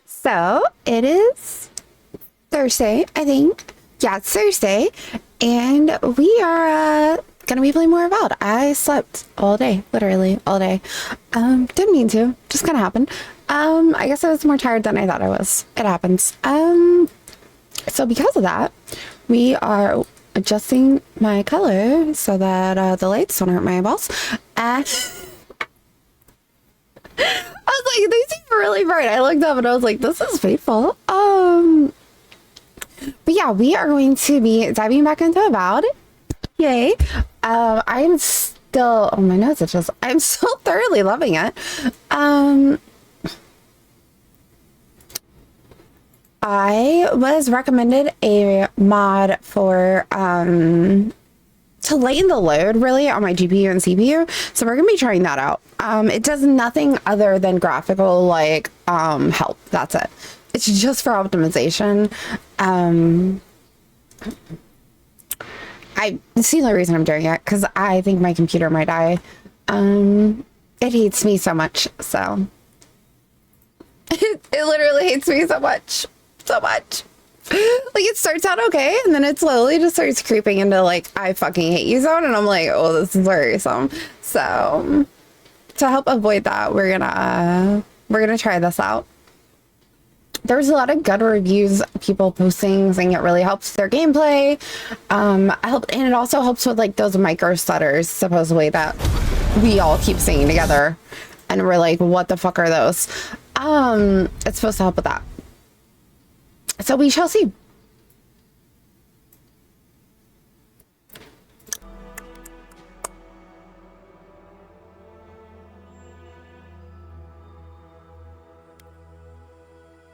So it is Thursday, I think. Yeah, it's Thursday, and we are gonna be playing more Avowed. I slept all day, literally all day. Didn't mean to, just kind of happened. I guess I was more tired than I thought I was. It happens. So because of that, we are adjusting my color so that the lights don't hurt my eyeballs. And I was like, they seem really bright. I looked up and I was like, this is fateful. But yeah, we are going to be diving back into Avowed. Yay. I'm still, oh, my nose itches. I'm still thoroughly loving it. I was recommended a mod for, to lighten the load really on my GPU and CPU. So we're gonna be trying that out. It does nothing other than graphical, like, help. That's it. It's just for optimization. It's the only reason I'm doing it, because I think my computer might die. It hates me so much, so. It literally hates me so much. So much. Like, it starts out okay, and then it slowly just starts creeping into, like, I fucking hate you zone, and I'm like, oh, this is worrisome. So, to help avoid that, we're gonna try this out. There's a lot of good reviews, people posting saying it really helps their gameplay. And it also helps with, like, those micro stutters, supposedly, that we all keep saying together, and we're like, what the fuck are those? It's supposed to help with that. So we shall see.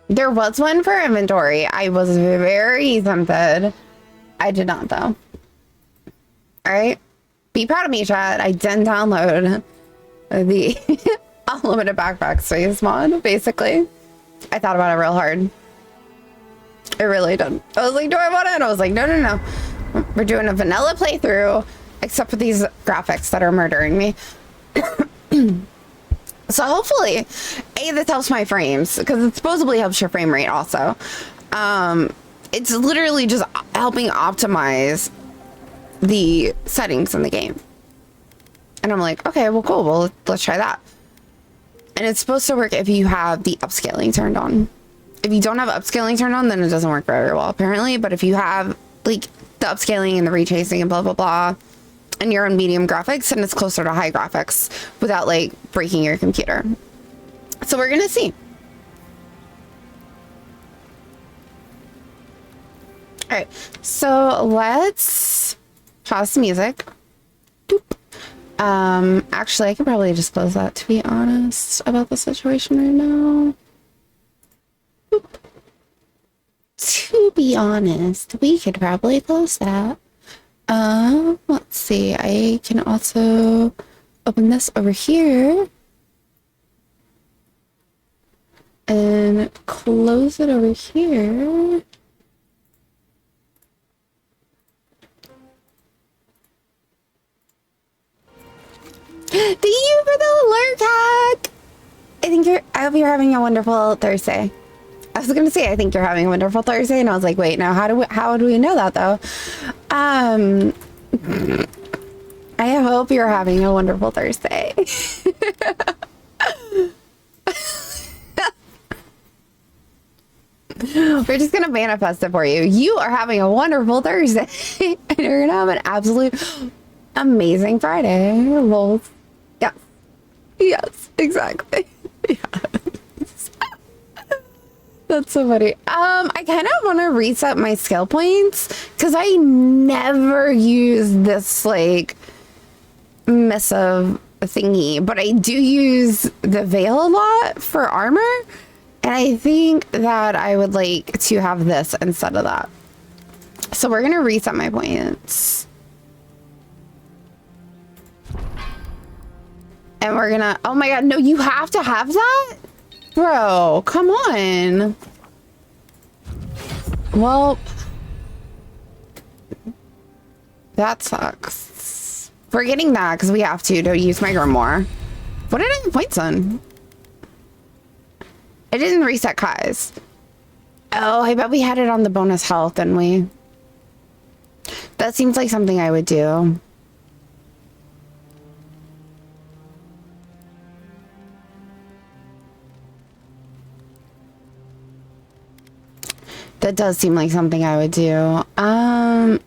There was one for inventory. I was very tempted. I did not, though. All right. Be proud of me, chat. I didn't download the unlimited backpack space mod, basically. I thought about it real hard. I really did. I was like, do I want it? And I was like, no, no, no. We're doing a vanilla playthrough, except for these graphics that are murdering me. So hopefully, this helps my frames, because it supposedly helps your frame rate also. It's literally just helping optimize the settings in the game. And I'm like, okay, well, cool. Well, let's try that. And it's supposed to work if you have the upscaling turned on. If you don't have upscaling turned on, then it doesn't work very well, apparently. But if you have, like, the upscaling and the ray tracing and blah, blah, blah, and you're on medium graphics, then it's closer to high graphics without, like, breaking your computer. So we're going to see. All right. So let's pause the music. Doop. Actually, I could probably just close that, to be honest, about the situation right now. Boop. To be honest, we could probably close that. Let's see. I can also open this over here and close it over here. Thank you for the alert hack. I hope you're having a wonderful Thursday. I was gonna say, I think you're having a wonderful Thursday, and I was like, wait, now how do we know that though? I hope you're having a wonderful Thursday. We're just gonna manifest it for you. You are having a wonderful Thursday, and you're gonna have an absolute amazing Friday. Lol. Yes. Yes, exactly. Yes. That's so funny. I kind of want to reset my skill points, because I never use this, like, missive thingy, but I do use the veil a lot for armor, and I think that I would like to have this instead of that. So we're gonna reset my points, and we're gonna, oh my god, no, you have to have that, bro, come on. Well, that sucks. We're getting that because we have to use my grimoire. What did I get points on? It didn't reset Kai's. Oh, I bet we had it on the bonus health, didn't we? That seems like something I would do. That does seem like something I would do. All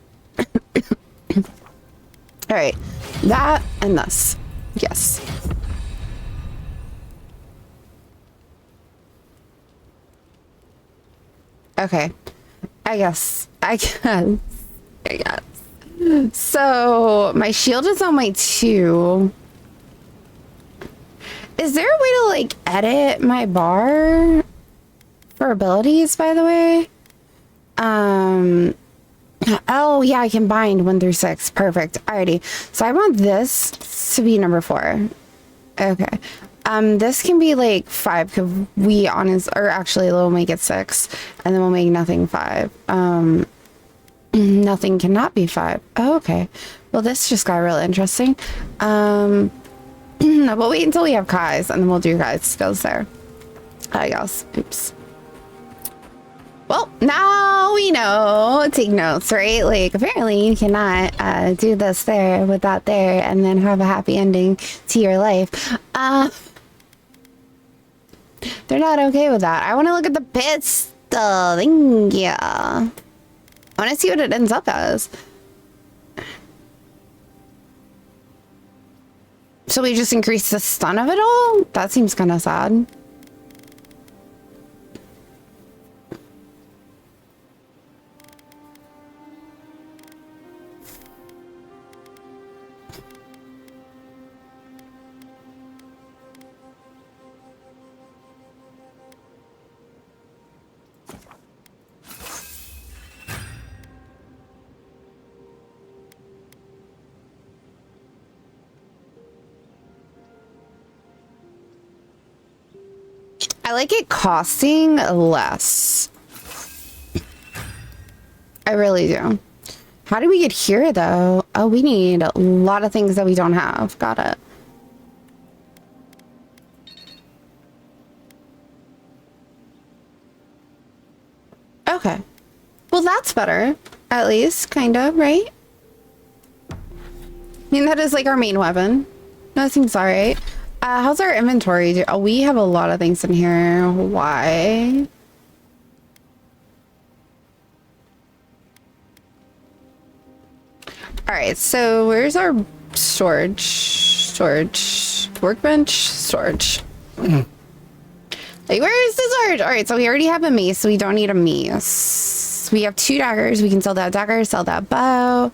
right, that and this. Yes. Okay. I guess. So my shield is on my 2. Is there a way to like edit my bar for abilities, by the way? Oh yeah, I can bind 1 through 6. Perfect. Alrighty. So I want this to be number 4. Okay. This can be like 5 because we or actually we'll make it 6 and then we'll make nothing 5. Nothing cannot be 5. Oh, okay. Well, this just got really interesting. We'll wait until we have Kai's and then we'll do Kai's skills there. I guess. Oops. Well, now we know. Take notes, right? Like, apparently you cannot do this there with that there and then have a happy ending to your life. They're not okay with that. I want to look at the pistol. Thank you. I want to see what it ends up as. So we just increase the stun of it all? That seems kind of sad. I like it costing less. I really do. How do we get here, though? Oh, we need a lot of things that we don't have. Got it. Okay. Well, that's better. At least, kind of, right? I mean, that is like our main weapon. That seems alright. How's our inventory? Oh, we have a lot of things in here. Why? All right, so where's our storage? Workbench? Storage. Like, where's the storage? All right, so we already have a mace, so we don't need a mace. We have 2 daggers. We can sell that dagger, sell that bow.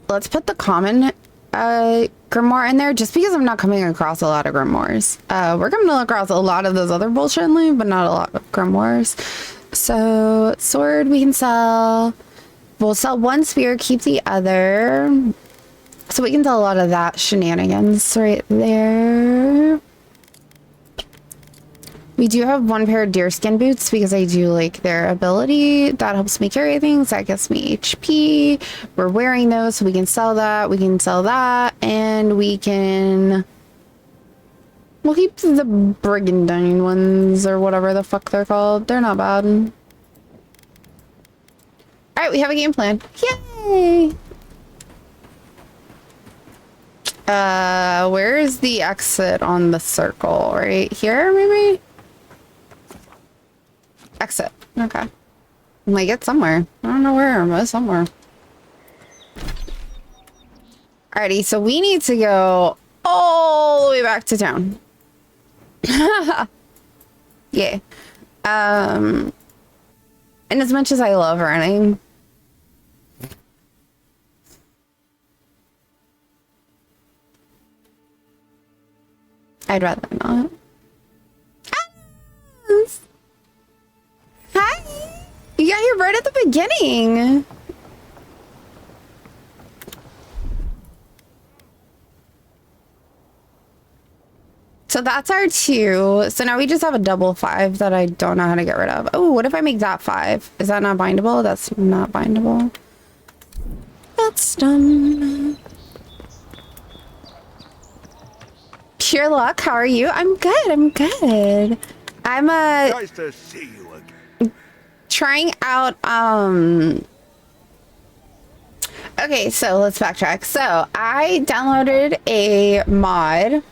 Let's put the common grimoire in there just because I'm not coming across a lot of grimoires. We're coming across a lot of those other bullshit in loot, but not a lot of grimoires. So sword we can sell. We'll sell 1 spear, keep the other. So we can sell a lot of that shenanigans right there. We do have 1 pair of deerskin boots because I do like their ability. That helps me carry things. That gives me HP. We're wearing those, so we can sell that. We can sell that. And we can... We'll keep the brigandine ones or whatever the fuck they're called. They're not bad. Alright, we have a game plan. Yay! Where's the exit on the circle? Right here, maybe? Exit. Okay. We might get somewhere. I don't know where, but somewhere. Alrighty, so we need to go all the way back to town. Yeah. And as much as I love running, I'd rather not. Hi! You got here right at the beginning. So that's our 2. So now we just have a double 5 that I don't know how to get rid of. Oh, what if I make that 5? Is that not bindable? That's not bindable. That's dumb. Pure luck. How are you? I'm good. I'm good. I'm Nice to see you again. trying out okay, so let's backtrack. So I downloaded a mod.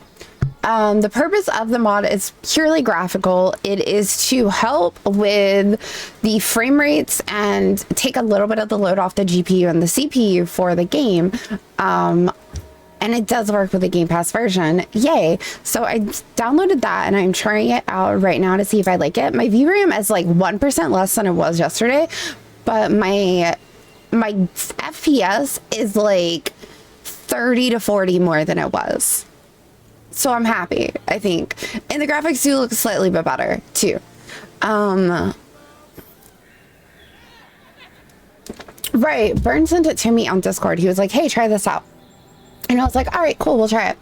The purpose of the mod is purely graphical. It is to help with the frame rates and take a little bit of the load off the GPU and the CPU for the game. And it does work with the Game Pass version. Yay. So I downloaded that and I'm trying it out right now to see if I like it. My VRAM is like 1% less than it was yesterday, but my FPS is like 30 to 40 more than it was. So I'm happy, I think. And the graphics do look slightly bit better too. Right, Burn sent it to me on Discord. He was like, hey, try this out. And I was like, all right, cool, we'll try it.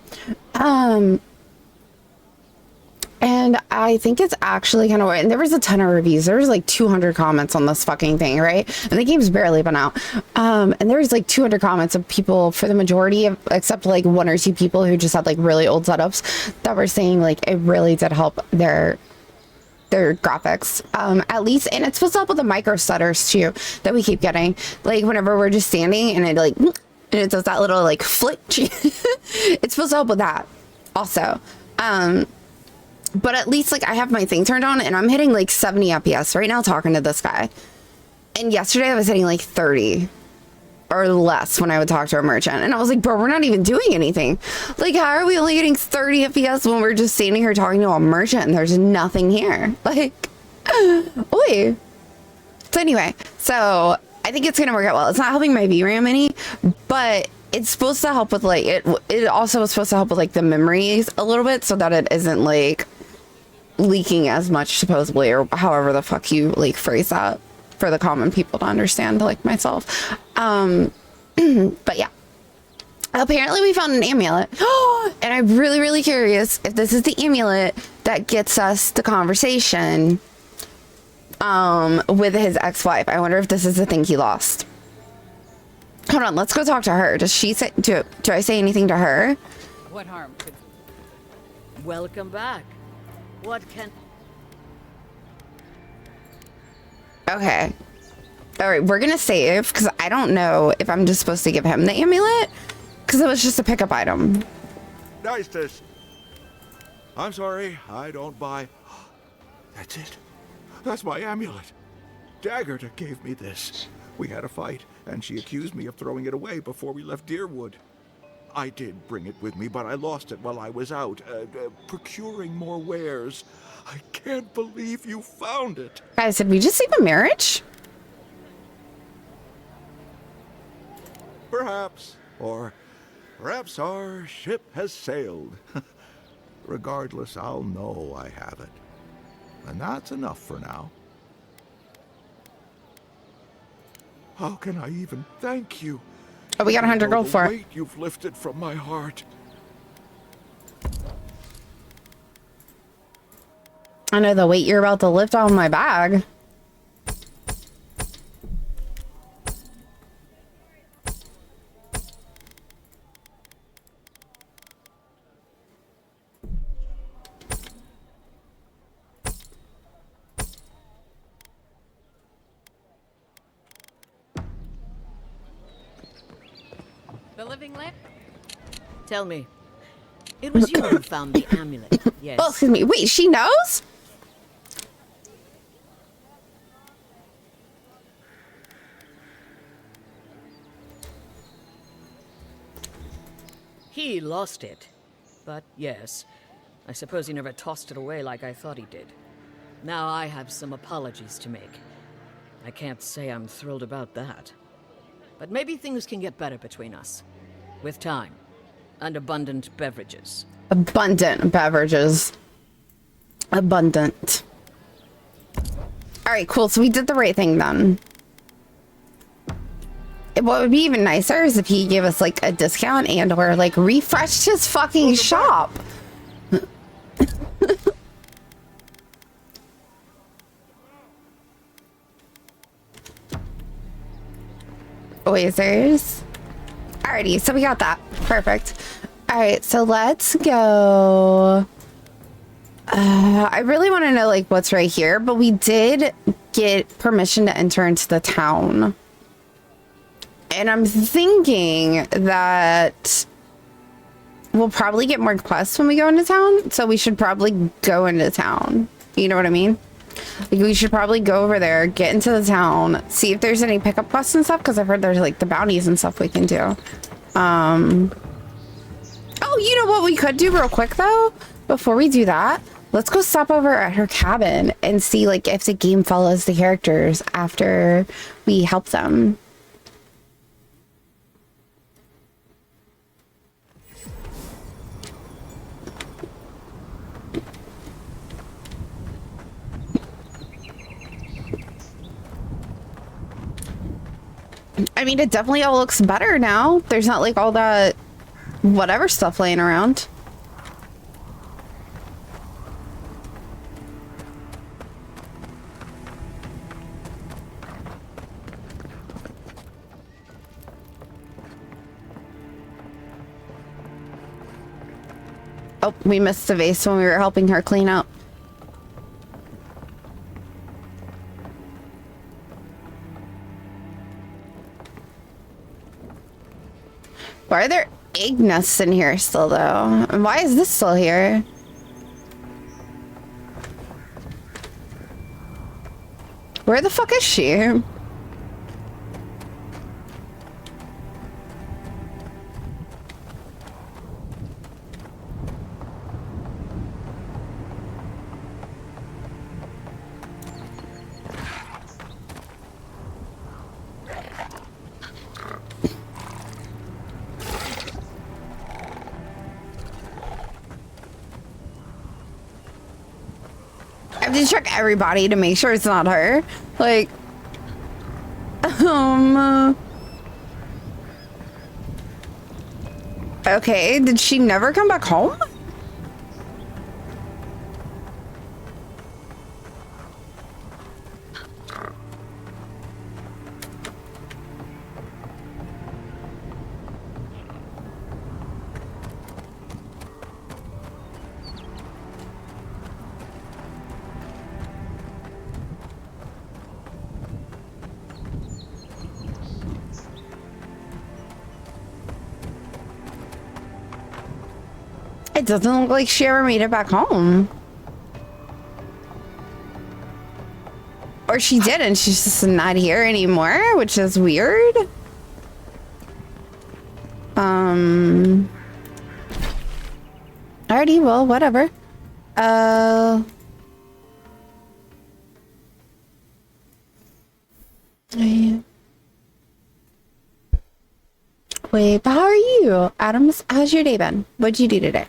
And I think it's actually kind of weird. And there was a ton of reviews. There was like 200 comments on this fucking thing, right? And the game's barely been out. And there was like 200 comments of people, for the majority of, except like one or two people who just had like really old setups, that were saying like it really did help their graphics, at least. And it's supposed to help with the micro stutters too that we keep getting, like whenever we're just standing and it like, and it does that little like flick. It's supposed to help with that also. But at least like I have my thing turned on and I'm hitting like 70 FPS right now talking to this guy. And yesterday I was hitting like 30 or less when I would talk to a merchant. And I was like, bro, we're not even doing anything. Like, how are we only getting 30 FPS when we're just standing here talking to a merchant and there's nothing here? Like, oi. So anyway, so I think it's going to work out well. It's not helping my VRAM any, but it's supposed to help with like, it also is supposed to help with like the memories a little bit so that it isn't like leaking as much supposedly, or however the fuck you like phrase that for the common people to understand, like myself. But yeah, apparently we found an amulet. And I'm really, really curious if this is the amulet that gets us the conversation with his ex-wife. I wonder if this is the thing he lost. Hold on, let's go talk to her. Does she say, do I say anything to her? What harm could... Welcome back. What can... Okay. All right, we're gonna save because I don't know if I'm just supposed to give him the amulet because it was just a pickup item. Nice to... I'm sorry, I don't buy... That's it. That's my amulet. Daggerta gave me this. We had a fight, and she accused me of throwing it away before we left Deerwood. I did bring it with me, but I lost it while I was out, procuring more wares. I can't believe you found it. Guys, did we just leave a marriage? Perhaps. Or perhaps our ship has sailed. Regardless, I'll know I have it. And that's enough for now. How can I even thank you? Oh, we got 100 gold for it. The weight you've lifted from my heart. I know the weight you're about to lift on my bag. The living lamp? Tell me, it was you who found the amulet, yes? Oh, excuse me. Wait, she knows? He lost it. But yes, I suppose he never tossed it away like I thought he did. Now I have some apologies to make. I can't say I'm thrilled about that. But maybe things can get better between us. With time. And abundant beverages. Abundant beverages. Abundant. All right, cool. So we did the right thing then. What would be even nicer is if he gave us like a discount and or like refreshed his fucking shop. Lasers. Alrighty, so we got that. Perfect. All right, so let's go. I really want to know like what's right here, but we did get permission to enter into the town. And I'm thinking that we'll probably get more quests when we go into town, so we should probably go into town. You know what I mean? Like, we should probably go over there, get into the town, see if there's any pickup quests and stuff, because I've heard there's like the bounties and stuff we can do. Oh, you know what we could do real quick though? Before we do that, let's go stop over at her cabin and see like if the game follows the characters after we help them. I mean, it definitely all looks better now. There's not like all that whatever stuff laying around. Oh, we missed the vase when we were helping her clean up. Why are there egg nests in here still, though? And why is this still here? Where the fuck is she? I have to check everybody to make sure it's not her. Like, okay, did she never come back home? It doesn't look like she ever made it back home. Or she did and she's just not here anymore, which is weird. Alrighty, well, whatever. Wait, but how are you? Adams, how's your day been? What'd you do today?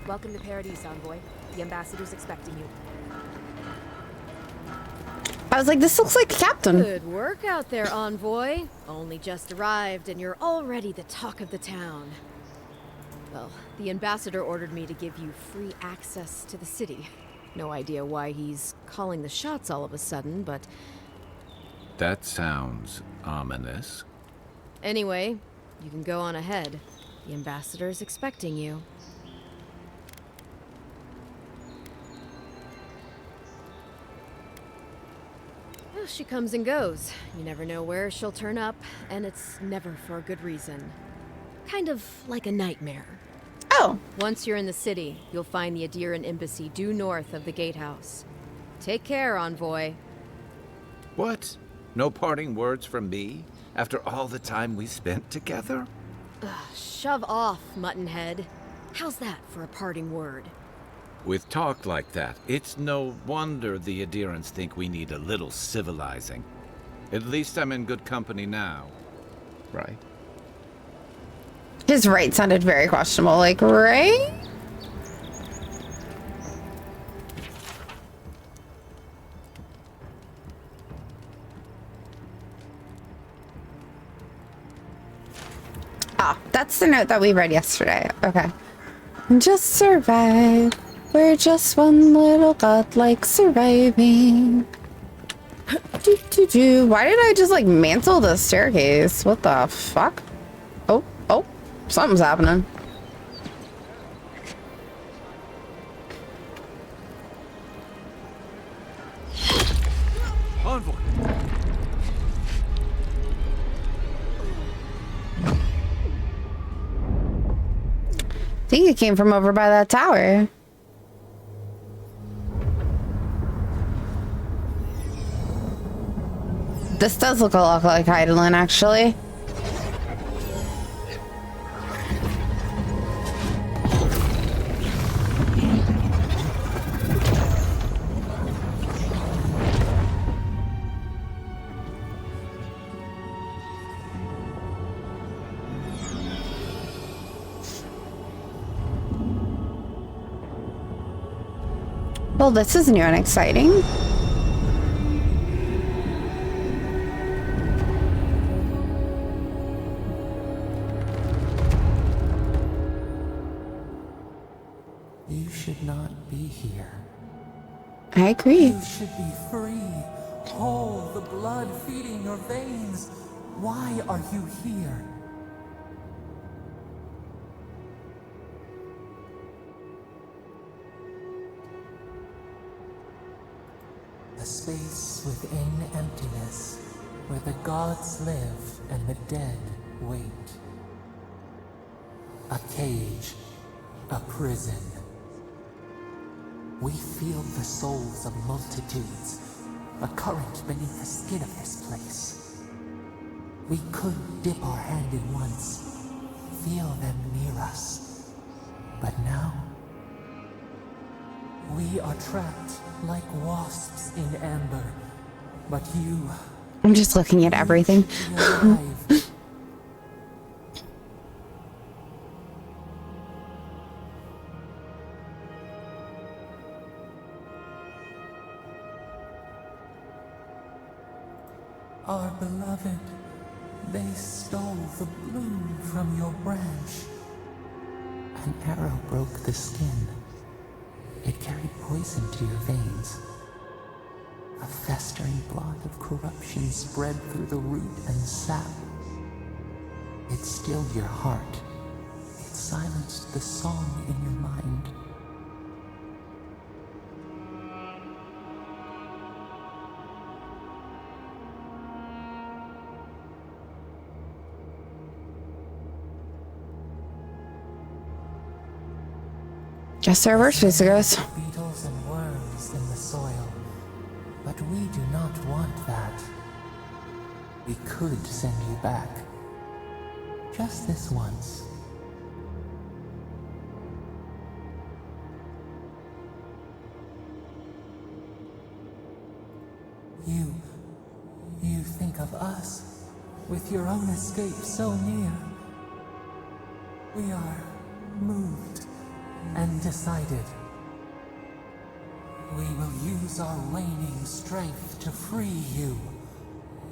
Welcome to Paradise, Envoy. The ambassador's expecting you. I was like, this looks like the captain. Good work out there, Envoy. Only just arrived and you're already the talk of the town. Well, the ambassador ordered me to give you free access to the city. No idea why he's calling the shots all of a sudden, but... That sounds ominous. Anyway, you can go on ahead. The ambassador's expecting you. Well, she comes and goes. You never know where she'll turn up, and it's never for a good reason. Kind of like a nightmare. Oh. Once you're in the city, you'll find the Adiran embassy due north of the gatehouse. Take care, Envoy. What? No parting words from me? After all the time we spent together? Ugh, shove off, Muttonhead. How's that for a parting word? With talk like that, it's no wonder the Adirans think we need a little civilizing. At least I'm in good company now. Right? His right sounded very questionable. Like, right? Ah, that's the note that we read yesterday. Okay. Just survive. We're just one little godlike surviving. Why did I just like mantle the staircase? What the fuck? Oh, oh, something's happening. Envoy. I think it came from over by that tower. This does look a lot like Heidelin, actually. Well, this is new and exciting. You should not be here. I agree. You should be free, whole, the blood feeding your veins. Why are you here? A space within emptiness, where the gods live and the dead wait. A cage, a prison. We feel the souls of multitudes, a current beneath the skin of this place. We could dip our hand in once, feel them near us. But now, we are trapped like wasps in amber. But you... I'm just looking at everything. alive. Our beloved, they stole the bloom from your branch. An arrow broke the skin. It carried poison to your veins. A festering blot of corruption spread through the root and sap. It stilled your heart. It silenced the song in your mind. Guess there are worse ways to go. Beetles and worms in the soil. But we do not want that. We could send you back. Just this once. You think of us, with your own escape so near. We are moved and decided. We will use our waning strength to free you.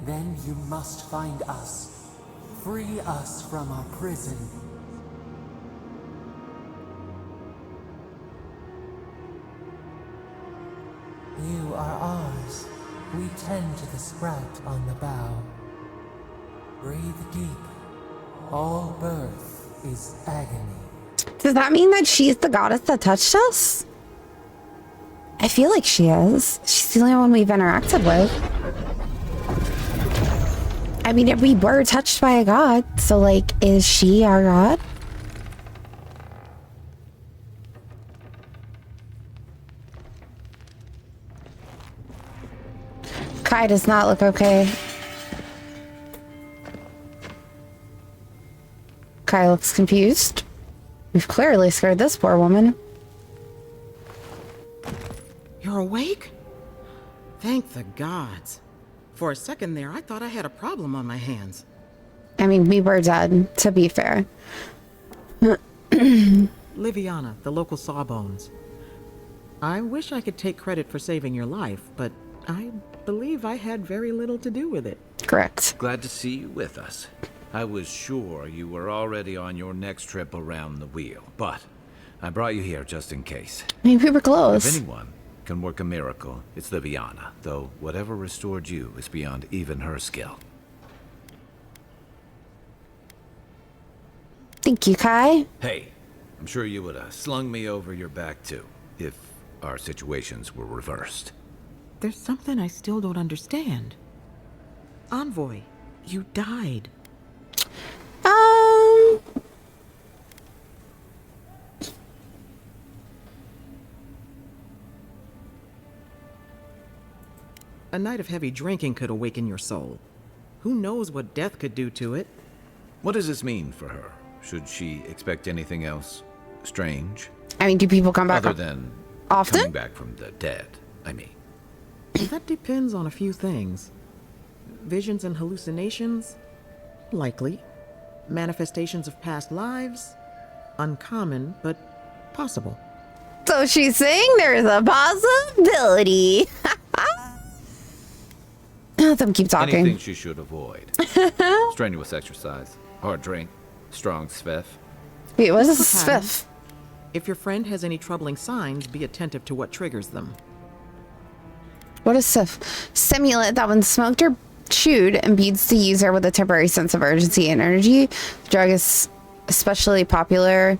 Then you must find us. Free us from our prison. You are ours. We tend to the sprout on the bough. Breathe deep. All birth is agony. Does that mean that she's the goddess that touched us? I feel like she is. She's the only one we've interacted with. I mean, we were touched by a god, so like, is she our god? Kai does not look okay. Kai looks confused. We've clearly scared this poor woman. You're awake? Thank the gods. For a second there, I thought I had a problem on my hands. I mean, we were dead, to be fair. Liviana, the local Sawbones. I wish I could take credit for saving your life, but I believe I had very little to do with it. Correct. Glad to see you with us. I was sure you were already on your next trip around the wheel, but I brought you here just in case. I mean, we were If close. anyone can work a miracle, it's Liviana, though whatever restored you is beyond even her skill. Thank you, Kai. Hey, I'm sure you would have slung me over your back too, if our situations were reversed. There's something I still don't understand. Envoy, you died. A night of heavy drinking could awaken your soul. Who knows what death could do to it? What does this mean for her? Should she expect anything else strange? I mean, do people come back Other than often? coming back from the dead, I mean. That depends on a few things. Visions and hallucinations? Likely. Manifestations of past lives? Uncommon, but possible. So she's saying there's a possibility. Let them keep talking. Anything she should avoid. Strenuous exercise, hard drink, strong sveff. Wait, what is What's this the pattern? spiff? If your friend has any troubling signs, be attentive to what triggers them. What is Sif? Stimulant that when smoked or chewed imbues the user with a temporary sense of urgency and energy. The drug is especially popular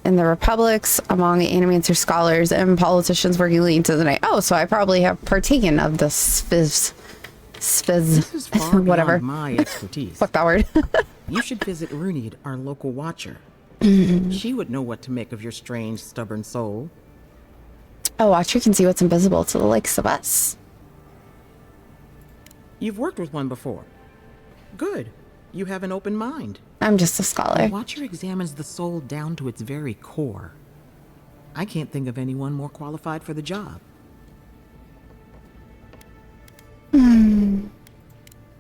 in the republics among animancer scholars and politicians working late into the night. Oh, so I probably have partaken of this This is far whatever. beyond my expertise. Fuck that word. You should visit Runid, our local watcher. She would know what to make of your strange, stubborn soul. A watcher can see what's invisible to the likes of us. You've worked with one before. Good. You have an open mind. I'm just a A scholar. watcher examines the soul down to its very core. I can't think of anyone more qualified for the job.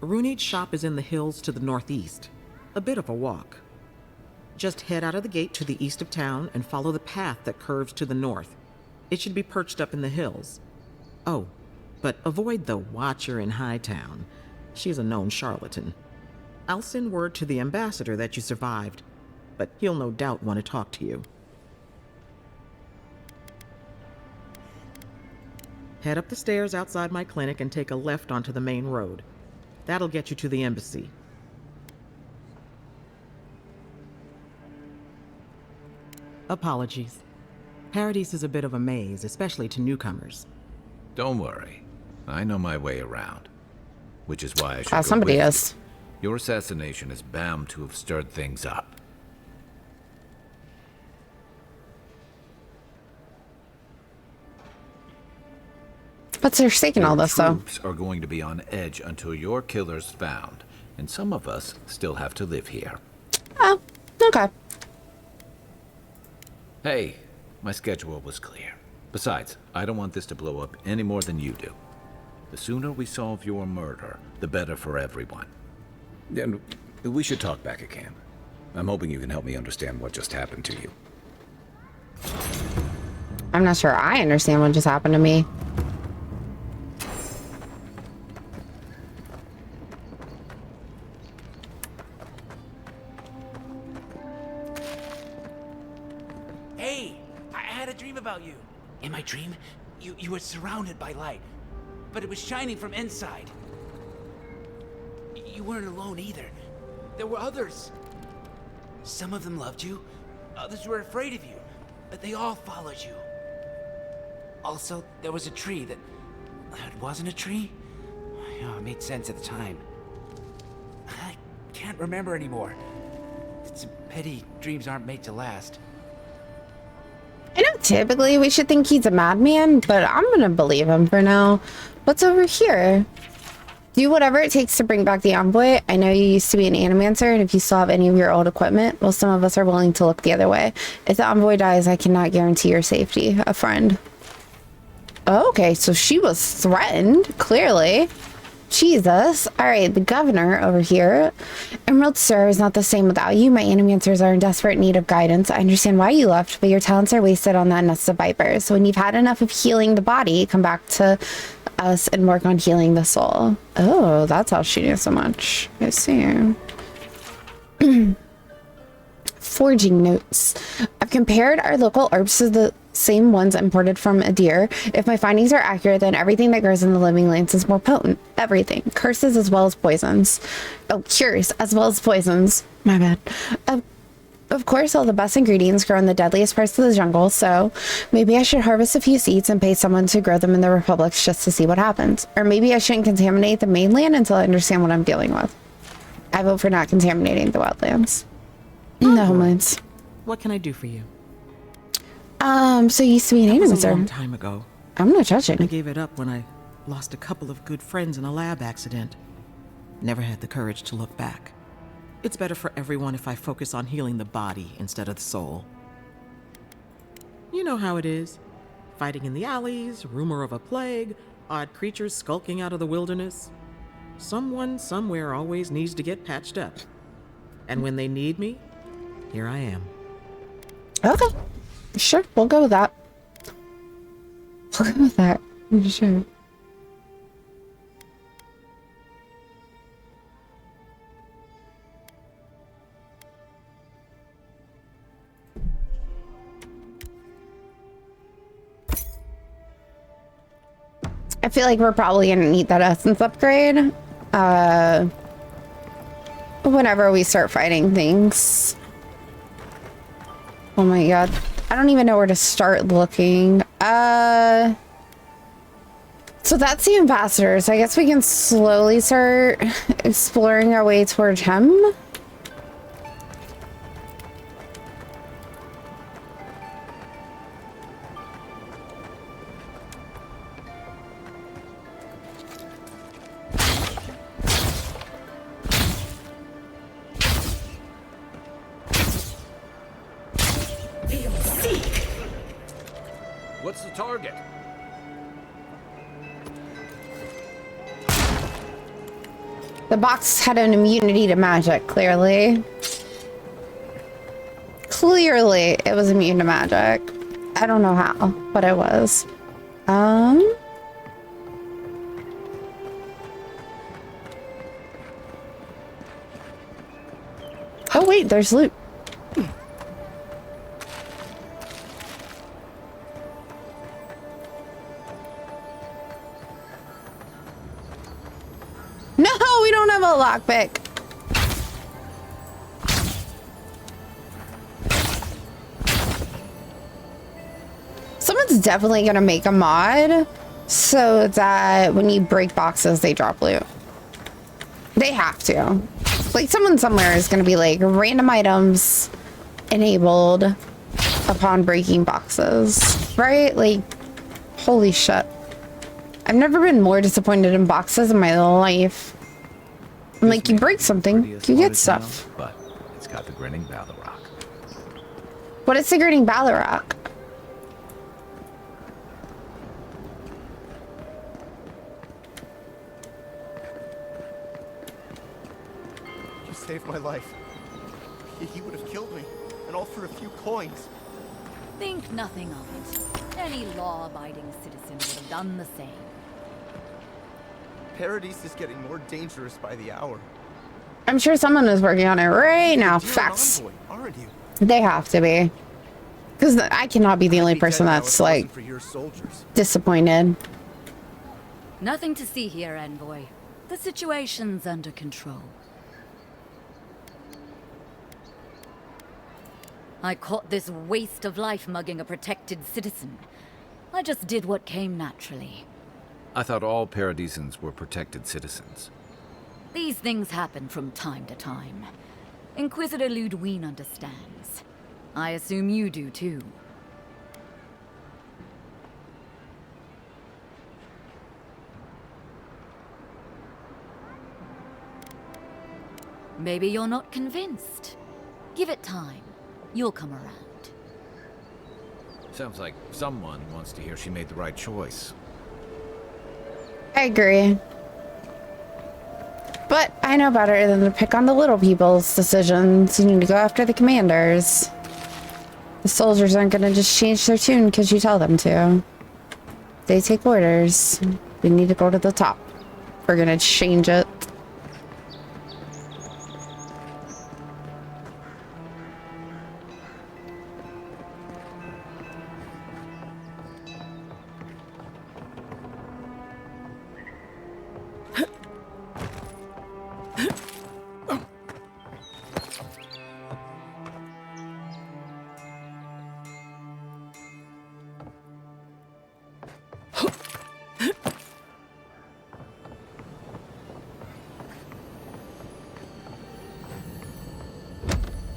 Runid's shop is in the hills to the northeast. A bit of a walk. Just head out of the gate to the east of town and follow the path that curves to the north. It should be perched up in the hills. Oh, but avoid the watcher in Hightown. She's a known charlatan. I'll send word to the ambassador that you survived, but he'll no doubt want to talk to you. Head up the stairs outside my clinic and take a left onto the main road. That'll get you to the embassy. Apologies. Paradise is a bit of a maze, especially to newcomers. Don't worry. I know my way around. Which is why I should go Somebody with you. does. Your assassination is bound to have stirred things up. What's their stake in all Your this, though? troops are going to be on edge until your killer's found, and some of us still have to live here. Oh, okay. Hey, my schedule was clear. Besides, I don't want this to blow up any more than you do. The sooner we solve your murder, the better for everyone. And we should talk back at camp. I'm hoping you can help me understand what just happened to you. I'm not sure I understand what just happened to me. Hey, I had a dream about you. In my dream, you were surrounded by light, but it was shining from inside. You weren't alone either. There were others. Some of them loved you, others were afraid of you, but they all followed you. Also, there was a tree that... It wasn't a tree? Oh, it made sense at the time. I can't remember anymore. It's a pity dreams aren't made to last. I know typically we should think he's a madman, but I'm gonna believe him for now. What's over here? Do whatever it takes to bring back the envoy. I know you used to be an animancer, and if you still have any of your old equipment, well, some of us are willing to look the other way. If the envoy dies, I cannot guarantee your safety. A friend. Oh, okay, so she was threatened, clearly. Jesus. All right, the governor over here. Emerald Star is not the same without you. My animancers are in desperate need of guidance. I understand why you left, but your talents are wasted on that nest of vipers. So when you've had enough of healing the body, come back to us and work on healing the soul. Oh, that's how she knew so much. I see. Forging notes. I've compared our local herbs to the same ones imported from Adir. If my findings are accurate, then everything that grows in the living lands is more potent. Everything. Curses as well as poisons. Oh, cures as well as poisons. My bad. Of course, all the best ingredients grow in the deadliest parts of the jungle, so maybe I should harvest a few seeds and pay someone to grow them in the republics just to see what happens. Or maybe I shouldn't contaminate the mainland until I understand what I'm dealing with. I vote for not contaminating the wetlands. The homelands. What can I do for you? So you used to be an That was a long animator. time ago. I'm not judging. I gave it up when I lost a couple of good friends in a lab accident. Never had the courage to look back. It's better for everyone if I focus on healing the body instead of the soul. You know how it is. Fighting in the alleys, rumor of a plague, odd creatures skulking out of the wilderness. Someone somewhere always needs to get patched up. And when they need me, here I am. Okay. Sure, we'll go with that. We'll go with that. Sure. I feel like we're probably gonna need that essence upgrade. Whenever we start fighting things. Oh my god. I don't even know where to start looking. So that's the ambassador. So I guess we can slowly start exploring our way towards him. What's the target? The box had an immunity to magic, clearly. Clearly, it was immune to magic. I don't know how, but it was. Oh wait, there's loot. No, we don't have a lockpick. Someone's definitely gonna make a mod so that when you break boxes, they drop loot. They have to. Like, someone somewhere is gonna be like, random items enabled upon breaking boxes, right? Like, holy shit. I've never been more disappointed in boxes in my life. I'm like, you break something, you get stuff. But it's got the grinning Balrog. What is the grinning Balrog? You saved my life. He would have killed me, and all for a few coins. Think nothing of it. Any law-abiding citizen would have done the same. Paradise is getting more dangerous by the hour. I'm sure someone is working on it right now. You're an Facts. envoy, aren't you? They have to be. Because I cannot be the only person that's, like, For your soldiers. disappointed. Nothing to see here, Envoy. The situation's under control. I caught this waste of life mugging a protected citizen. I just did what came naturally. I thought all Paradisans were protected citizens. These things happen from time to time. Inquisitor Ludwig understands. I assume you do too. Maybe you're not convinced. Give it time. You'll come around. Sounds like someone wants to hear she made the right choice. I agree. But I know better than to pick on the little people's decisions. You need to go after the commanders. The soldiers aren't gonna just change their tune because you tell them to. They take orders. We need to go to the top. We're gonna change it.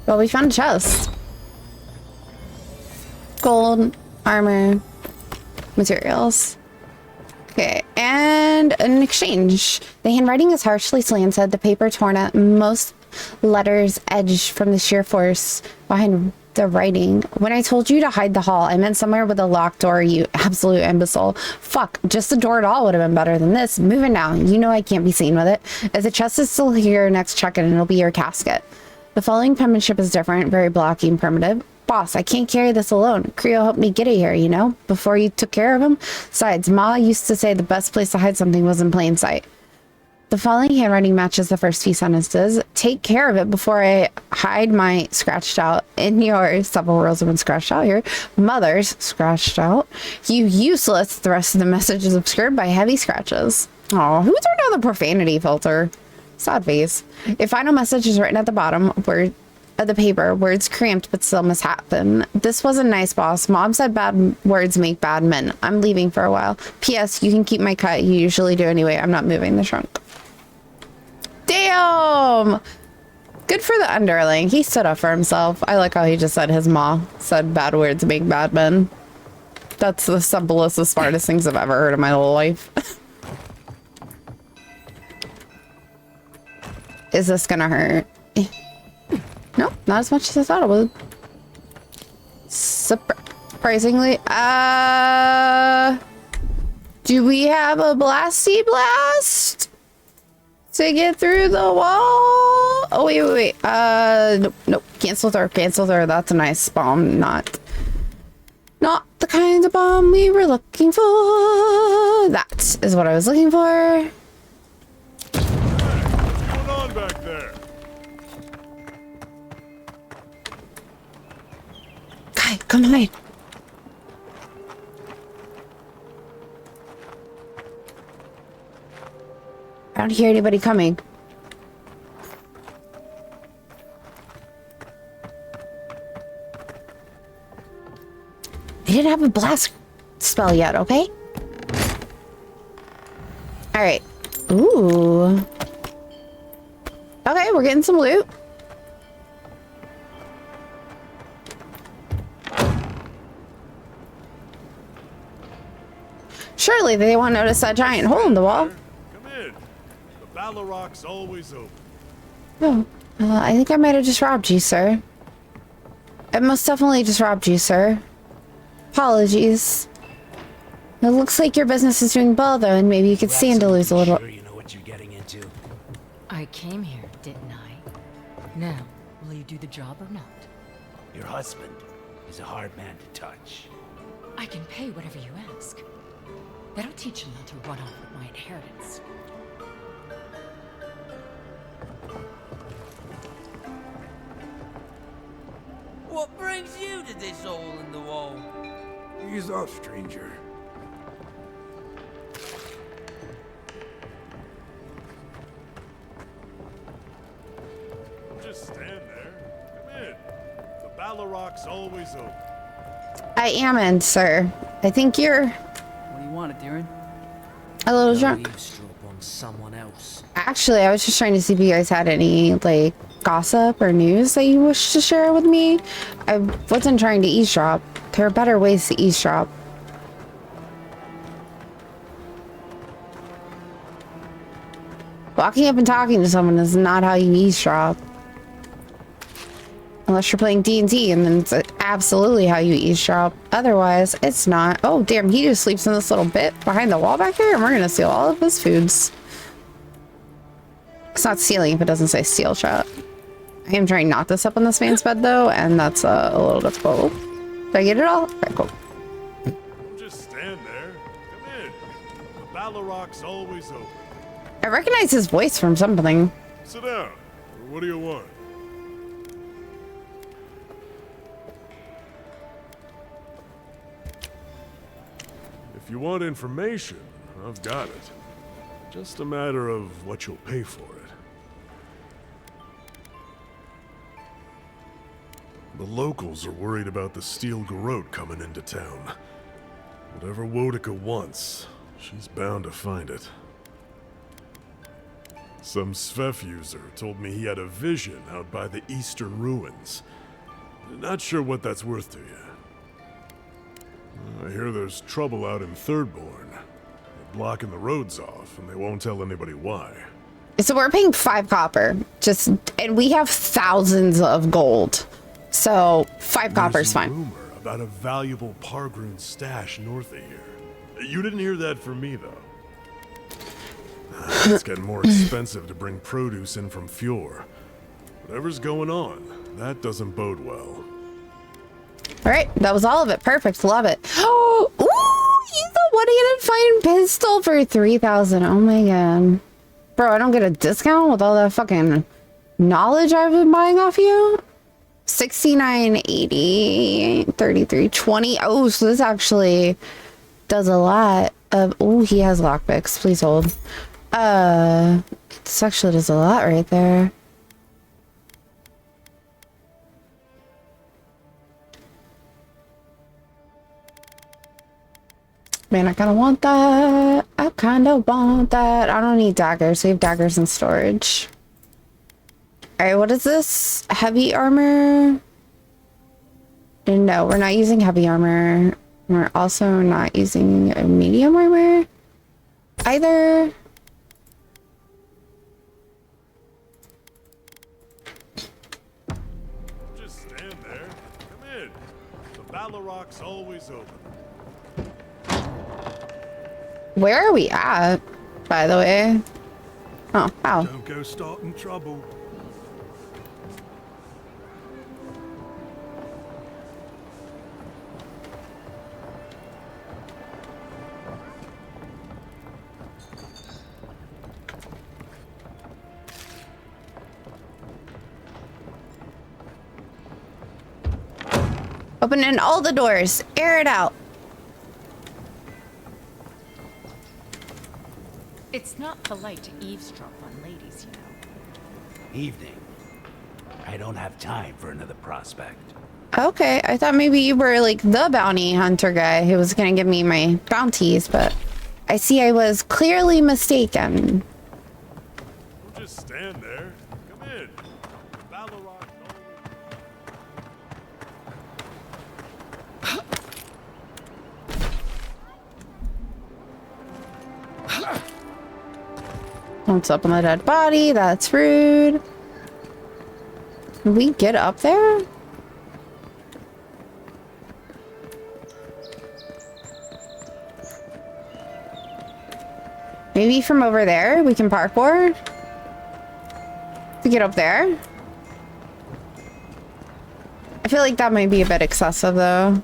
Well, we found a chest. Gold, armor, materials. Okay, and an exchange. The handwriting is harshly slanted, the paper torn up, most letters edged from the sheer force behind the writing. When I told you to hide the hall, I meant somewhere with a locked door, you absolute imbecile. Fuck, just the door at all would have been better than this. Moving now. You know I can't be seen with it. If the chest is still here, next check it and it'll be your casket. The following penmanship is different, very blocky and primitive. Boss, I can't carry this alone. Creo helped me get it here, you know, before you took care of him. Besides, Ma used to say the best place to hide something was in plain sight. The following handwriting matches the first few sentences. Take care of it before I hide my scratched out in yours. Several words have been scratched out here. Mother's scratched out. You useless. The rest of the message is obscured by heavy scratches. Oh, who turned on the profanity filter? Sad face. A final message is written at the bottom word of the paper. Words cramped, but still must happen. This wasn't nice, boss. Mom said bad words make bad men. I'm leaving for a while. P.S. You can keep my cut. You usually do anyway. I'm not moving the trunk. Damn! Good for the underling. He stood up for himself. I like how he just said his ma said bad words make bad men. That's the simplest, the smartest things I've ever heard in my whole life. Is this gonna hurt? Nope, not as much as I thought it would. Surprisingly, do we have a blasty blast to get through the wall? Oh wait. Nope. Cancel throw. That's a nice bomb. Not the kind of bomb we were looking for. That is what I was looking for. What's going on back there? Kai, come hide. I don't hear anybody coming. I didn't have a blast spell yet, okay? Alright. Ooh. Okay, we're getting some loot. Surely they won't notice that giant hole in the wall. Come in. The Balrog's always open. Oh, I think I might have just robbed you, sir. I most definitely just robbed you, sir. Apologies. It looks like your business is doing well, though, and maybe you could stand to lose a little. Sure you know what you're getting into. I came here, didn't I? Now, will you do the job or not? Your husband is a hard man to touch. I can pay whatever you ask. That'll teach him not to run off with my inheritance. What brings you to this hole in the wall? Ease up, stranger. Just stand there. Come in. The Balrog's always open. I am in, sir. I think you're What do you want, Darren? a little drunk. Eavesdrop on someone else. Actually, I was just trying to see if you guys had any, like, gossip or news that you wish to share with me. I wasn't trying to eavesdrop. There are better ways to eavesdrop. Walking up and talking to someone is not how you eavesdrop. Unless you're playing D&D, and then it's absolutely how you eavesdrop. Otherwise, it's not. Oh, damn, he just sleeps in this little bit behind the wall back there, and we're gonna steal all of his foods. It's not stealing if it doesn't say steal, chat. I am trying not to step on this man's bed, though, and that's a little difficult. Did I get it all? Okay, cool. Don't just stand there. Come in. The Balrog's always open. I recognize his voice from something. Sit down. What do you want? If you want information, I've got it. Just a matter of what you'll pay for it. The locals are worried about the steel garrote coming into town. Whatever Wodica wants, She's bound to find it. Some Svef user told me he had a vision out by the eastern ruins. Not sure what that's worth to you. I hear there's trouble out in Thirdborn. They're blocking the roads off, and they won't tell anybody why. So we're paying 5 copper, and we have thousands of gold. So 5 copper's fine. There's a rumor about a valuable Pargrun stash north of here. You didn't hear that from me, though. It's getting more expensive to bring produce in from Fjord. Whatever's going on, that doesn't bode well. All right, that was all of it. Perfect, love it. Oh, ooh, you the one-handed fighting pistol for 3,000. Oh my god, bro, I don't get a discount with all that fucking knowledge I've been buying off you. 69, 80, 33, 20. Oh, so this actually does a lot of. Oh, he has lockpicks. Please hold. This actually does a lot right there. Man, I kind of want that. I kind of want that. I don't need daggers. We have daggers in storage. All right, what is this? Heavy armor? No, we're not using heavy armor. We're also not using a medium armor either. Just stand there. Come in. The Baloroc's always open. Where are we at, by the way? Oh, wow. Don't go starting trouble. Opening all the doors. Air it out. It's not polite to eavesdrop on ladies, you know. Evening. I don't have time for another prospect. Okay, I thought maybe you were like the bounty hunter guy who was gonna give me my bounties, but I see I was clearly mistaken. Don't just stand there. Come in. Baloroc's What's up on the dead body? That's rude. Can we get up there? Maybe from over there we can parkour to get up there. I feel like that might be a bit excessive though.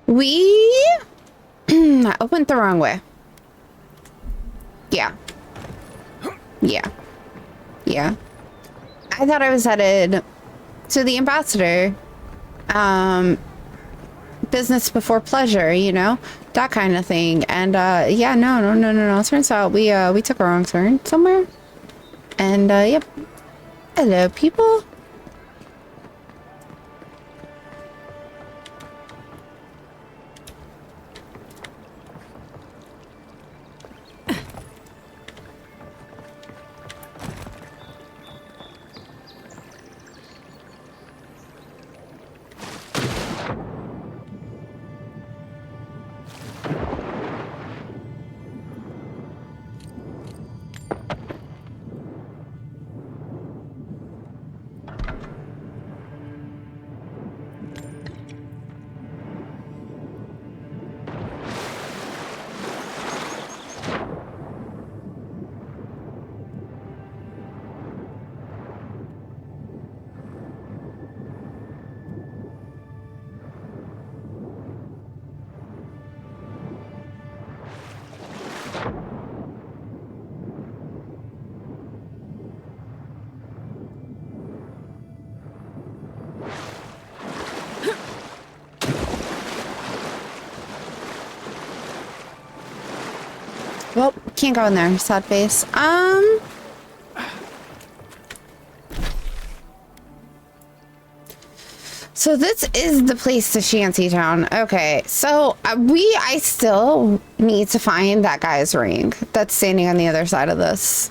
We I went the wrong way. Yeah. Yeah. I thought I was headed to the ambassador. Business before pleasure, you know? That kind of thing. And yeah, no. Turns out we took a wrong turn somewhere. And yep. Hello, people. Well, can't go in there. Sad face. So this is the place to Shantytown. Okay, so I still need to find that guy's ring that's standing on the other side of this.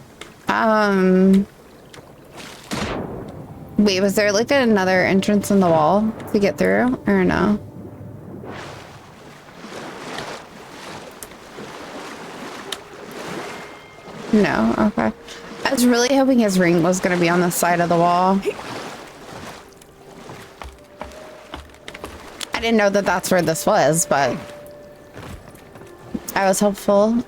Wait, was there like another entrance in the wall to get through, or no? No, okay. I was really hoping his ring was gonna be on the side of the wall. I didn't know that that's where this was, but I was hopeful.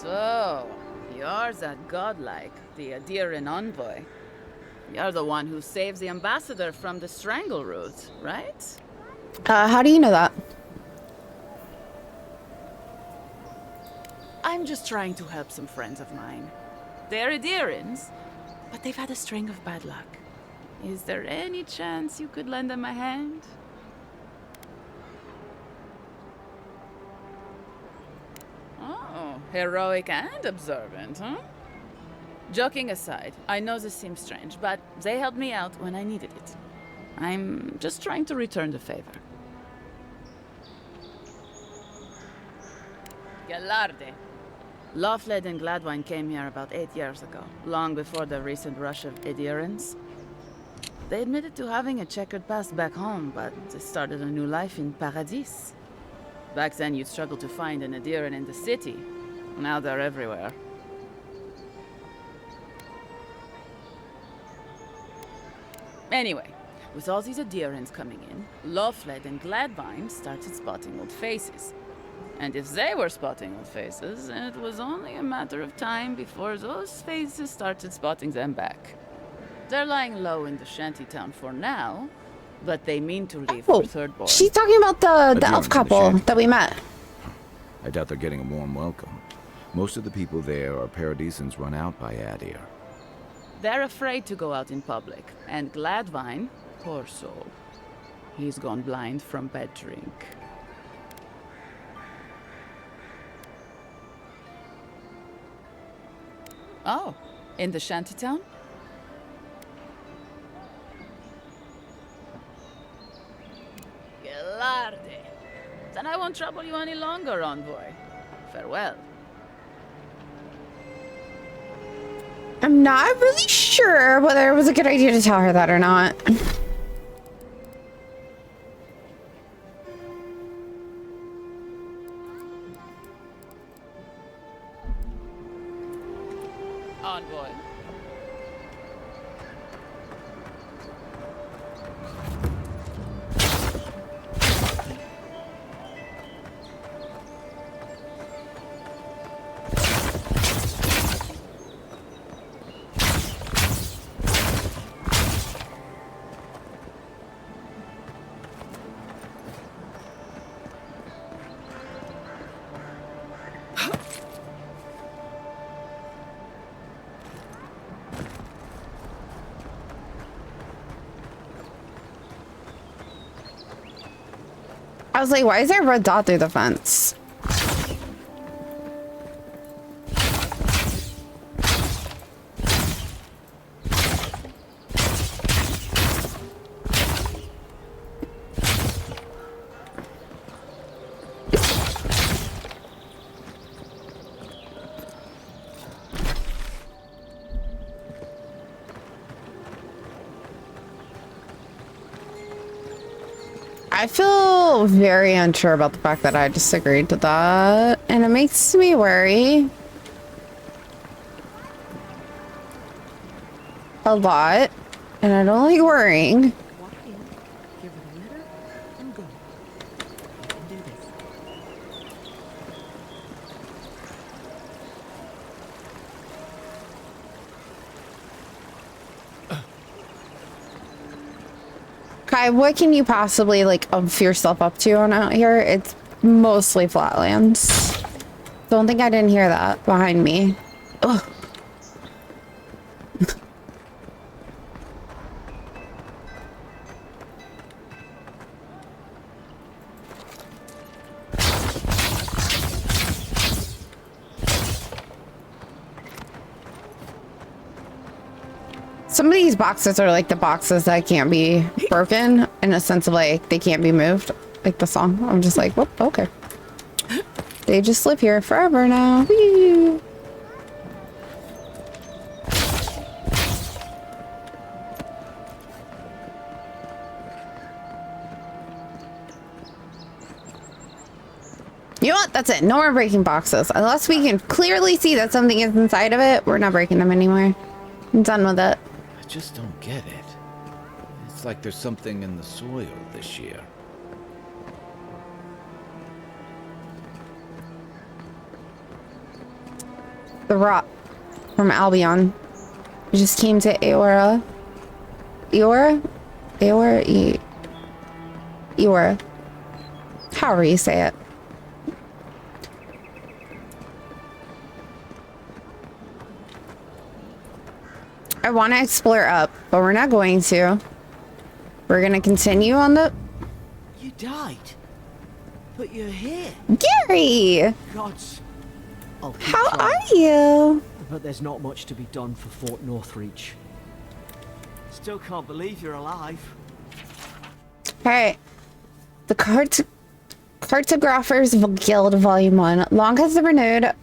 So, you're that godlike, the Adiran envoy. You're the one who saves the ambassador from the strangle root, right? How do you know that? I'm just trying to help some friends of mine. They're Adirans, but they've had a string of bad luck. Is there any chance you could lend them a hand? Oh, heroic and observant, huh? Joking aside, I know this seems strange, but they helped me out when I needed it. I'm just trying to return the favor. Galarde. Lawfled and Gladwine came here about 8 years ago, long before the recent rush of adherents. They admitted to having a checkered past back home, but they started a new life in Paradis. Back then, you'd struggle to find an adherent in the city. Now they're everywhere. Anyway, with all these adherents coming in, Lawfled and Gladwine started spotting old faces. And if they were spotting old faces, it was only a matter of time before those faces started spotting them back. They're lying low in the shantytown for now, but they mean to leave for Thirdborn. She's talking about the elf couple that we met. I doubt they're getting a warm welcome. Most of the people there are Paradisans run out by Adir. They're afraid to go out in public, and Gladwine, poor soul, he's gone blind from bad drink. Oh, in the shantytown? Galarde. Then I won't trouble you any longer, envoy. Farewell. I'm not really sure whether it was a good idea to tell her that or not. Envoy. I was like, why is there a red dot through the fence? I feel very unsure about the fact that I just agreed to that, and it makes me worry a lot, and I don't like worrying. Walk in, give her the letter, and go. You can do this. Kai, what can you possibly, like, umph yourself up to on out here? It's mostly flatlands. Don't think I didn't hear that behind me. Ugh. Some of these boxes are like the boxes that can't be broken in a sense of like they can't be moved. Like the song. I'm just like, whoop, okay. They just live here forever now. Whee! You know what? That's it. No more breaking boxes. Unless we can clearly see that something is inside of it, we're not breaking them anymore. I'm done with it. I just don't get it. It's like there's something in the soil this year. The rot from Albion. We just came to Eora. Eora? Eora? Eora. However you say it. I want to explore up, but we're not going to. We're going to continue on the... You died. But you're here. Gary! Gods. How are you? But there's not much to be done for Fort Northreach. Still can't believe you're alive. Alright. The Cartographers Guild Volume 1. Long has the renowned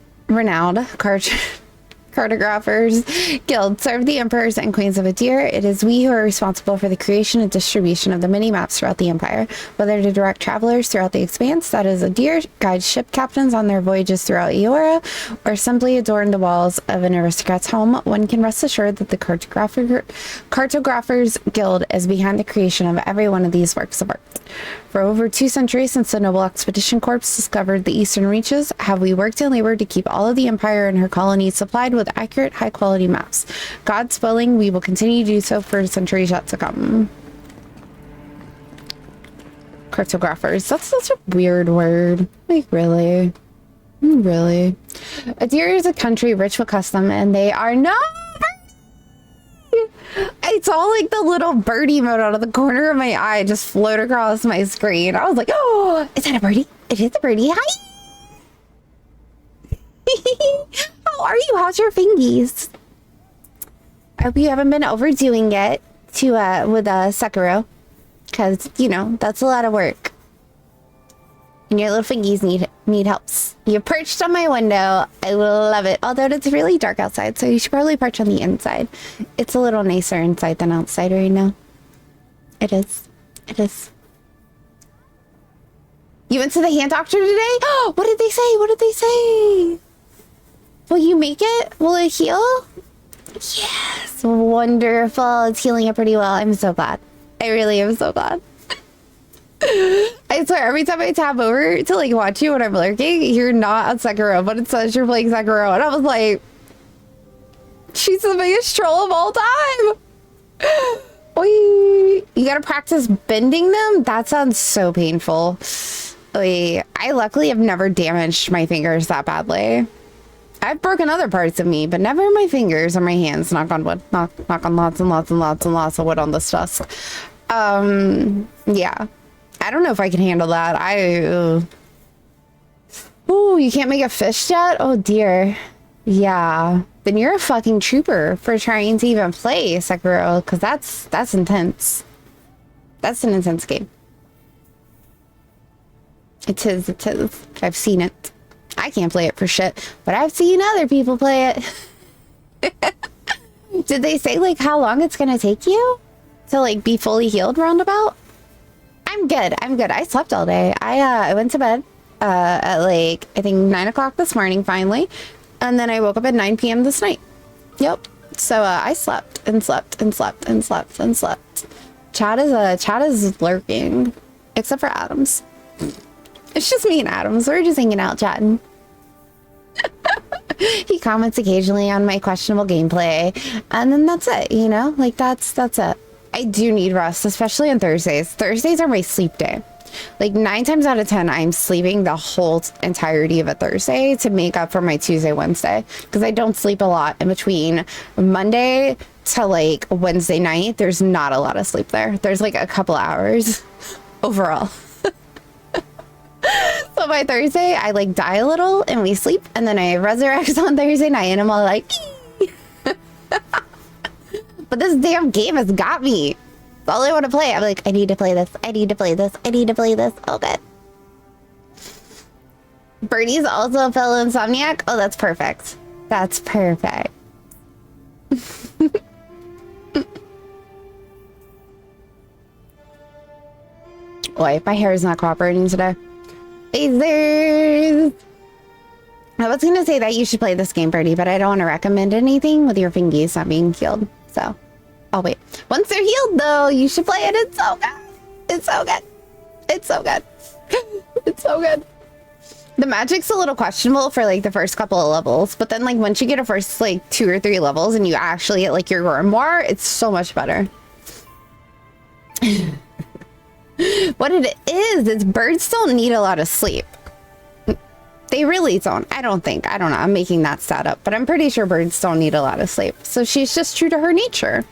Cartographers Guild served the emperors and queens of Adir. It is we who are responsible for the creation and distribution of the mini-maps throughout the empire, whether to direct travelers throughout the expanse, that is Adir, guide ship captains on their voyages throughout Eora, or simply adorn the walls of an aristocrat's home. One can rest assured that the Cartographers Guild is behind the creation of every one of these works of art. For over 2 centuries since the Noble Expedition Corps discovered the eastern reaches, have we worked and labored to keep all of the Empire and her colonies supplied with accurate, high-quality maps. God's willing, we will continue to do so for centuries yet to come. Cartographers. That's such a weird word. Like, really? Really? Adir is a country rich with custom, and they are not... I saw like the little birdie mode out of the corner of my eye just float across my screen. I was like, oh, is that a birdie? It is a birdie. Hi. How are you? How's your fingies? I hope you haven't been overdoing it to with Sekiro, because you know that's a lot of work. And your little fingies need helps. You perched on my window. I love it. Although it's really dark outside, so you should probably perch on the inside. It's a little nicer inside than outside right now. It is. It is. You went to the hand doctor today? Oh, what did they say? What did they say? Will you make it? Will it heal? Yes. Wonderful. It's healing up pretty well. I'm so glad. I really am so glad. I swear, every time I tap over to like watch you when I'm lurking, you're not on Sekiro, but it says you're playing Sekiro, and I was like, she's the biggest troll of all time. Oy. You gotta practice bending them? That sounds so painful. Oy. I luckily have never damaged my fingers that badly. I've broken other parts of me, but never my fingers or my hands. Knock on wood. Knock on lots and lots and lots and lots of wood on this desk. Yeah. I don't know if I can handle that. Ooh, you can't make a fish yet? Oh dear. Yeah. Then you're a fucking trooper for trying to even play Sekiro, because that's intense. That's an intense game. It is. I've seen it. I can't play it for shit, but I've seen other people play it. Did they say like how long it's gonna take you to like be fully healed roundabout? I I'm good. I'm good. I slept all day. I went to bed at like, I think 9 o'clock this morning finally. And then I woke up at 9 p.m. this night. Yep. So I slept and slept and slept and slept and slept. Chat is lurking. Except for Adams. It's just me and Adams. We're just hanging out chatting. He comments occasionally on my questionable gameplay. And then that's it, you know? Like that's it. I do need rest, especially on Thursdays. Thursdays are my sleep day. Like 9 times out of 10, I'm sleeping the whole entirety of a Thursday to make up for my Tuesday, Wednesday. Because I don't sleep a lot in between Monday to like Wednesday night. There's not a lot of sleep there. There's like a couple hours overall. So by Thursday, I like die a little and we sleep. And then I resurrect on Thursday night and I'm all like, but this damn game has got me. That's all I want to play. I'm like, I need to play this. I need to play this. I need to play this. Okay. Bernie's also a fellow insomniac. Oh, that's perfect. That's perfect. Boy, my hair is not cooperating today. Lasers! I was gonna say that you should play this game, Birdie, but I don't want to recommend anything with your fingies not being healed. So, I'll wait. Once they're healed, though, you should play it. It's so good. It's so good. It's so good. It's so good. The magic's a little questionable for like the first couple of levels, but then like once you get a first like 2 or 3 levels and you actually get like your grimoire, it's so much better. What it is birds don't need a lot of sleep. They really don't. I don't think. I don't know. I'm making that stat up, but I'm pretty sure birds don't need a lot of sleep. So she's just true to her nature.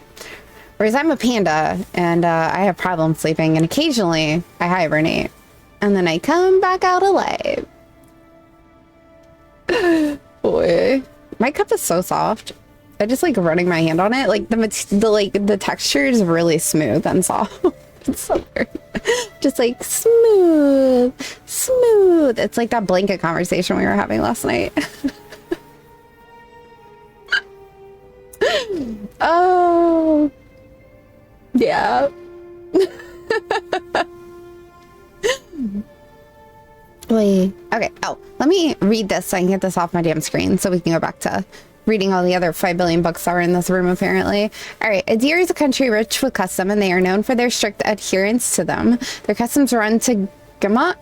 Whereas I'm a panda and I have problems sleeping and occasionally I hibernate and then I come back out alive. Boy, my cup is so soft. I just like running my hand on it. Like the texture is really smooth and soft. It's so weird. Just like smooth. It's like that blanket conversation we were having last night. Oh, yeah. Wait. Okay. Oh, let me read this so I can get this off my damn screen so we can go back to reading all the other 5 billion books that are in this room, apparently. All right. Adir is a country rich with custom, and they are known for their strict adherence to them. Their customs run to Gamat?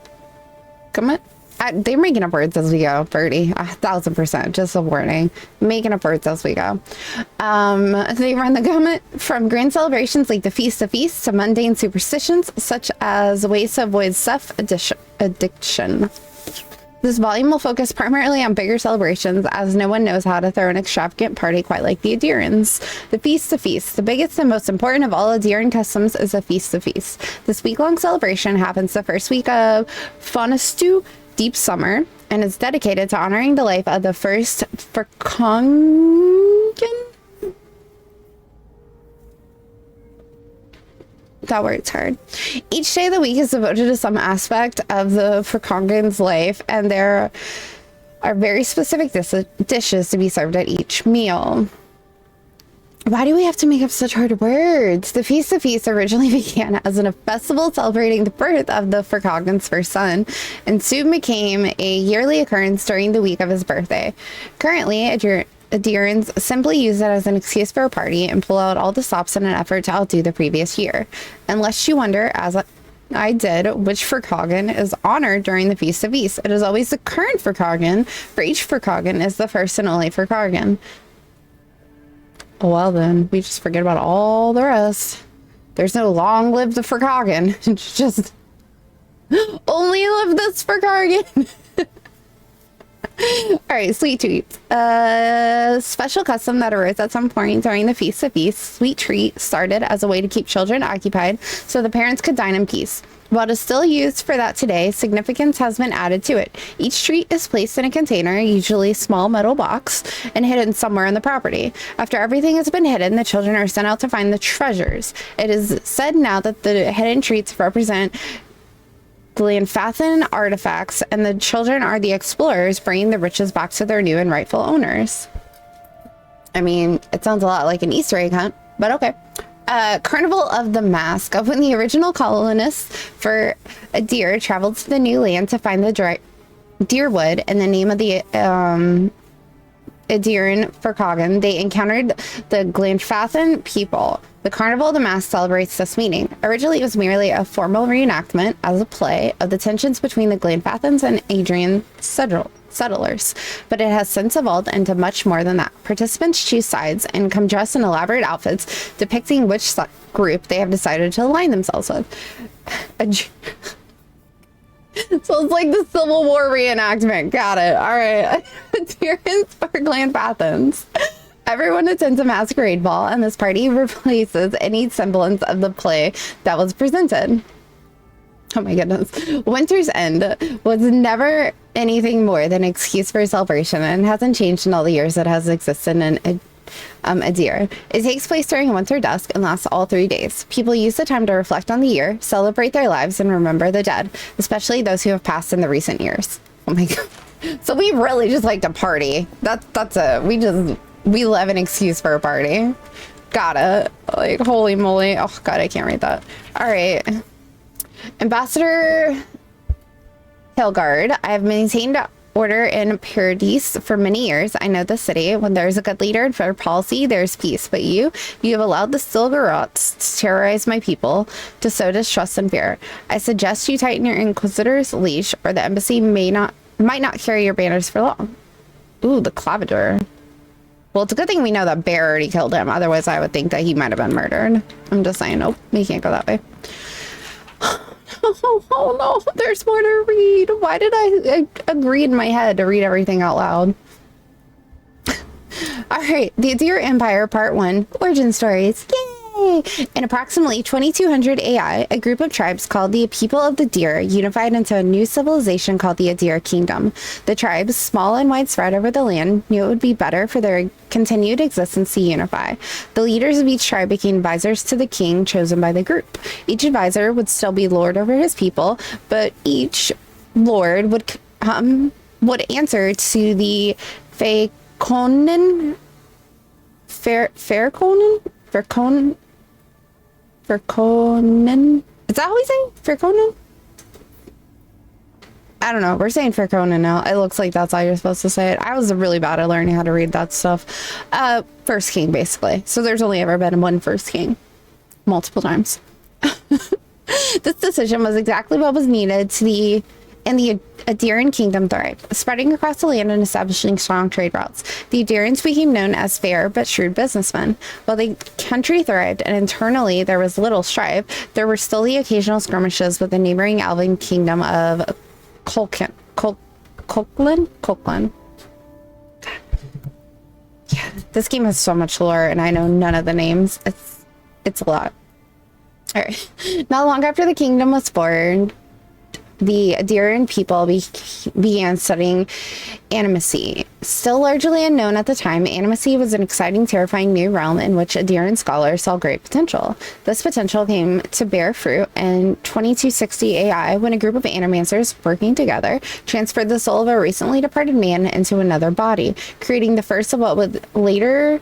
They're making up words as we go, Birdie. 1000%. Just a warning. Making up words as we go. They run the gamut from grand celebrations like the Feast of Feasts to mundane superstitions, such as ways to avoid self-addiction. This volume will focus primarily on bigger celebrations, as no one knows how to throw an extravagant party quite like the Adirans. The Feast of Feasts. The biggest and most important of all Adiran customs is the Feast of Feasts. This week-long celebration happens the first week of Fonastu, Deep Summer, and is dedicated to honoring the life of the first Furkongen? That word's hard. Each day of the week is devoted to some aspect of the Furkongen's life, and there are very specific dishes to be served at each meal. Why do we have to make up such hard words? The Feast of Feasts originally began as a festival celebrating the birth of the Furkongen's first son, and soon became a yearly occurrence during the week of his birthday. Currently, Adirans simply use it as an excuse for a party and pull out all the stops in an effort to outdo the previous year. Unless you wonder, as I did, which Furkongen is honored during the Feast of Feasts. It is always the current Furkongen, for each Furkongen is the first and only Furkongen. Well then, we just forget about all the rest. There's no long live the Furkongen. It's just only live this Furkongen. All right, sweet treats. Special custom that arose at some point during the Feast of Feasts. Sweet treat started as a way to keep children occupied so the parents could dine in peace. While it is still used for that today, significance has been added to it. Each treat is placed in a container, usually a small metal box, and hidden somewhere on the property. After everything has been hidden, the children are sent out to find the treasures. It is said now that the hidden treats represent Glenfathan artifacts, and the children are the explorers bringing the riches back to their new and rightful owners. I mean, it sounds a lot like an Easter egg hunt, but okay. Carnival of the Mask. When the original colonists for a deer traveled to the new land to find the deerwood in the name of the Adiran Ferkagan, they encountered the Glenfathan people. The Carnival of the Mask celebrates this meeting. Originally, it was merely a formal reenactment as a play of the tensions between the Glenfathans and Adrian settlers, but it has since evolved into much more than that. Participants choose sides and come dressed in elaborate outfits depicting which group they have decided to align themselves with. So it's like the Civil War reenactment. Got it. All right. Adherents or Glenfathans. Everyone attends a masquerade ball, and this party replaces any semblance of the play that was presented. Oh my goodness. Winter's End was never anything more than an excuse for celebration, and hasn't changed in all the years it has existed in Adir. It takes place during winter dusk and lasts all 3 days. People use the time to reflect on the year, celebrate their lives, and remember the dead, especially those who have passed in the recent years. Oh my god. So we really just like to party. That's it. We love an excuse for a party. Got it. Like, holy moly. Oh god, I can't read that. All right. Ambassador Hilgard, I have maintained order in Paradise for many years. I know the city. When there's a good leader and fair policy, there's peace. But you have allowed the Silgarots to terrorize my people, to sow distrust and fear. I suggest you tighten your Inquisitor's leash, or the embassy might not carry your banners for long. Ooh, the Clavador. Well, it's a good thing we know that Bear already killed him. Otherwise, I would think that he might have been murdered. I'm just saying, nope, we can't go that way. Oh no, there's more to read. Why did I agree in my head to read everything out loud? All right, the Adir Empire Part 1, Origin Stories. Yay! In approximately 2200 AI, a group of tribes called the People of the Deer unified into a new civilization called the Adir Kingdom. The tribes, small and widespread over the land, knew it would be better for their continued existence to unify. The leaders of each tribe became advisors to the king chosen by the group. Each advisor would still be lord over his people, but each lord would answer to the Fairconen. Is that how we say Fairconen? I don't know. We're saying Fairconen now. It looks like that's how you're supposed to say it. I was really bad at learning how to read that stuff. First king, basically. So there's only ever been one first king. Multiple times. This decision was exactly what was needed in the Adiran kingdom thrive, spreading across the land and establishing strong trade routes. The Adirans became known as fair but shrewd businessmen. While the country thrived and internally there was little strife, there were still the occasional skirmishes with the neighboring Alvin kingdom of Colquhoun. Yeah, this game has so much lore and I know none of the names. It's a lot. All right. Not long after the kingdom was born, the Adiran people began studying animacy. Still largely unknown at the time, animacy was an exciting, terrifying new realm in which Adiran scholars saw great potential. This potential came to bear fruit in 2260 AI when a group of animancers working together transferred the soul of a recently departed man into another body, creating the first of what would later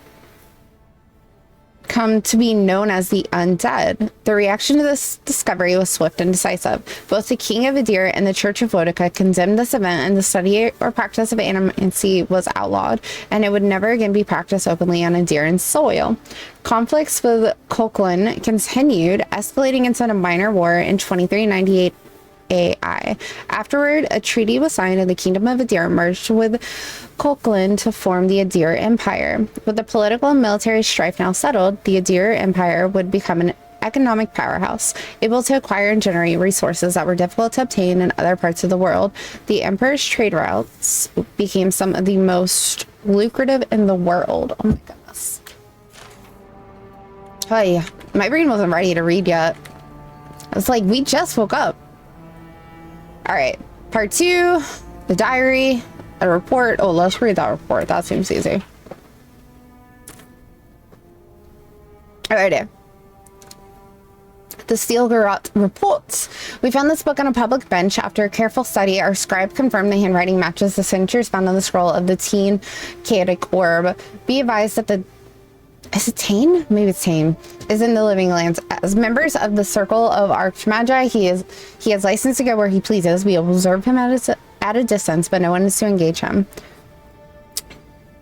come to be known as the undead. The reaction to this discovery was swift and decisive. Both the King of Adir and the Church of Boudica condemned this event, and the study or practice of animacy was outlawed, and it would never again be practiced openly on Adiran soil. Conflicts with Colquhoun continued, escalating into a minor war in 2398 AI. Afterward, a treaty was signed and the Kingdom of Adir merged with Colquhoun to form the Adir Empire. With the political and military strife now settled, the Adir Empire would become an economic powerhouse, able to acquire and generate resources that were difficult to obtain in other parts of the world. The Emperor's trade routes became some of the most lucrative in the world. Oh my goodness. Oh yeah, my brain wasn't ready to read yet. It's like we just woke up. All right, part 2, the diary, a report. Oh, let's read that report. That seems easy. All right. The Stilgarot reports. We found this book on a public bench. After a careful study, our scribe confirmed the handwriting matches the signatures found on the scroll of the Teen Chaotic Orb. Be advised that the Is it Tane? Maybe it's Tane. Is in the Living Lands. As members of the Circle of Archmagi, he has license to go where he pleases. We observe him at a distance, but no one is to engage him.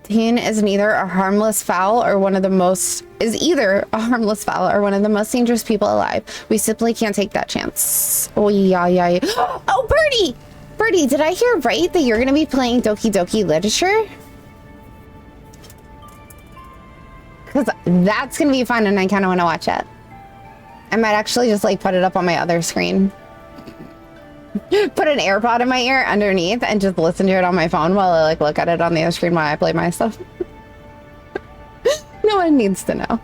Tane is either a harmless fowl or one of the most dangerous people alive. We simply can't take that chance. Oh yeah. Oh, Birdie! Birdie, did I hear right that you're gonna be playing Doki Doki Literature? Because that's gonna be fun and I kind of want to watch it. I might actually just like put it up on my other screen. Put an AirPod in my ear underneath and just listen to it on my phone while I like look at it on the other screen while I play my stuff. No one needs to know.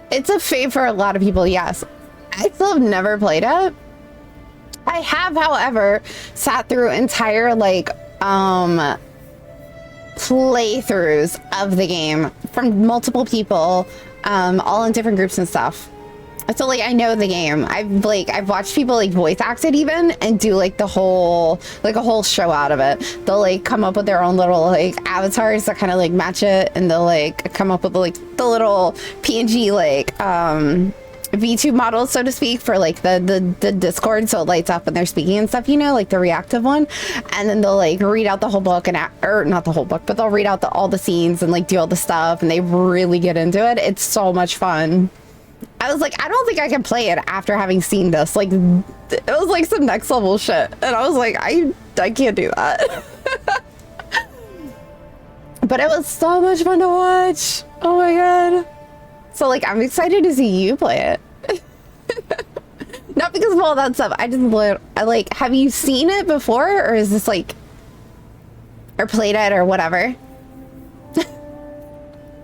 It's a fave for a lot of people, yes. I still have never played it. I have, however, sat through entire like playthroughs of the game from multiple people, all in different groups and stuff. So like I know the game. I've watched people like voice act it even and do like a whole show out of it. They'll like come up with their own little like avatars that kind of like match it, and they'll like come up with like the little PNG like VTube models, so to speak, for like the Discord, so it lights up when they're speaking and stuff, you know, like the reactive one. And then they'll like read out the whole book or not the whole book, but they'll read out all the scenes and like do all the stuff, and they really get into it. It's so much fun. I was like, I don't think I can play it after having seen this. Like, it was like some next level shit, and I was like, I can't do that. But it was so much fun to watch. Oh my god. So like, I'm excited to see you play it. Not because of all that stuff. I like, have you seen it before, or is this like, or played it or whatever?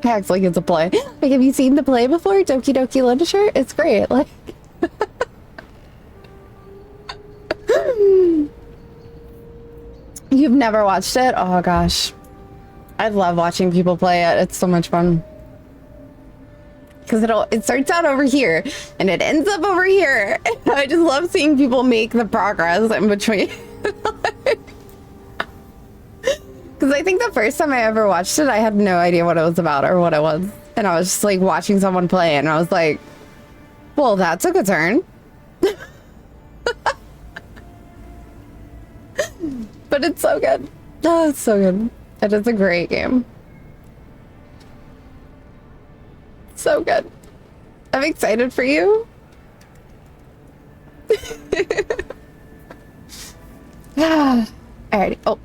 I act like it's a play. Like, have you seen the play before? Doki Doki Literature? It's great. Like, you've never watched it? Oh gosh, I love watching people play it. It's so much fun. Because it starts out over here and it ends up over here. I just love seeing people make the progress in between. Because I think the first time I ever watched it, I had no idea what it was about or what it was. And I was just like watching someone play, and I was like, well, that took a turn. But it's so good. Oh, it's so good. It is a great game. So good. I'm excited for you. Alrighty. Oh.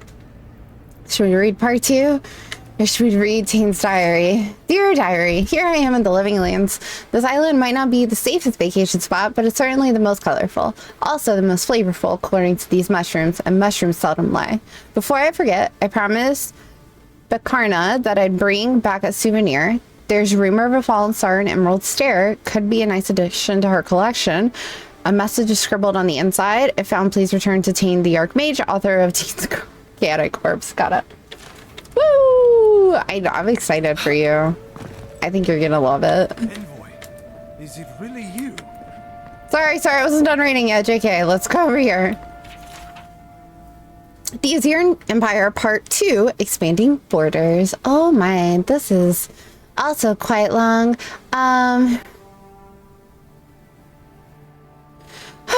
Should we read part 2? Or should we read Tane's diary? Dear diary, here I am in the Living Lands. This island might not be the safest vacation spot, but it's certainly the most colorful. Also the most flavorful, according to these mushrooms, and mushrooms seldom lie. Before I forget, I promised Bakarna that I'd bring back a souvenir. There's rumor of a fallen star and emerald stare. Could be a nice addition to her collection. A message is scribbled on the inside. If found, please return to Tane the Archmage, author of Tane's Chaotic Corpse. Got it. Woo! I'm excited for you. I think you're gonna love it. Envoy, is it really you? Sorry, I wasn't done reading yet. JK, let's go over here. The Azir Empire Part 2, Expanding Borders. Oh my, this is also quite long.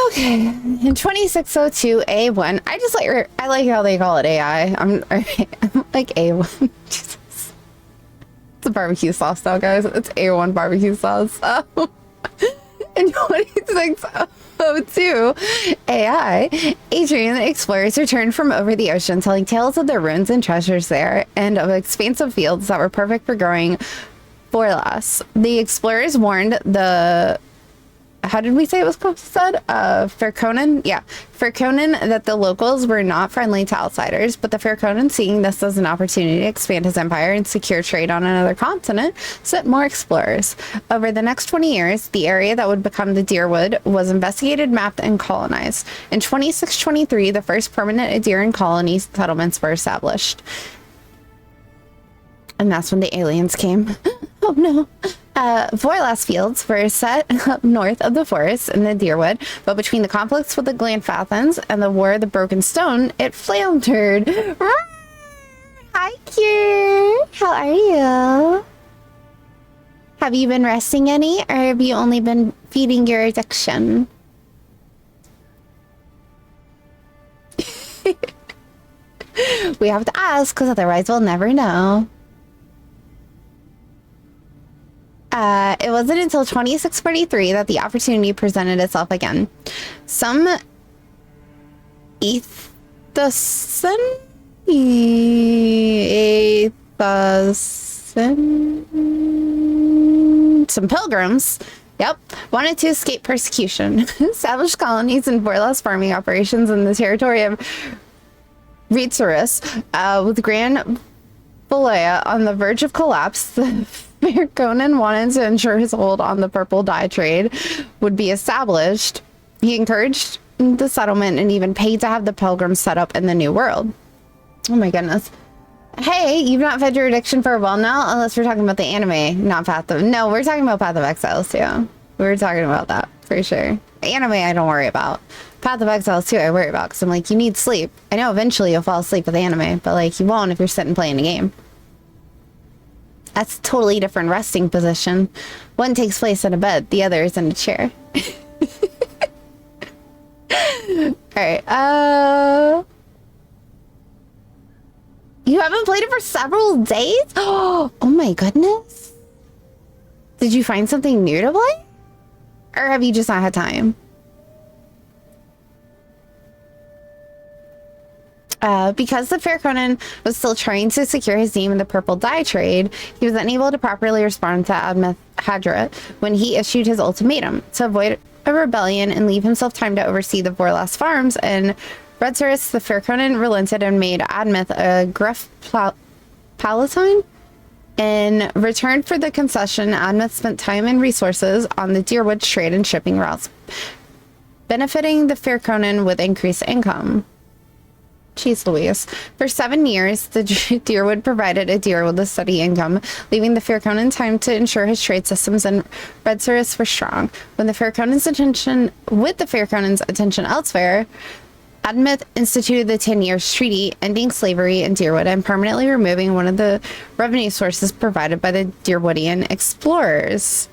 Okay, in 2602 A1, I like how they call it AI. I'm like A1. Jesus. It's a barbecue sauce though, guys. It's A1 barbecue sauce. In 2602 AI, Adrian the explorers returned from over the ocean, telling tales of their ruins and treasures there, and of expansive fields that were perfect for growing Borlas. The explorers warned the... How did we say it was said? Fairconan? Yeah. Fairconan, that the locals were not friendly to outsiders, but the Fairconan, seeing this as an opportunity to expand his empire and secure trade on another continent, sent more explorers. Over the next 20 years, the area that would become the Deerwood was investigated, mapped, and colonized. In 2623, the first permanent Adirian colony settlements were established. And that's when the aliens came. Oh no. Voilas fields were set up north of the forest in the Deerwood, but between the conflicts with the Glanfathans and the War of the Broken Stone, it floundered. Hi, Cure. How are you? Have you been resting any, or have you only been feeding your addiction? We have to ask, because otherwise we'll never know. It wasn't until 2643 that the opportunity presented itself again. Some some pilgrims, yep, wanted to escape persecution, established colonies and Vorlas farming operations in the territory of Rietzeris, with Grand Bolea on the verge of collapse. The Fair Conan wanted to ensure his hold on the purple dye trade would be established. He encouraged the settlement and even paid to have the pilgrims set up in the New World. Oh my goodness. Hey, you've not fed your addiction for a while now? Unless we're talking about the anime, not Path of... No, we're talking about Path of Exiles too. We're talking about that, for sure. Anime, I don't worry about. Path of Exiles too, I worry about, because I'm like, you need sleep. I know eventually you'll fall asleep with anime, but like, you won't if you're sitting playing a game. That's a totally different resting position. One takes place in a bed, the other is in a chair. Alright, you haven't played it for several days? Oh my goodness. Did you find something new to play? Or have you just not had time? Because the Fair Conan was still trying to secure his name in the purple dye trade, he was unable to properly respond to Admeth Hadra when he issued his ultimatum to avoid a rebellion and leave himself time to oversee the Vorlas farms. And Redsurus, the Fair Conan, relented and made Admeth a gruff palatine. In return for the concession, Admeth spent time and resources on the Deerwood trade and shipping routes, benefiting the Fair Conan with increased income. Jeez Louise. For 7 years, the Deerwood provided Adir with a steady income, leaving the Fair Conan time to ensure his trade systems and Redsurus were strong. With the Fair Conan's attention elsewhere, Admeth instituted the 10 Years Treaty, ending slavery in Deerwood and permanently removing one of the revenue sources provided by the Deerwoodian explorers.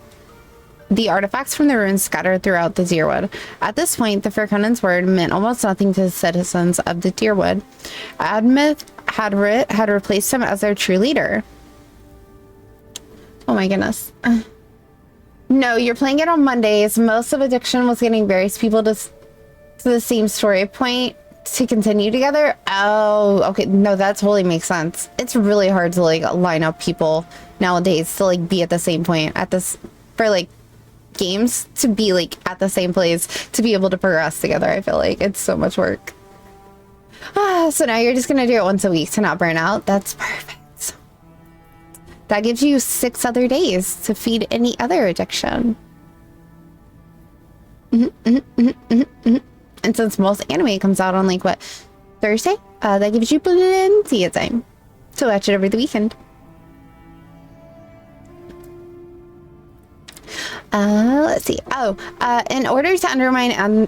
The artifacts from the ruins scattered throughout the Deerwood. At this point, the Fair Conan's word meant almost nothing to the citizens of the Deerwood. Admeth had replaced him as their true leader. Oh my goodness. No, you're playing it on Mondays. Most of Addiction was getting various people to the same story point to continue together. Oh, okay. No, that totally makes sense. It's really hard to like line up people nowadays to like be at the same point at this for like games to be like at the same place to be able to progress together. I feel like it's so much work. So now you're just gonna do it once a week to not burn out. That's perfect. That gives you 6 other days to feed any other addiction. And since most anime comes out on like what, Thursday, that gives you plenty of time to watch it over the weekend. Let's see. In order to undermine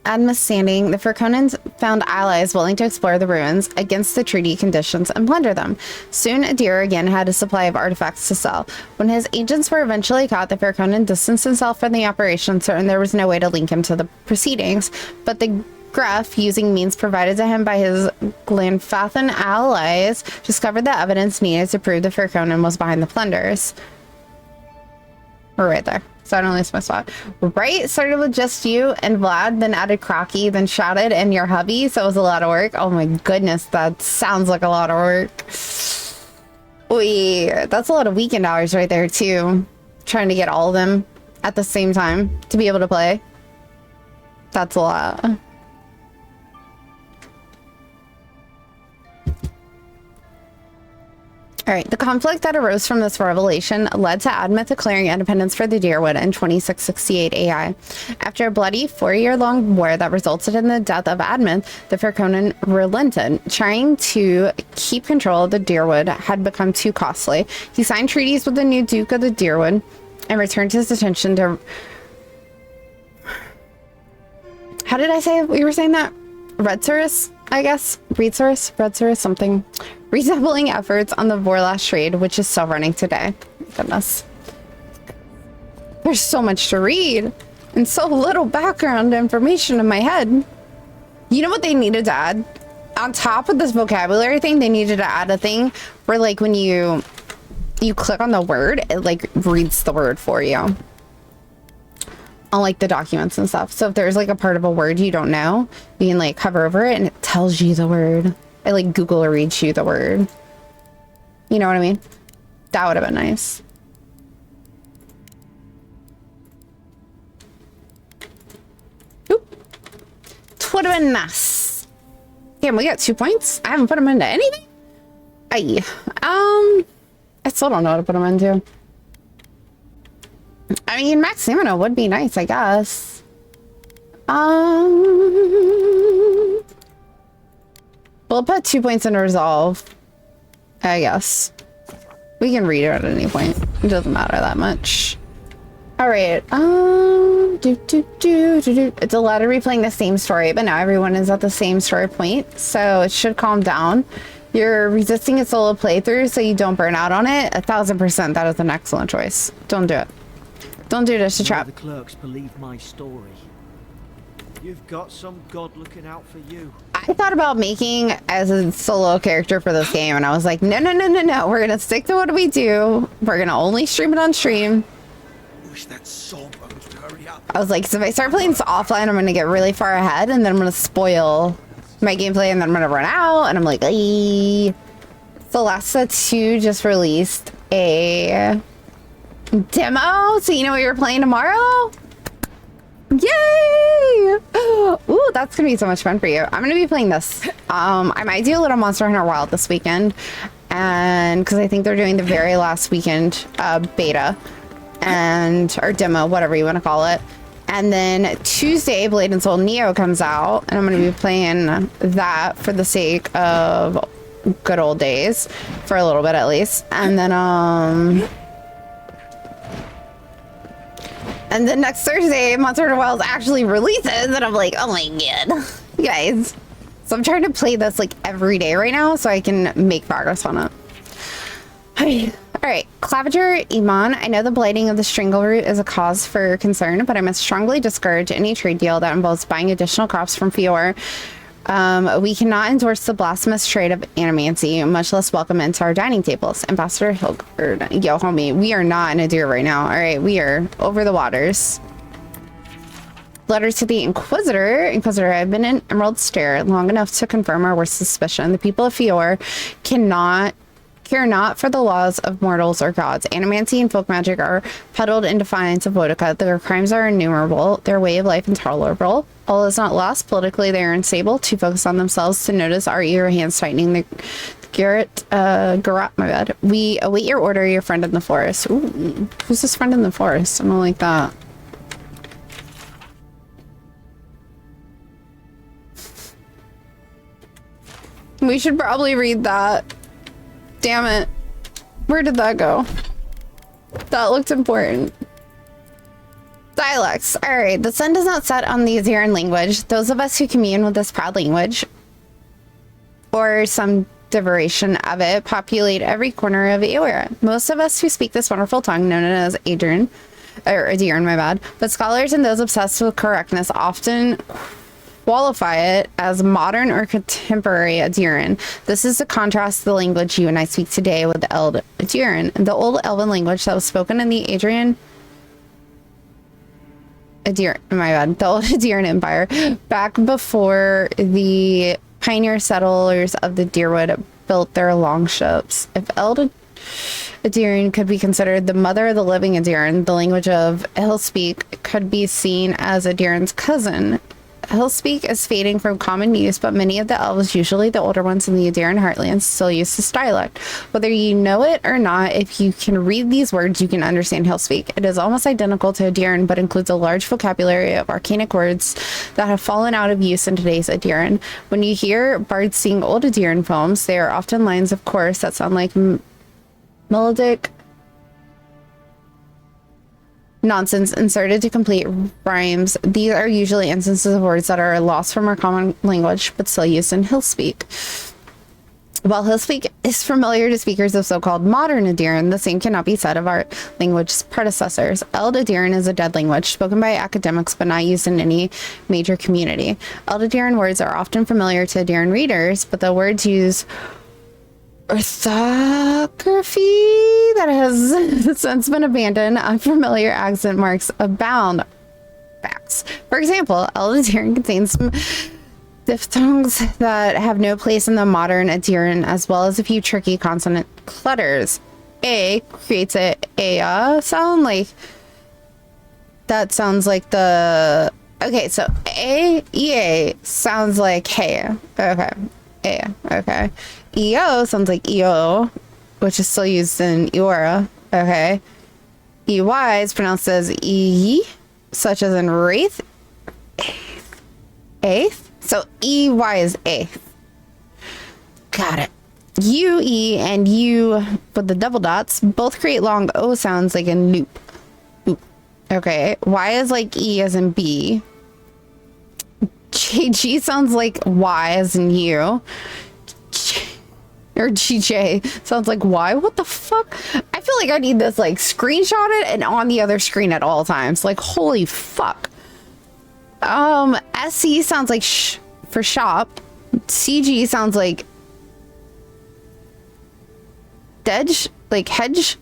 Admeth's standing, the Fair Conans found allies willing to explore the ruins against the treaty conditions and plunder them. Soon, Adir again had a supply of artifacts to sell. When his agents were eventually caught, the Fair Conan distanced himself from the operation, certain there was no way to link him to the proceedings. But the Gruff, using means provided to him by his Glanfathan allies, discovered the evidence needed to prove the Fair Conan was behind the plunders. We're right there. So I don't lose my spot. Right? Started with just you and Vlad, then added Crocky, then shouted and your hubby. So it was a lot of work. Oh my goodness, that sounds like a lot of work. Wait, that's a lot of weekend hours right there too. Trying to get all of them at the same time to be able to play. That's a lot. All right, the conflict that arose from this revelation led to Admeth declaring independence for the Deerwood in 2668 AI. After a bloody 4-year-long war that resulted in the death of Admeth, the Firconen relented. Trying to keep control of the Deerwood had become too costly. He signed treaties with the new Duke of the Deerwood and returned his attention to... How did I say we were saying that? Redsurus, I guess? Redsurus, something. Redoubling efforts on the Vorlash trade, which is still running today. Goodness. There's so much to read and so little background information in my head. You know what they needed to add? On top of this vocabulary thing, they needed to add a thing where, like, when you click on the word, it, like, reads the word for you. On, like, the documents and stuff. So if there's, like, a part of a word you don't know, you can, like, hover over it and it tells you the word. It, like, Google or reads you the word. You know what I mean? That would have been nice. Oop. Would have been nice. Damn, we got 2 points? I haven't put them into anything? Aye. I still don't know what to put them into. I mean, max stamina would be nice, I guess. We'll put 2 points into resolve, I guess. We can read it at any point. It doesn't matter that much. All right. It's a lot of replaying the same story, but now everyone is at the same story point, so it should calm down. You're resisting a solo playthrough so you don't burn out on it. 1000%. That is an excellent choice. Don't do it. Don't do this to trap. The clerks believe my story. You've got some god looking out for you. I thought about making as a solo character for this game, and I was like, no. We're gonna stick to what we do. We're gonna only stream it on stream. Wish that soul bones would hurry up. I was like, so if I start playing this offline, I'm gonna get really far ahead, and then I'm gonna spoil my gameplay, and then I'm gonna run out, and I'm like, ee. So Lasta 2 just released a demo, so you know what you're playing tomorrow? Yay! Ooh, that's gonna be so much fun for you. I'm gonna be playing this. I might do a little Monster Hunter Wild this weekend, and because I think they're doing the very last weekend beta and or demo, whatever you want to call it. And then Tuesday, Blade and Soul Neo comes out, and I'm gonna be playing that for the sake of good old days for a little bit at least. And then next Thursday, Monster Hunter Wilds actually releases, and I'm like, oh my god, you guys. So I'm trying to play this like every day right now so I can make progress on it. All right, Claviger Iman, I know the blighting of the Strangle Root is a cause for concern, but I must strongly discourage any trade deal that involves buying additional crops from Fior. We cannot endorse the blasphemous trade of animancy, much less welcome it into our dining tables. Ambassador Hilgard, yo homie, we are not in a deer right now. All right, we are over the waters. Letter to the Inquisitor. Inquisitor, I've been in Emerald Stair long enough to confirm our worst suspicion. The people of Fior care not for the laws of mortals or gods. Animancy and folk magic are peddled in defiance of Boudica. Their crimes are innumerable, their way of life intolerable. All is not lost. Politically, they are unstable, too focused on themselves to notice our eager hands tightening the Garrett, my bad. We await your order, your friend in the forest. Ooh, who's this friend in the forest? I don't like that. We should probably read that. Damn it. Where did that go? That looked important. Dialects. Alright, the sun does not set on the Aziran language. Those of us who commune with this proud language, or some derivation of it, populate every corner of Eora. Most of us who speak this wonderful tongue, known as Adrian, or Adiran, my bad, but scholars and those obsessed with correctness often qualify it as modern or contemporary Adiran. This is to contrast the language you and I speak today with the Eld Adiran, the old Elven language that was spoken in the the old Adiran Empire, back before the pioneer settlers of the Deerwood built their longships. If Eld Adiran could be considered the mother of the living Adiran, the language of Hillspeak could be seen as Adiran's cousin. Hillspeak is fading from common use, but many of the elves, usually the older ones in the Adiran heartlands, still use this dialect. Whether you know it or not, if you can read these words, you can understand Hillspeak. It is almost identical to Adiran, but includes a large vocabulary of arcanic words that have fallen out of use in today's Adiran. When you hear bards sing old Adiran poems, they are often lines of chorus that sound like melodic nonsense inserted to complete rhymes. These are usually instances of words that are lost from our common language, but still used in Hillspeak. While Hillspeak is familiar to speakers of so-called modern Adiran, the same cannot be said of our language's predecessors. Eld Adiran is a dead language, spoken by academics, but not used in any major community. Eld Adiran words are often familiar to Adiran readers, but the words use orthography that has since been abandoned. Unfamiliar accent marks abound. Facts. For example, Adiran contains some diphthongs that have no place in the modern Adiran, as well as a few tricky consonant clutters. A creates a sound, like that sounds like the so A sounds like hey. Okay. EO sounds like EO, which is still used in Eora. Okay. EY is pronounced as E, such as in Wraith. Eighth. So EY is eighth. Got it. UE and U with the double dots both create long O sounds like in loop. Oop. Okay. Y is like E as in B. G sounds like Y as in U. Or GJ sounds like Y. What the fuck? I feel like I need this like screenshotted and on the other screen at all times. Like, holy fuck. SC sounds like sh for shop. CG sounds like Dedge, like hedge.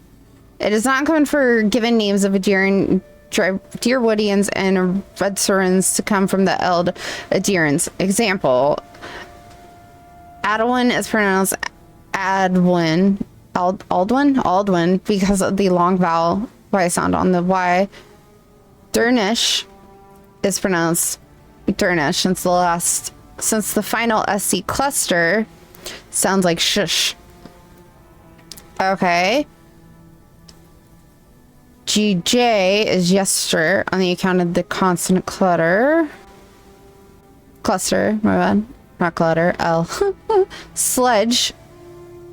It is not common for given names of Adiran Deerwoodians and Redsurans to come from the Eld Adirans. Example, Adwin is pronounced Adwin, Aldwin, because of the long vowel Y sound on the Y. Dernish is pronounced Dernish since the final SC cluster sounds like shush. Okay. GJ is yester on the account of the consonant cluster, my bad. Not clutter. L. Sledge.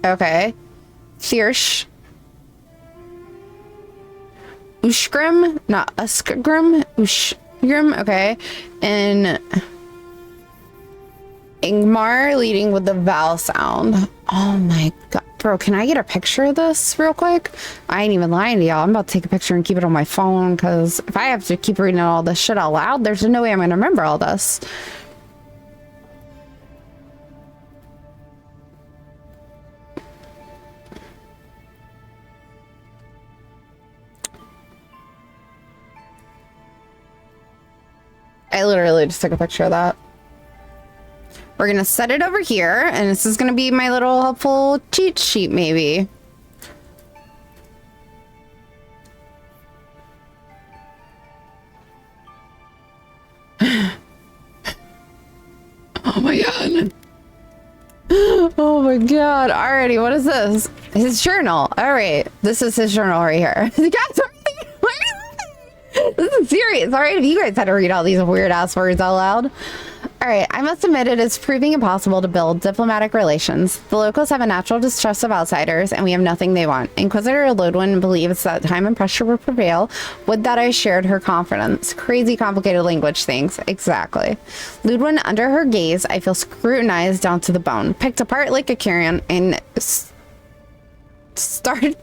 Okay. Thiersch. Ushgrim. Not Uskgrim. Ushgrim. Okay. And Ingmar leading with the vowel sound. Oh my god. Bro, can I get a picture of this real quick? I ain't even lying to y'all. I'm about to take a picture and keep it on my phone, because if I have to keep reading all this shit out loud, there's no way I'm going to remember all this. I literally just took a picture of that. We're gonna set it over here, and this is gonna be my little helpful cheat sheet, maybe. Oh my god. Oh my god. Alrighty, what is this? His journal. Alright, this is his journal right here. Guys, this is serious. Alright, if you guys had to read all these weird ass words out loud. Alright, I must admit it is proving impossible to build diplomatic relations. The locals have a natural distrust of outsiders, and we have nothing they want. Inquisitor Ludwin believes that time and pressure will prevail. Would that I shared her confidence. Crazy complicated language things. Exactly. Ludwin, under her gaze, I feel scrutinized down to the bone, picked apart like a carrion, and stared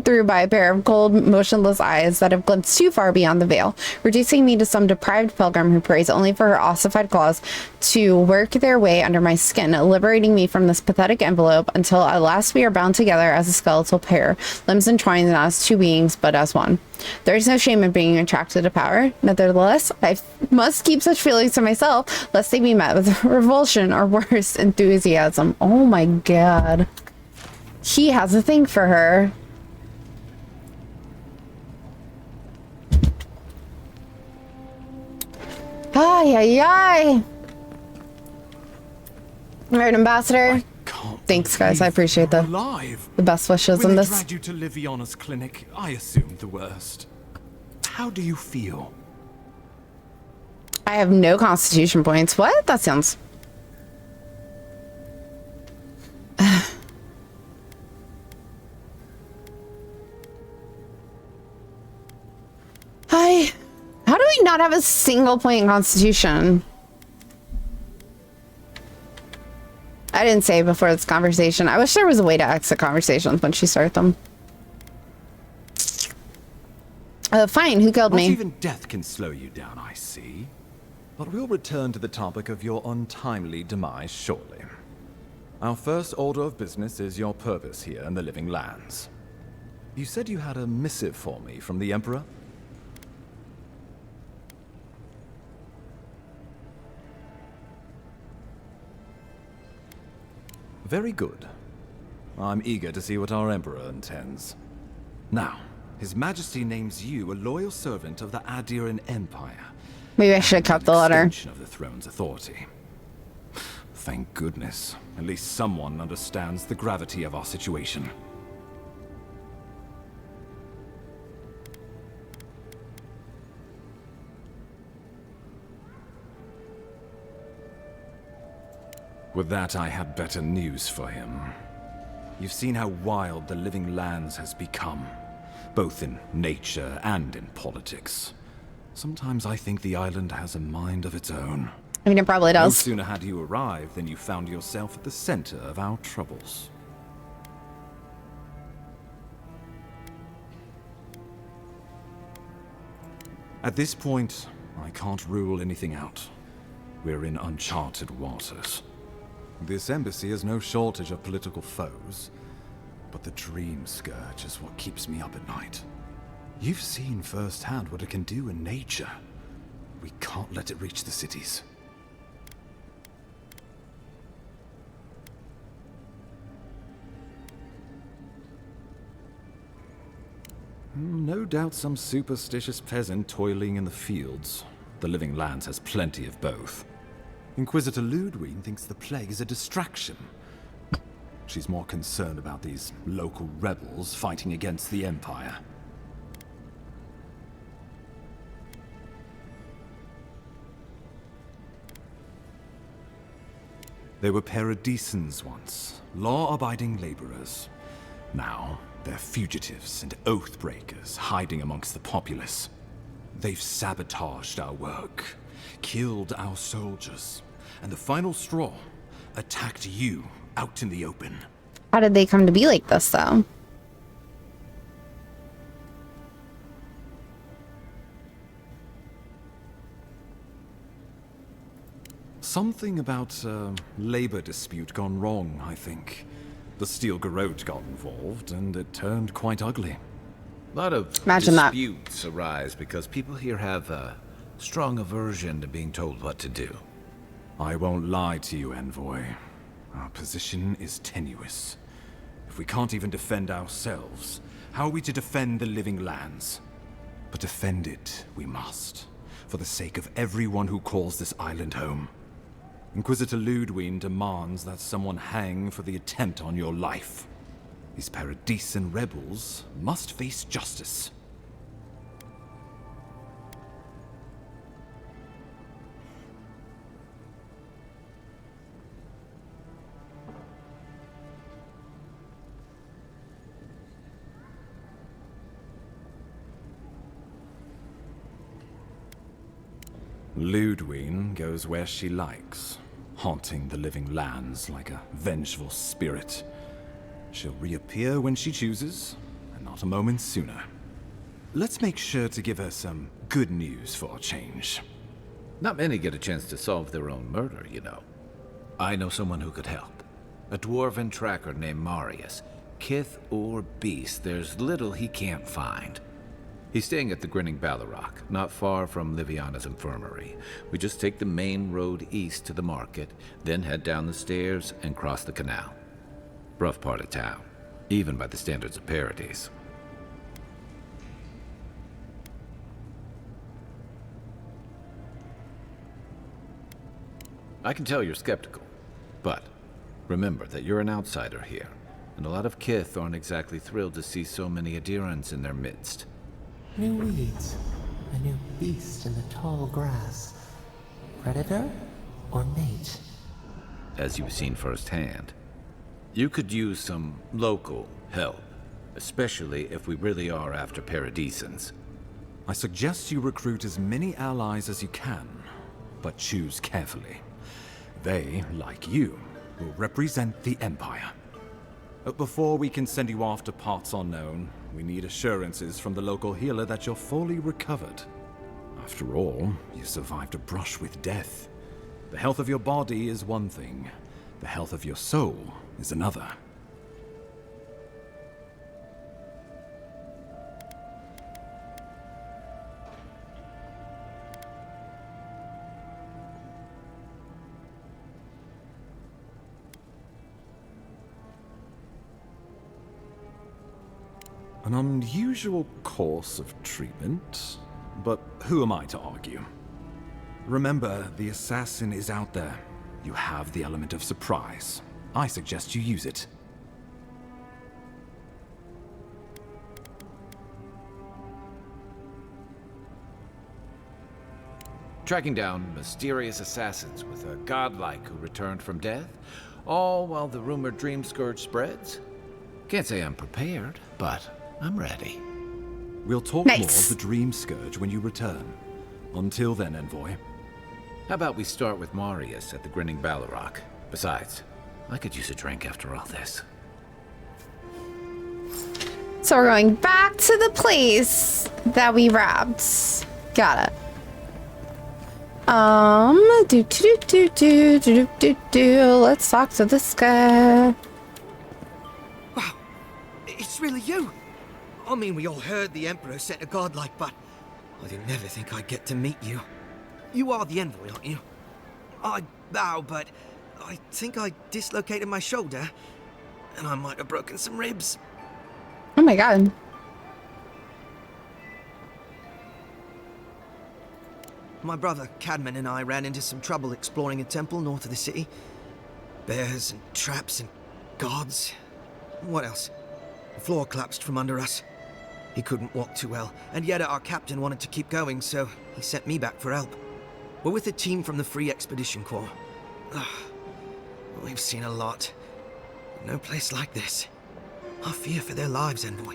through by a pair of cold, motionless eyes that have glimpsed too far beyond the veil, reducing me to some deprived pilgrim who prays only for her ossified claws to work their way under my skin, liberating me from this pathetic envelope until at last we are bound together as a skeletal pair, limbs entwined not as two beings but as one. There is no shame in being attracted to power. Nevertheless, I must keep such feelings to myself, lest they be met with revulsion or worse, enthusiasm. Oh my god. He has a thing for her. Ay, ay, ay. All right, Ambassador. Thanks, guys. I appreciate the best wishes When on they this. dragged you to Liviana's clinic, I assumed the worst. How do you feel? I have no constitution points. What? That sounds... How do we not have a single point in constitution? I didn't say before this conversation. I wish there was a way to exit conversations once you start them. Fine. Who killed Not me? even death can slow you down, I see. But we'll return to the topic of your untimely demise shortly. Our first order of business is your purpose here in the Living Lands. You said you had a missive for me from the Emperor? Very good. I'm eager to see what our Emperor intends. Now, His Majesty names you a loyal servant of the Adiran Empire. Maybe I should have kept the letter. Extension of the throne's authority. Thank goodness. At least someone understands the gravity of our situation. With that, I have better news for him. You've seen how wild the Living Lands has become, both in nature and in politics. Sometimes I think the island has a mind of its own. I mean, it probably No does. sooner had you arrived than you found yourself at the center of our troubles. At this point, I can't rule anything out. We're in uncharted waters. This embassy has no shortage of political foes, but the Dream Scourge is what keeps me up at night. You've seen firsthand what it can do in nature. We can't let it reach the cities. No doubt some superstitious peasant toiling in the fields. The Living Lands has plenty of both. Inquisitor Ludwig thinks the plague is a distraction. She's more concerned about these local rebels fighting against the Empire. They were paradisans once, law-abiding laborers. Now, they're fugitives and oath-breakers hiding amongst the populace. They've sabotaged our work, killed our soldiers, and the final straw, attacked you out in the open. How did they come to be like this, though? Something about a labor dispute gone wrong, I think. The Steel Garrote got involved, and it turned quite ugly. A lot of Imagine that. disputes arise because people here have a strong aversion to being told what to do. I won't lie to you, Envoy. Our position is tenuous. If we can't even defend ourselves, how are we to defend the Living Lands? But defend it we must, for the sake of everyone who calls this island home. Inquisitor Ludwig demands that someone hang for the attempt on your life. These Paradisan rebels must face justice. Ludwig goes where she likes, haunting the Living Lands like a vengeful spirit. She'll reappear when she chooses, and not a moment sooner. Let's make sure to give her some good news for a change. Not many get a chance to solve their own murder, you know. I know someone who could help. A dwarven tracker named Marius. Kith or beast, there's little he can't find. He's staying at the Grinning Ballarrock, not far from Liviana's infirmary. We just take the main road east to the market, then head down the stairs and cross the canal. Rough part of town, even by the standards of Paradise. I can tell you're skeptical, but remember that you're an outsider here, and a lot of Kith aren't exactly thrilled to see so many adherents in their midst. New weeds, a new beast in the tall grass. Predator or mate? As you've seen firsthand, you could use some local help, especially if we really are after Paradisans. I suggest you recruit as many allies as you can, but choose carefully. They, like you, will represent the Empire. But before we can send you off to parts unknown, we need assurances from the local healer that you're fully recovered. After all, you survived a brush with death. The health of your body is one thing, the health of your soul is another. An unusual course of treatment, but who am I to argue? Remember, the assassin is out there. You have the element of surprise. I suggest you use it. Tracking down mysterious assassins with a godlike who returned from death, all while the rumored Dream Scourge spreads? Can't say I'm prepared, but I'm ready. We'll talk more of the Dream Scourge when you return. Until then, Envoy. How about we start with Marius at the Grinning Balrog? Besides, I could use a drink after all this. So we're going back to the place that we robbed. Got it. Let's talk to this guy. Wow, it's really you. I mean, we all heard the Emperor sent a godlike, but I didn't ever think I'd get to meet you. You are the Envoy, aren't you? I bow, but I think I dislocated my shoulder, and I might have broken some ribs. Oh my god. My brother Cadman and I ran into some trouble exploring a temple north of the city. Bears and traps and guards. What else? The floor collapsed from under us. He couldn't walk too well, and yet our captain wanted to keep going, so he sent me back for help. We're with a team from the Free Expedition Corps. We've seen a lot. No place like this. I fear for their lives, Envoy.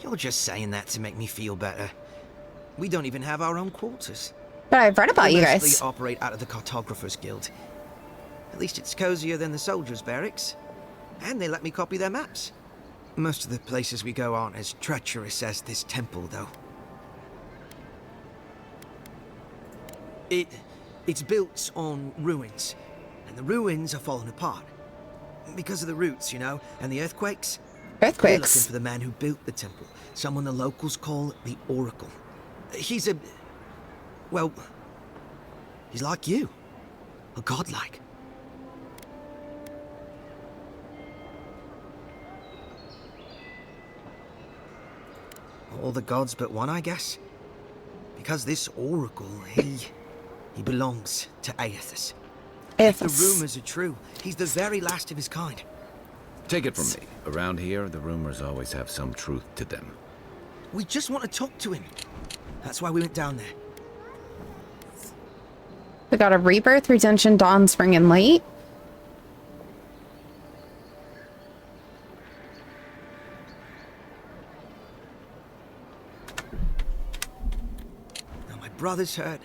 You're just saying that to make me feel better. We don't even have our own quarters. But I've read about We you mostly guys. operate out of the Cartographers Guild. At least it's cozier than the soldiers' barracks. And they let me copy their maps. Most of the places we go aren't as treacherous as this temple, though. It's built on ruins, and the ruins are falling apart. Because of the roots, you know, and the earthquakes. We're looking for the man who built the temple, someone the locals call the Oracle. He's a... well, he's like you. A godlike. All the gods but one, I guess. Because this Oracle, he belongs to Aethys. If the rumors are true, he's the very last of his kind. Take it from me. Around here, the rumors always have some truth to them. We just want to talk to him. That's why we went down there. We got a rebirth, retention, dawn, spring, and light. Now my brother's hurt,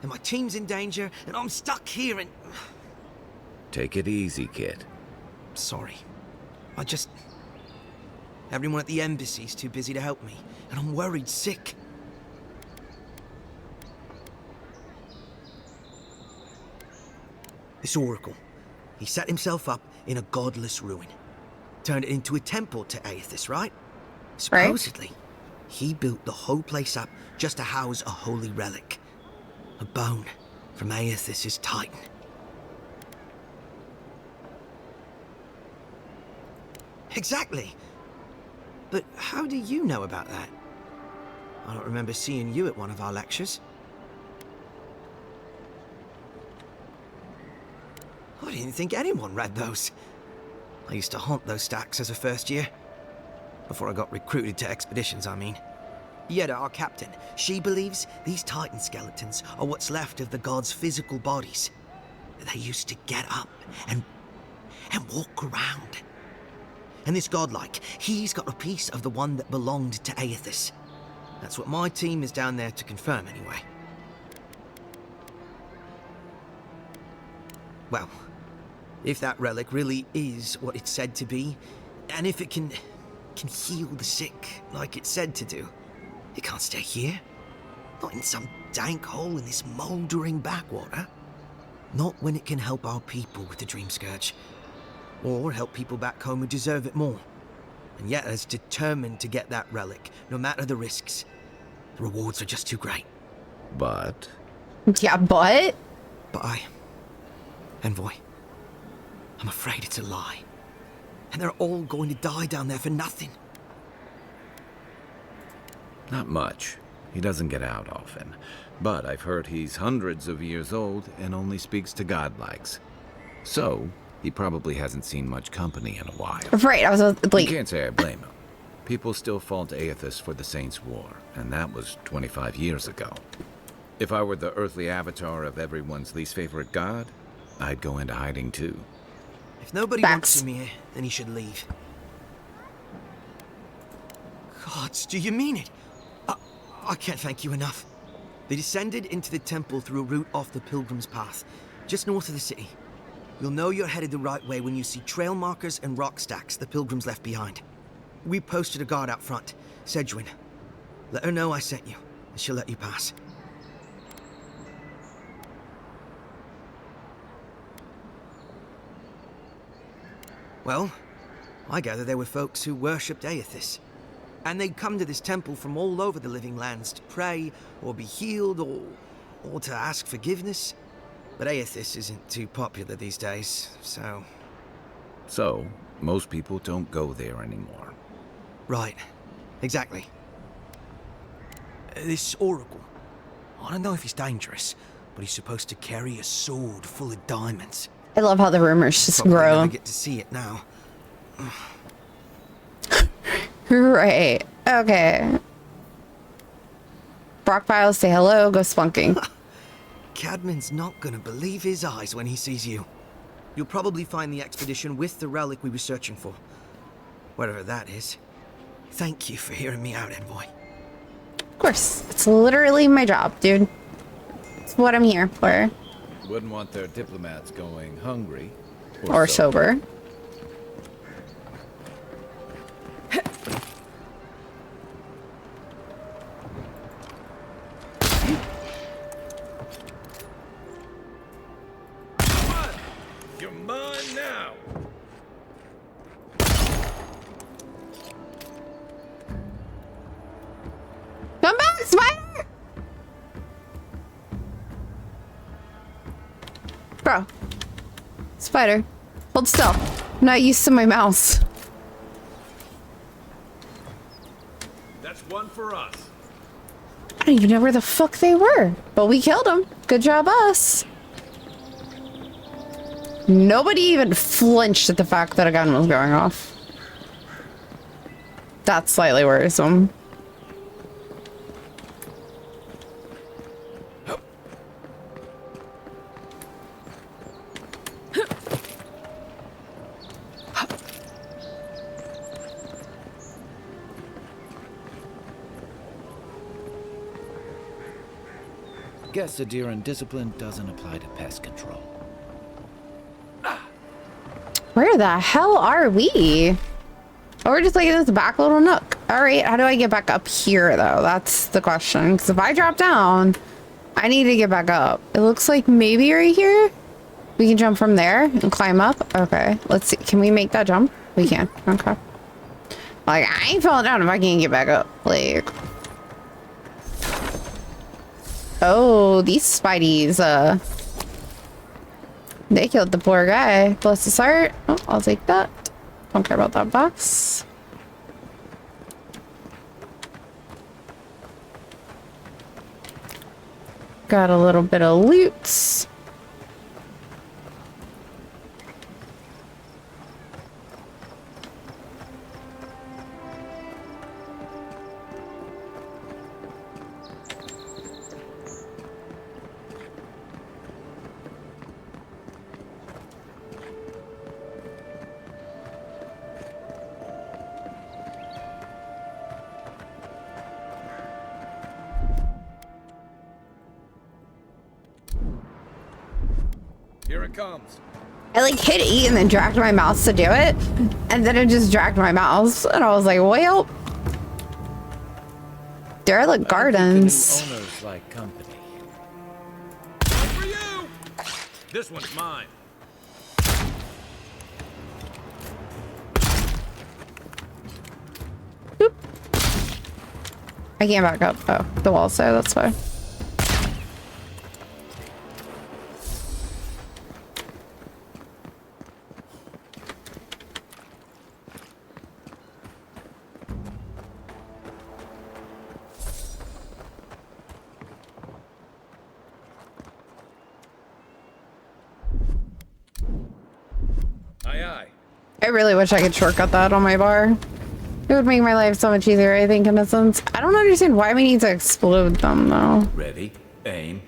and my team's in danger, and I'm stuck here and... Take it easy, kid. Sorry. Everyone at the embassy's too busy to help me, and I'm worried sick. This Oracle, he set himself up in a godless ruin. Turned it into a temple to Aethys, right? Supposedly, he built the whole place up just to house a holy relic. A bone from Aethys' titan. Exactly. But how do you know about that? I don't remember seeing you at one of our lectures. I didn't think anyone read those. I used to haunt those stacks as a first year. Before I got recruited to expeditions, I mean. Yetta, our captain, she believes these Titan skeletons are what's left of the gods' physical bodies. They used to get up and walk around. And this godlike, he's got a piece of the one that belonged to Aethys. That's what my team is down there to confirm, anyway. Well, if that relic really is what it's said to be, and if it can heal the sick like it's said to do, it can't stay here. Not in some dank hole in this mouldering backwater. Not when it can help our people with the Dream Scourge. Or help people back home who deserve it more. And yet is determined to get that relic, no matter the risks. The rewards are just too great. But? Yeah, but? But Envoy, I'm afraid it's a lie. And they're all going to die down there for nothing. Not much. He doesn't get out often. But I've heard he's hundreds of years old and only speaks to godlikes. So, he probably hasn't seen much company in a while. Right, I was like... You can't say I blame him. People still fault Aethys for the Saints' War, and that was 25 years ago. If I were the earthly avatar of everyone's least favorite god, I'd go into hiding too. If nobody wants him here, then he should leave. Gods, do you mean it? I can't thank you enough. They descended into the temple through a route off the Pilgrim's Path, just north of the city. You'll know you're headed the right way when you see trail markers and rock stacks the Pilgrims left behind. We posted a guard out front, Sedgwin. Let her know I sent you, and she'll let you pass. Well, I gather there were folks who worshipped Aethys. And they'd come to this temple from all over the living lands to pray, or be healed, or to ask forgiveness. But Aethys isn't too popular these days, so... So, most people don't go there anymore. Right. Exactly. This Oracle, I don't know if he's dangerous, but he's supposed to carry a sword full of diamonds. I love how the rumors just Probably grow. never get to see it now. Right. Okay. Brock Biles, say hello, go spunking. Cadman's not gonna believe his eyes when he sees you. You'll probably find the expedition with the relic we were searching for. Whatever that is. Thank you for hearing me out, Envoy. Of course. It's literally my job, dude. It's what I'm here for. Wouldn't want their diplomats going hungry. Or sober. You're mine now. Come back, spider! Bro. Spider. Hold still. I'm not used to my mouse. That's one for us. I don't even know where the fuck they were. But we killed them. Good job, us. Nobody even flinched at the fact that a gun was going off. That's slightly worrisome. Guess Adiran discipline doesn't apply to pest control. Where the hell are we? Oh, we're just like in this back little nook. All right, how do I get back up here though? That's the question. Because if I drop down, I need to get back up. It looks like maybe right here. We can jump from there and climb up. Okay, let's see. Can we make that jump? We can. Okay. Like, I ain't falling down if I can't get back up. Like... Oh, these Spideys, they killed the poor guy. Bless his heart. Oh, I'll take that. Don't care about that box. Got a little bit of loot. Here it comes. I like hit E and then dragged my mouse to do it. And then it just dragged my mouse. And I was like, well. Derelict Gardens. Owners like company. One for you! This one's mine. Boop. I can't back up. Oh, the wall's there, that's why. I really wish I could shortcut that on my bar. It would make my life so much easier, I think, in a sense. I don't understand why we need to explode them, though. Ready, aim.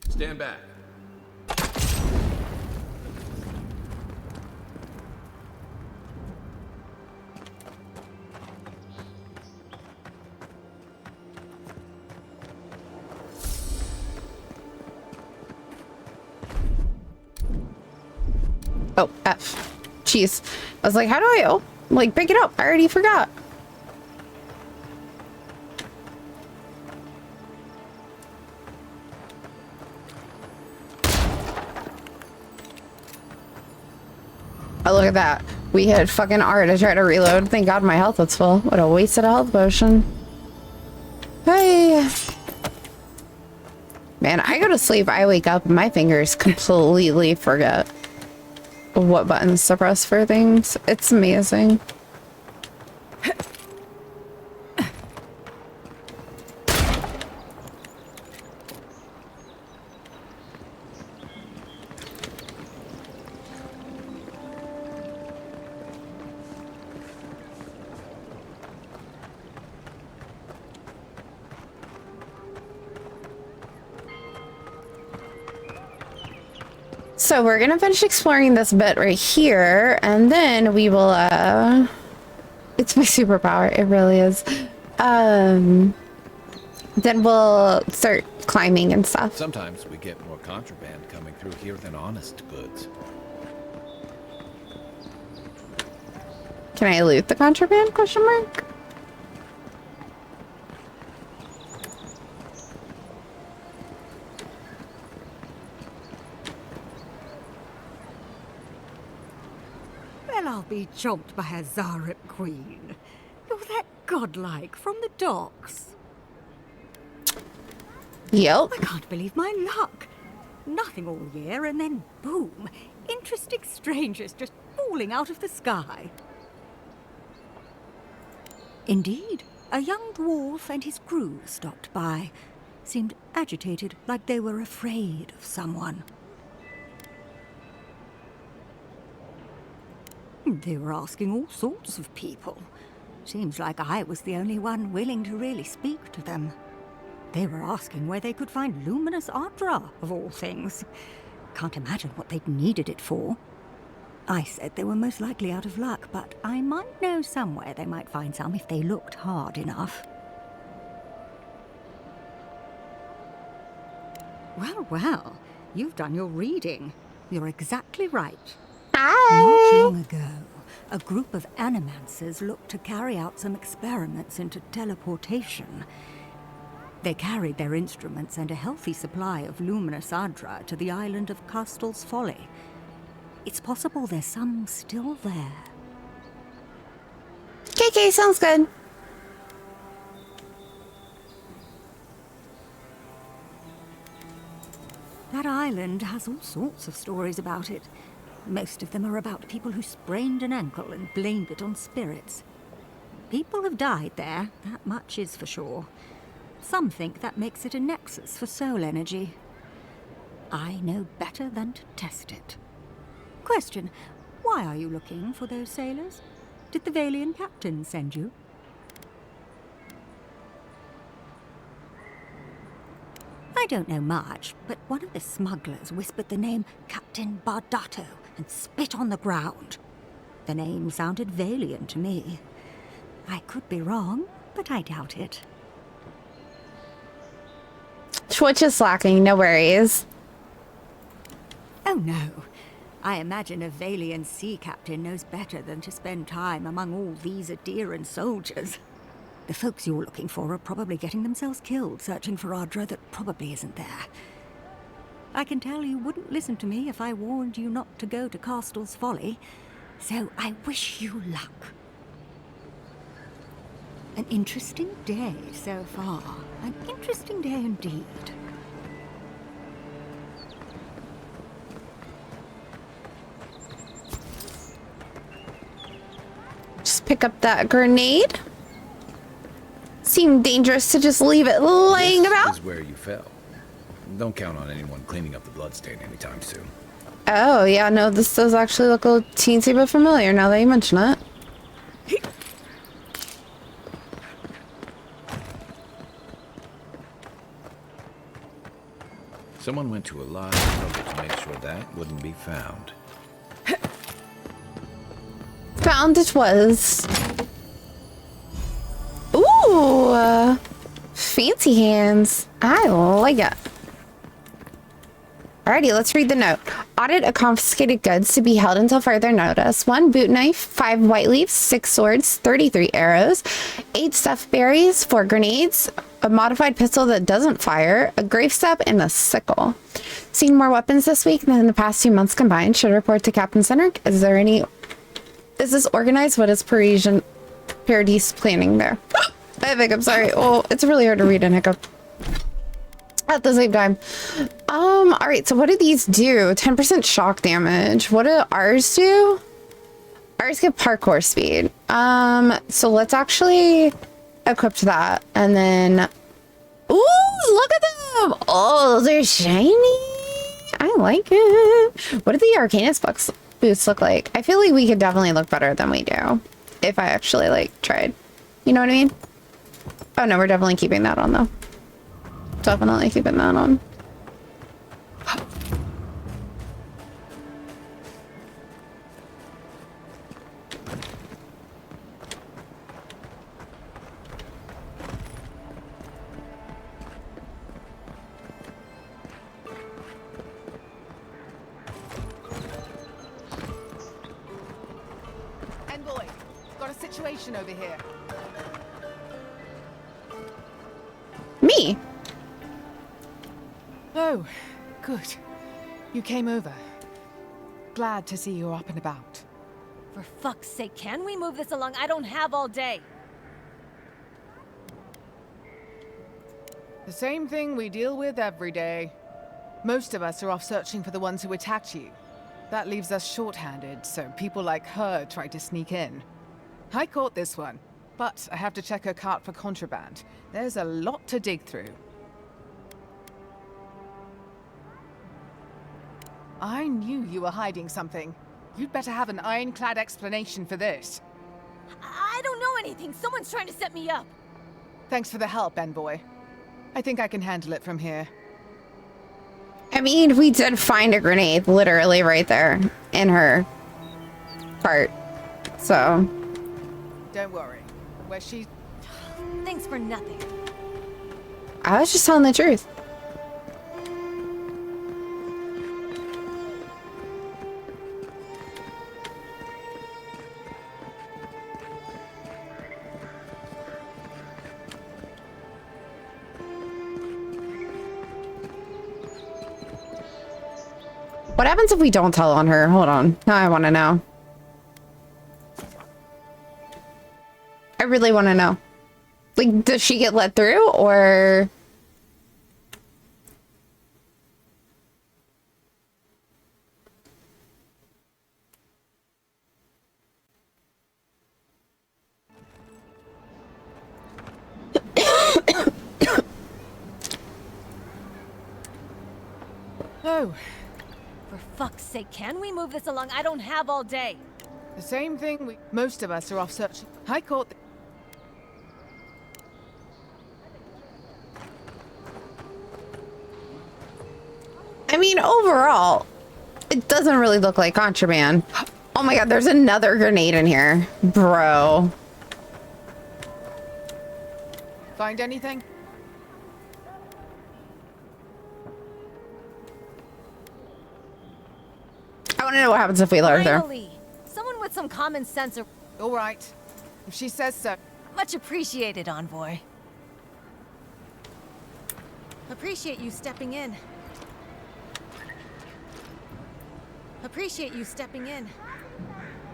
Stand back. Oh, F. Jeez. I was like, how do I, like, pick it up? I already forgot. Oh, look at that. We hit fucking R to try to reload. Thank God my health was full. What a wasted health potion. Hey. Man, I go to sleep, I wake up, and my fingers completely forget what buttons to press for things. It's amazing. So we're gonna finish exploring this bit right here, and then we will, it's my superpower, it really is. Then we'll start climbing and stuff. Sometimes we get more contraband coming through here than honest goods. Can I loot the contraband, question mark? Well, I'll be chomped by a Zarep queen. You're that godlike from the docks. Yep. I can't believe my luck. Nothing all year, and then boom, interesting strangers just falling out of the sky. Indeed, a young dwarf and his crew stopped by. Seemed agitated, like they were afraid of someone. They were asking all sorts of people. Seems like I was the only one willing to really speak to them. They were asking where they could find luminous Adra, of all things. Can't imagine what they'd needed it for. I said they were most likely out of luck, but I might know somewhere they might find some if they looked hard enough. Well, well, you've done your reading. You're exactly right. Not long ago, a group of animancers looked to carry out some experiments into teleportation. They carried their instruments and a healthy supply of luminous Adra to the island of Castel's Folly. It's possible there's some still there. KK, sounds good. That island has all sorts of stories about it. Most of them are about people who sprained an ankle and blamed it on spirits. People have died there, that much is for sure. Some think that makes it a nexus for soul energy. I know better than to test it. Question, why are you looking for those sailors? Did the Valian captain send you? I don't know much, but one of the smugglers whispered the name Captain Bardato and spit on the ground. The name sounded Valian to me. I could be wrong, but I doubt it. Twitch is slacking, no worries. Oh no. I imagine a Valian sea captain knows better than to spend time among all these Adiran soldiers. The folks you're looking for are probably getting themselves killed searching for Ardra that probably isn't there. I can tell you wouldn't listen to me if I warned you not to go to Castle's Folly, so I wish you luck. An interesting day so far. An interesting day indeed. Just pick up that grenade. Seemed dangerous to just leave it laying about. This is where you fell. Don't count on anyone cleaning up the bloodstain anytime soon. Oh, yeah, no, this does actually look a teensy bit familiar now that you mention it. Someone went to a lot of trouble to make sure that wouldn't be found. Found it was. Ooh, fancy hands. I like it. Alrighty, let's read the note. Audit of confiscated goods to be held until further notice. 1 boot knife, 5 white leaves, 6 swords, 33 arrows, 8 stuffed berries, 4 grenades, a modified pistol that doesn't fire, a gravestep, and a sickle. Seen more weapons this week than in the past 2 months combined. Should report to Captain Cedric. Is this organized? What is Paradise planning there? I think I'm sorry. Oh, it's really hard to read and hiccup at the same time. All right, so what do these do? 10% shock damage. What do ours do? Ours get parkour speed. So let's actually equip that, and then ooh, look at them. Oh, they're shiny. I like it. What do the Arcanist boots look like? I feel like we could definitely look better than we do if I actually like tried. You know what I mean? Oh no, we're definitely keeping that on though. Definitely keeping that on. Envoy, got a situation over here. Me? Oh, good. You came over. Glad to see you're up and about. For fuck's sake, can we move this along? I don't have all day. The same thing we deal with every day. Most of us are off searching for the ones who attacked you. That leaves us short-handed, so people like her try to sneak in. I caught this one, but I have to check her cart for contraband. There's a lot to dig through. I knew you were hiding something. You'd better have an ironclad explanation for this. I don't know anything. Someone's trying to set me up. Thanks for the help, Envoy. I think I can handle it from here. I mean, we did find a grenade literally right there in her cart. So. Don't worry. Where she... Thanks for nothing. I was just telling the truth. What happens if we don't tell on her? Hold on. Now I want to know. I really want to know. Like, does she get let through or... Oh. For fuck's sake, can we move this along? I don't have all day. The same thing most of us are off searching. I caught I mean, overall, it doesn't really look like contraband. Oh my god, there's another grenade in here. Bro. Find anything? I want to know what happens if we let her through. Finally! Someone with some common sense or... All right. If she says so. Much appreciated, Envoy. Appreciate you stepping in. Appreciate you stepping in.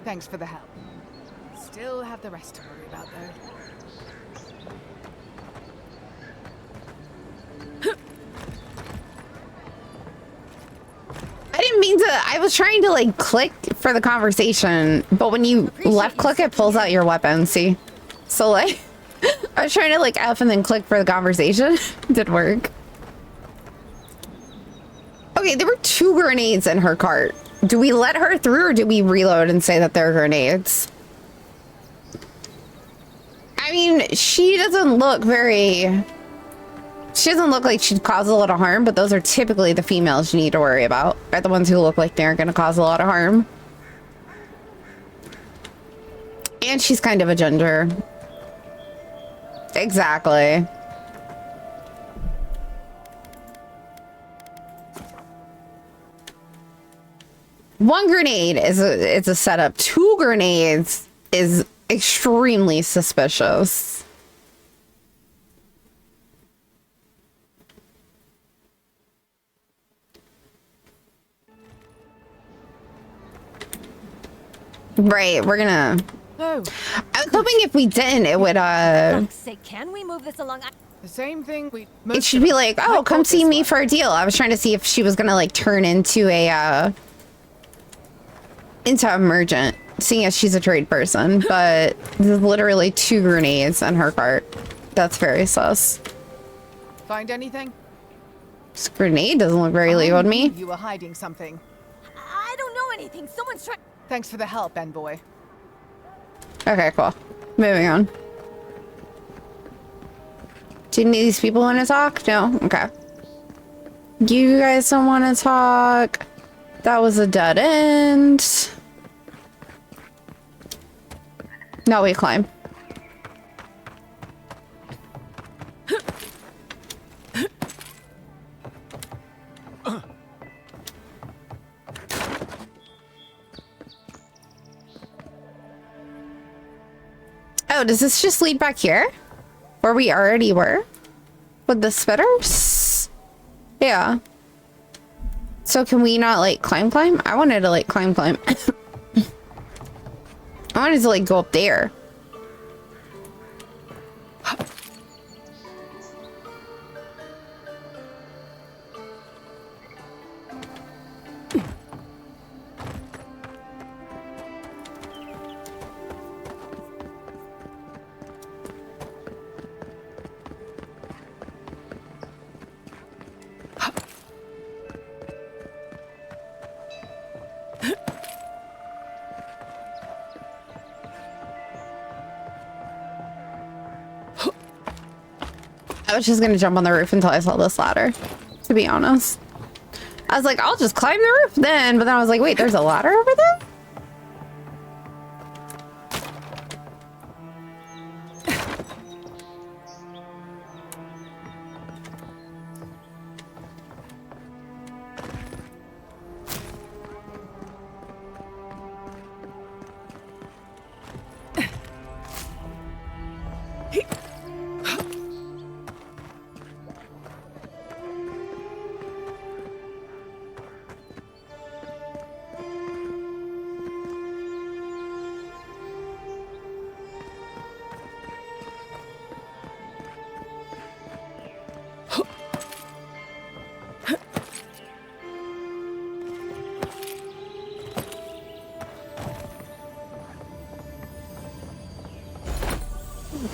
Thanks for the help. Still have the rest to worry about, though. I didn't mean to. I was trying to like click for the conversation, but when you left click, it pulls out your weapon. See? So like, I was trying to like F and then click for the conversation. Didn't work. Okay, there were 2 grenades in her cart. Do we let her through or do we reload and say that they're grenades? I mean, she doesn't look very... She doesn't look like she'd cause a lot of harm, but those are typically the females you need to worry about. Are the ones who look like they're going to cause a lot of harm. And she's kind of a ginger. Exactly. One grenade is a setup. 2 grenades is extremely suspicious. Right, we're gonna... Oh. I was hoping if we didn't, it would, For fuck's sake, can we move this along? The same thing It should be like, oh, come see me for a deal. I was trying to see if she was gonna, like, turn into a, into a merchant, seeing as she's a trade person, but there's literally 2 grenades in her cart. That's very sus. Find anything? This grenade doesn't look very legal to me. You were hiding something. I don't know anything. Someone's trying... Thanks for the help, Envoy. Okay, cool. Moving on. Do any of these people want to talk? No? Okay. You guys don't want to talk. That was a dead end. No, we climb. Oh, does this just lead back here? Where we already were? With the spitters? Yeah. So can we not, like, climb? I wanted to, like, climb. I wanted to, like, go up there. I was just gonna jump on the roof until I saw this ladder, to be honest. I was like, I'll just climb the roof then, but then I was like, wait, there's a ladder over there?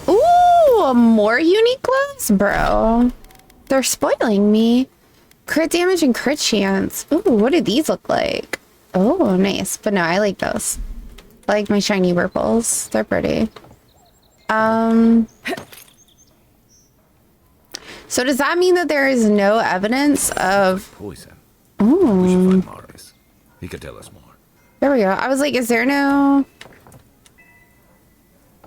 Ooh, more unique clothes? Bro, they're spoiling me. Crit damage and crit chance. Ooh, what do these look like? Oh, nice. But no, I like those. I like my shiny purples. They're pretty. So does that mean that there is no evidence of poison? Oh. We should find Marius. He could tell us more. There we go. I was like, is there no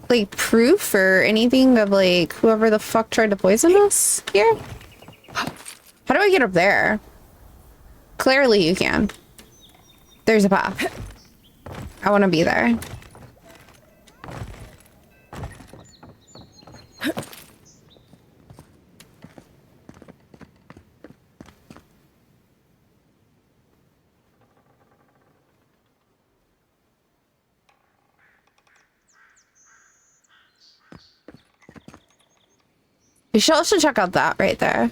like proof or anything of like whoever the fuck tried to poison us here? How do I get up there? Clearly you can. There's a path. I want to be there. We should also check out that right there.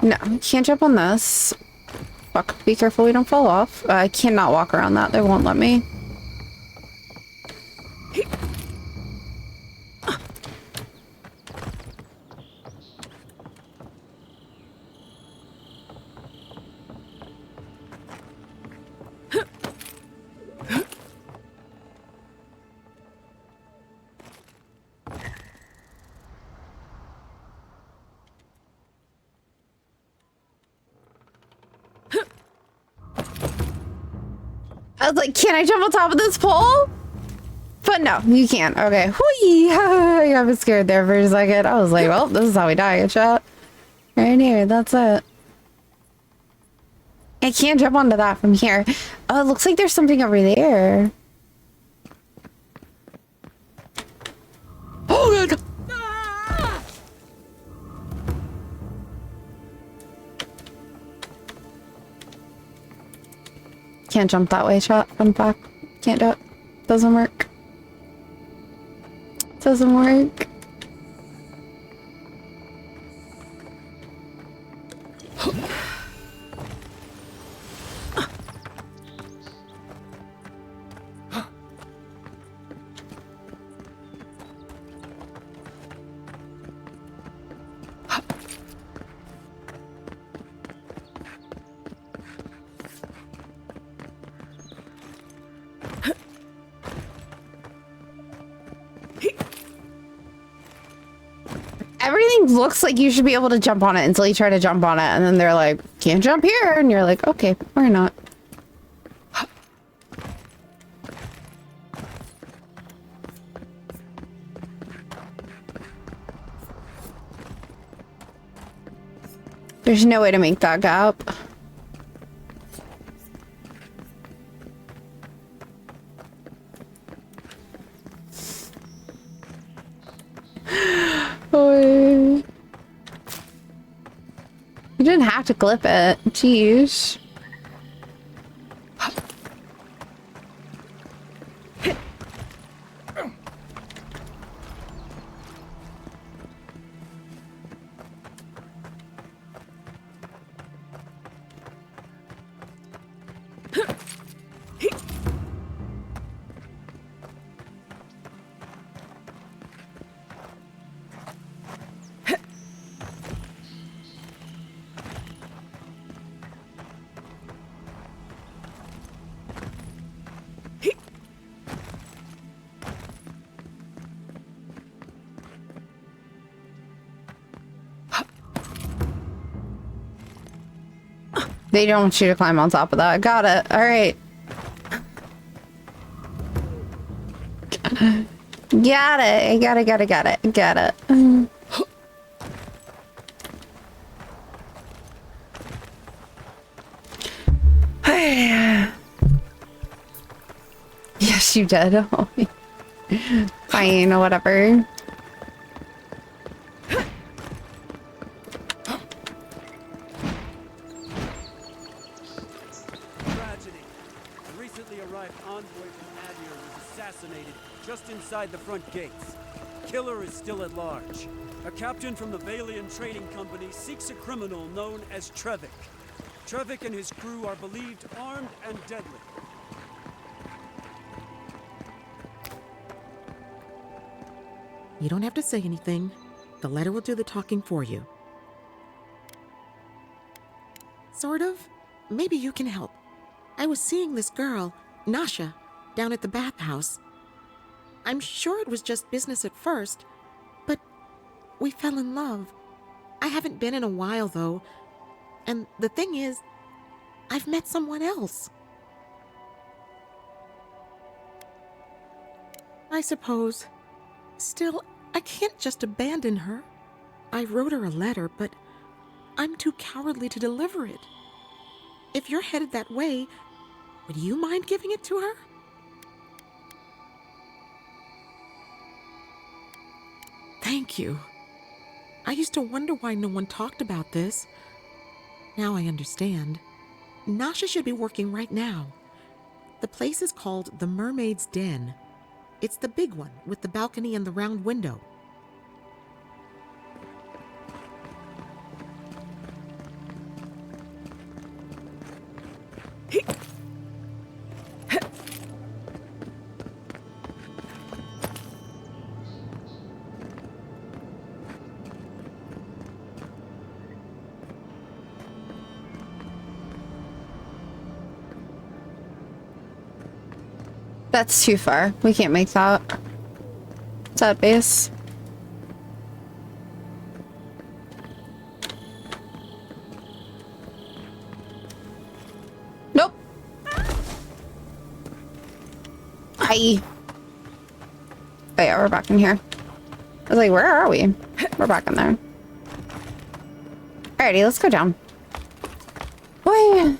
No, can't jump on this. Fuck, be careful we don't fall off. I cannot walk around that. They won't let me. I was like, can I jump on top of this pole? But no, you can't. Okay. Whee! I was scared there for a second. I was like, well, this is how we die, chat. Right here, that's it. I can't jump onto that from here. Oh, it looks like there's something over there. Oh, God! Can't jump that way, chat. Jump back. Can't do it. Doesn't work. Doesn't work. Everything looks like you should be able to jump on it until you try to jump on it, and then they're like, can't jump here, and you're like, okay, why not? There's no way to make that gap. Oh, you didn't have to clip it. Jeez. They don't want you to climb on top of that. Got it. All right. Got it. Got it. Got it. Got it. Got it. Yes, you did. Fine, whatever. The front gates. Killer is still at large. A captain from the Valian Trading Company seeks a criminal known as Trevik. Trevik and his crew are believed armed and deadly. You don't have to say anything. The letter will do the talking for you. sort of. Maybe you can help. I was seeing this girl, Nasha, down at the bathhouse. I'm sure it was just business at first, but we fell in love. I haven't been in a while, though. And the thing is, I've met someone else. I suppose. Still, I can't just abandon her. I wrote her a letter, but I'm too cowardly to deliver it. If you're headed that way, would you mind giving it to her? Thank you. I used to wonder why no one talked about this. Now I understand. Nasha should be working right now. The place is called the Mermaid's Den. It's the big one with the balcony and the round window. That's too far. We can't make that. Is that base? Nope. Hi. Oh yeah, we're back in here. I was like, where are we? We're back in there. Alrighty, let's go down. Boy.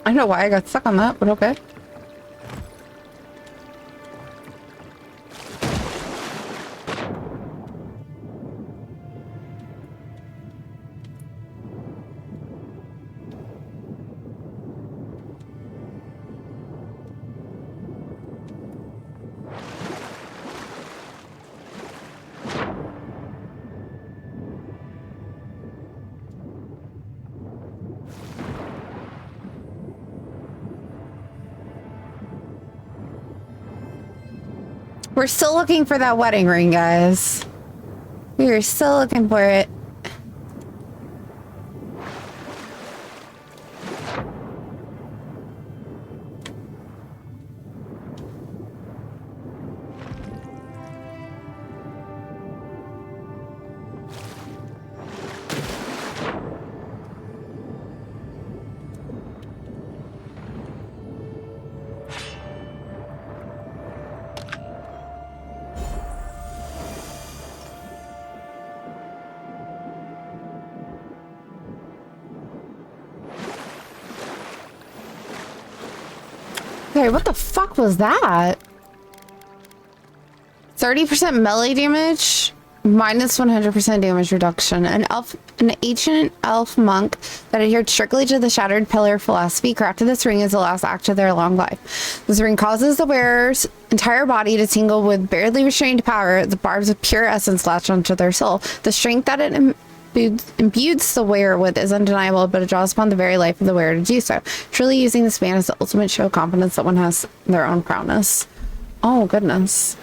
I don't know why I got stuck on that, but okay. We're still looking for that wedding ring, guys. We are still looking for it. Okay, what the fuck was that? 30% melee damage, minus 100% damage reduction. An ancient elf monk that adhered strictly to the Shattered Pillar philosophy crafted this ring as the last act of their long life. This ring causes the wearer's entire body to tingle with barely restrained power. The barbs of pure essence latch onto their soul. The strength that it imbues the wearer with is undeniable, but it draws upon the very life of the wearer to do so. Truly using this band as the ultimate show of confidence that one has their own prowess. Oh, goodness.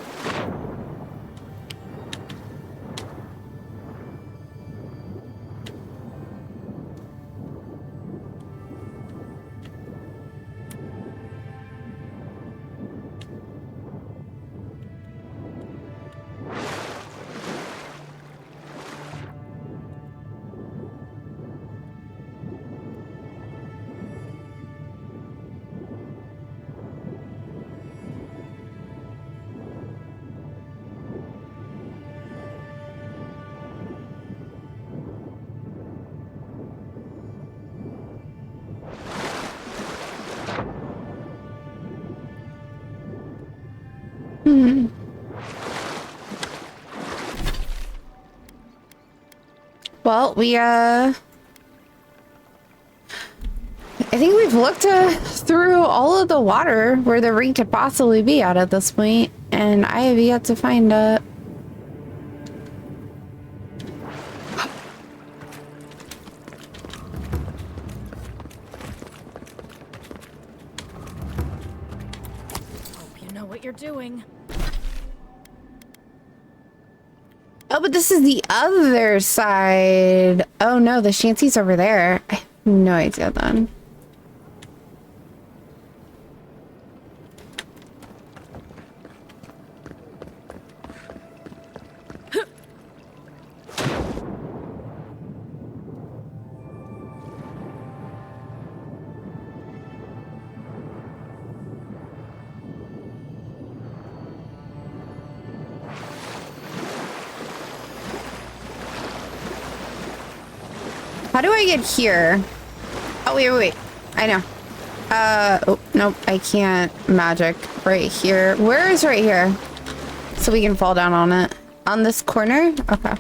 Well, I think we've looked through all of the water where the ring could possibly be at this point, and I have yet to find it. Hope you know what you're doing. Oh, but this is the other side. Oh no, the shanty's over there. I have no idea then. How do I get here? Oh, wait. I know. Oh, nope. I can't magic right here. Where is right here? So we can fall down on it. On this corner? Okay.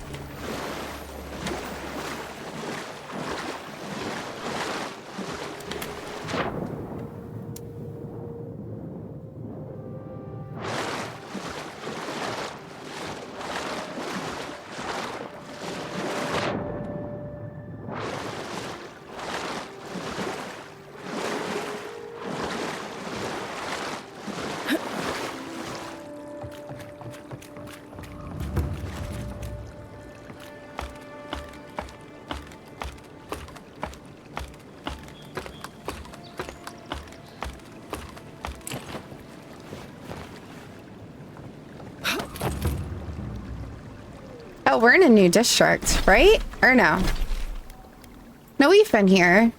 Oh, we're in a new district, right? Or no? No, we've been here.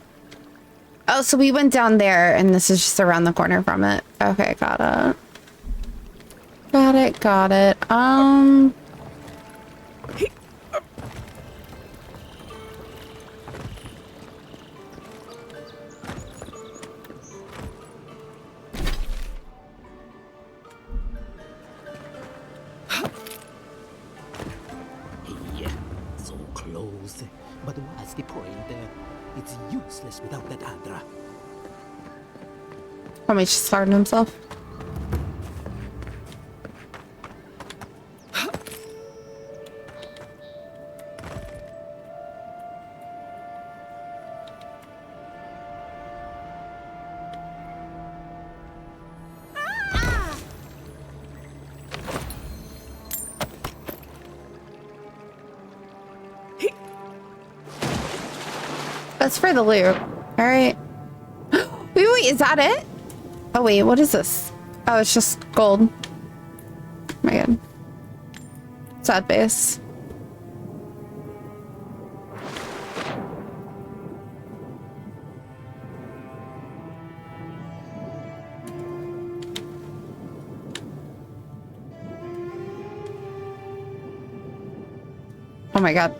Oh, so we went down there and this is just around the corner from it. Okay, got it. Got it. So close. But what's the point? It's useless without that Adra. Oh, he's just starting himself. That's for the loot. All right. Wait, is that it? Oh, wait, what is this? Oh, it's just gold. Oh my god. Sad face. Oh my god.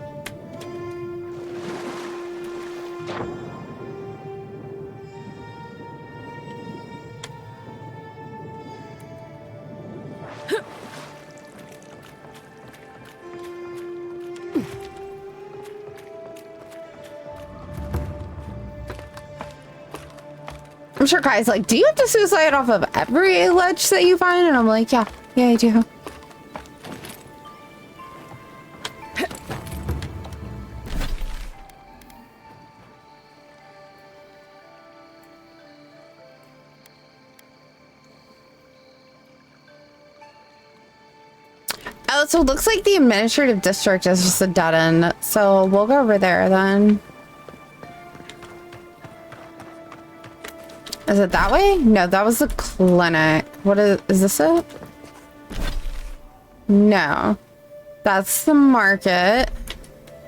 I'm sure Kai's like, do you have to suicide off of every ledge that you find? And I'm like, yeah, I do. Oh, so it looks like the administrative district is just a dead end. So we'll go over there then. Is it that way? No, that was the clinic. What is this it? No. That's the market.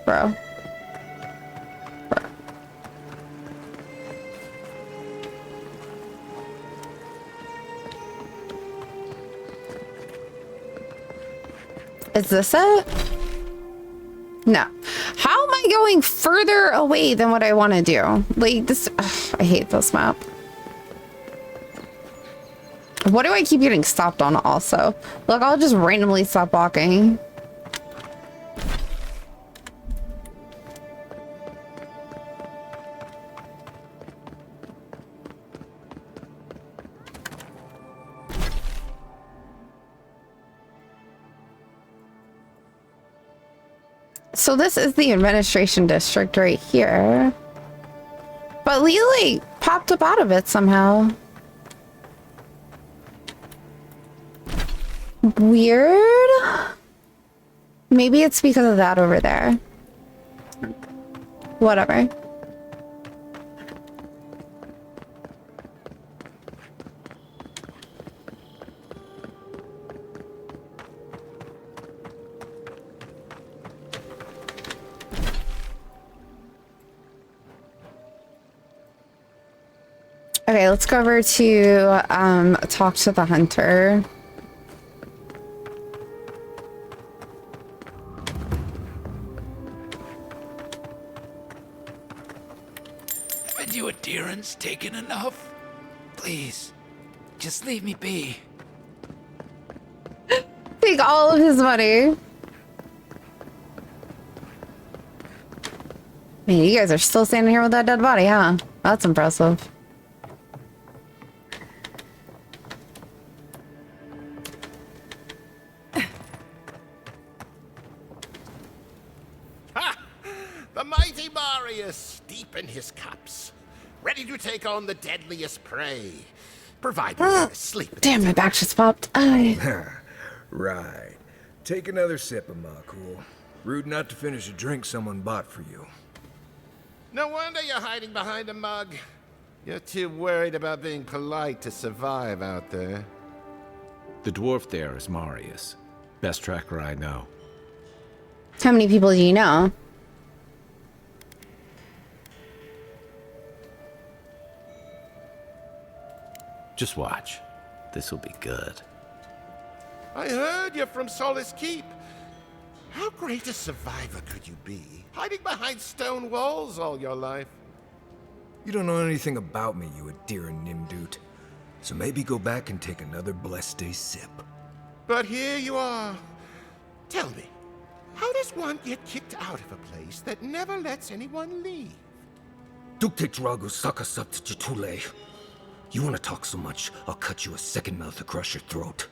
Bro. Is this it? No. How am I going further away than what I want to do? Like this, ugh, I hate this map. What do I keep getting stopped on also? Look, I'll just randomly stop walking. So this is the administration district right here. But Lee, like, popped up out of it somehow. Weird. Maybe it's because of that over there. Whatever. Okay, let's go over to talk to the hunter. Haven't you adherents taken enough? Please, just leave me be. Take all of his money. Man, you guys are still standing here with that dead body, huh? That's impressive. The mighty Marius, deep in his cups, ready to take on the deadliest prey, provided you're asleep. Damn, my back just popped. Right. Take another sip of my cool. Rude not to finish a drink someone bought for you. No wonder you're hiding behind a mug. You're too worried about being polite to survive out there. The dwarf there is Marius. Best tracker I know. How many people do you know? Just watch. This'll be good. I heard you're from Solace Keep. How great a survivor could you be, hiding behind stone walls all your life? You don't know anything about me, you Adira Nimdut. So maybe go back and take another blessed day sip. But here you are. Tell me, how does one get kicked out of a place that never lets anyone leave? Dukte Drago Sakasapt Jitule. You want to talk so much, I'll cut you a second mouth across your throat.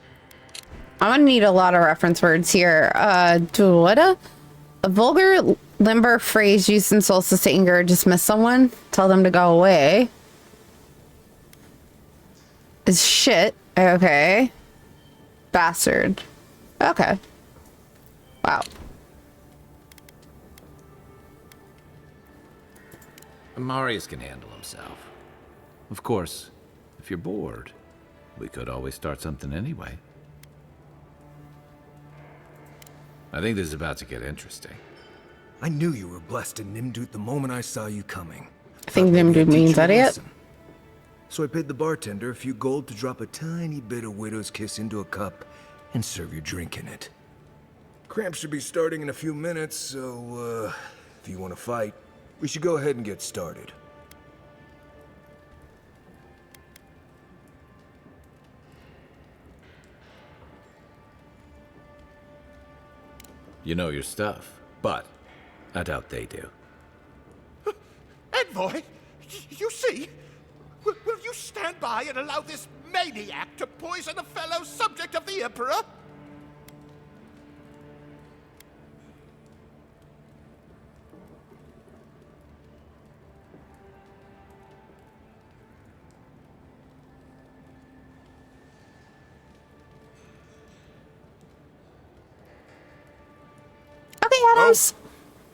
I'm gonna need a lot of reference words here. What a vulgar, limber phrase used in Solstice to anger or dismiss someone. Tell them to go away. Is shit. Okay. Bastard. Okay. Wow. Marius can handle himself. Of course, if you're bored, we could always start something anyway. I think this is about to get interesting. I knew you were blessed in Nimdut the moment I saw you coming. I think Nimdut means idiot. So I paid the bartender a few gold to drop a tiny bit of widow's kiss into a cup and serve your drink in it. Cramps should be starting in a few minutes, so if you want to fight, we should go ahead and get started. You know your stuff, but I doubt they do. Envoy, you see? Will you stand by and allow this maniac to poison a fellow subject of the Emperor? Okay, Adams.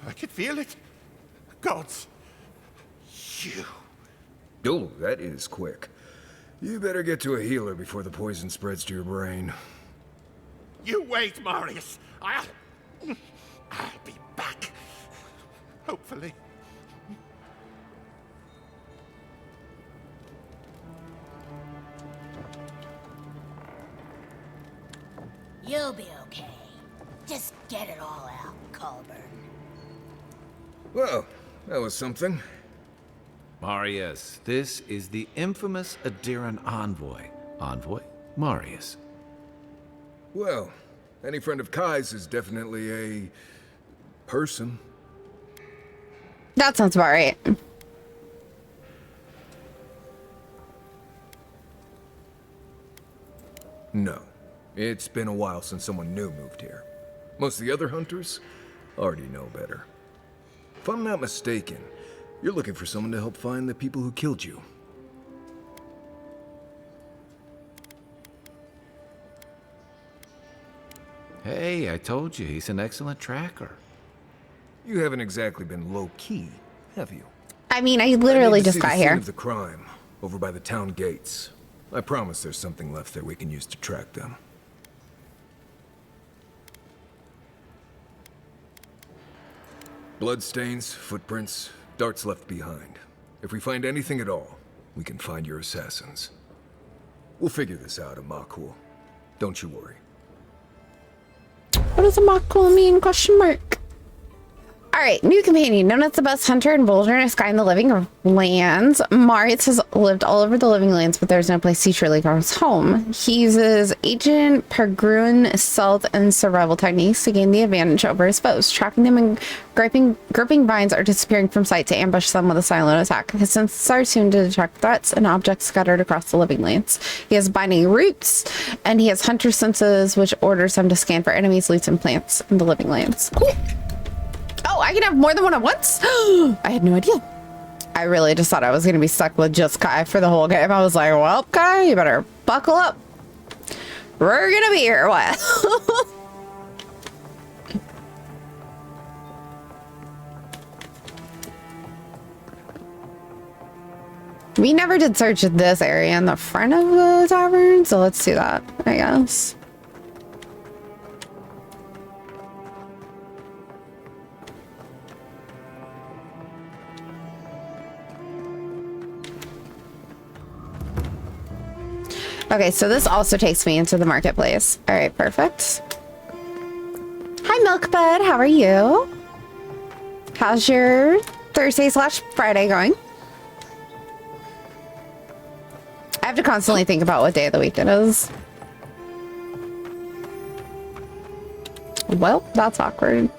I can feel it. Gods. You. Oh, that is quick. You better get to a healer before the poison spreads to your brain. You wait, Marius. I'll be back. Hopefully. You'll be okay. Just get it all out, Colburn. Well, that was something. Marius, this is the infamous Adiran envoy. Envoy? Marius. Well, any friend of Kai's is definitely a person. That sounds about right. No. It's been a while since someone new moved here. Most of the other hunters, Already know better. If I'm not mistaken, you're looking for someone to help find the people who killed you. Hey, I told you, he's an excellent tracker. You haven't exactly been low-key, have you? I mean, I literally just got the scene here. of the crime, over by the town gates. I promise there's something left there we can use to track them. Bloodstains, footprints, darts left behind. If we find anything at all, we can find your assassins. We'll figure this out, Amakul. Don't you worry. What does Amakul mean? Question mark. Alright, new companion. Known as the best hunter and wilderness guy in the living lands, Marius has lived all over the living lands, but there's no place he truly calls home. He uses ancient Pergruan stealth and survival techniques to gain the advantage over his foes, tracking them and gripping vines or disappearing from sight to ambush them with a silent attack. His senses are tuned to detect threats and objects scattered across the living lands. He has binding roots, and he has hunter senses, which orders him to scan for enemies, loot, and plants in the living lands. Cool. Oh, I can have more than one at once? I had no idea. I really just thought I was going to be stuck with just Kai for the whole game. I was like, well, Kai, you better buckle up. We're going to be here a while. We never did search this area in the front of the tavern, so let's do that, I guess. Okay, so this also takes me into the marketplace. All right, perfect. Hi, Milkbud. How are you? How's your Thursday/Friday going? I have to constantly think about what day of the week it is. Well, that's awkward.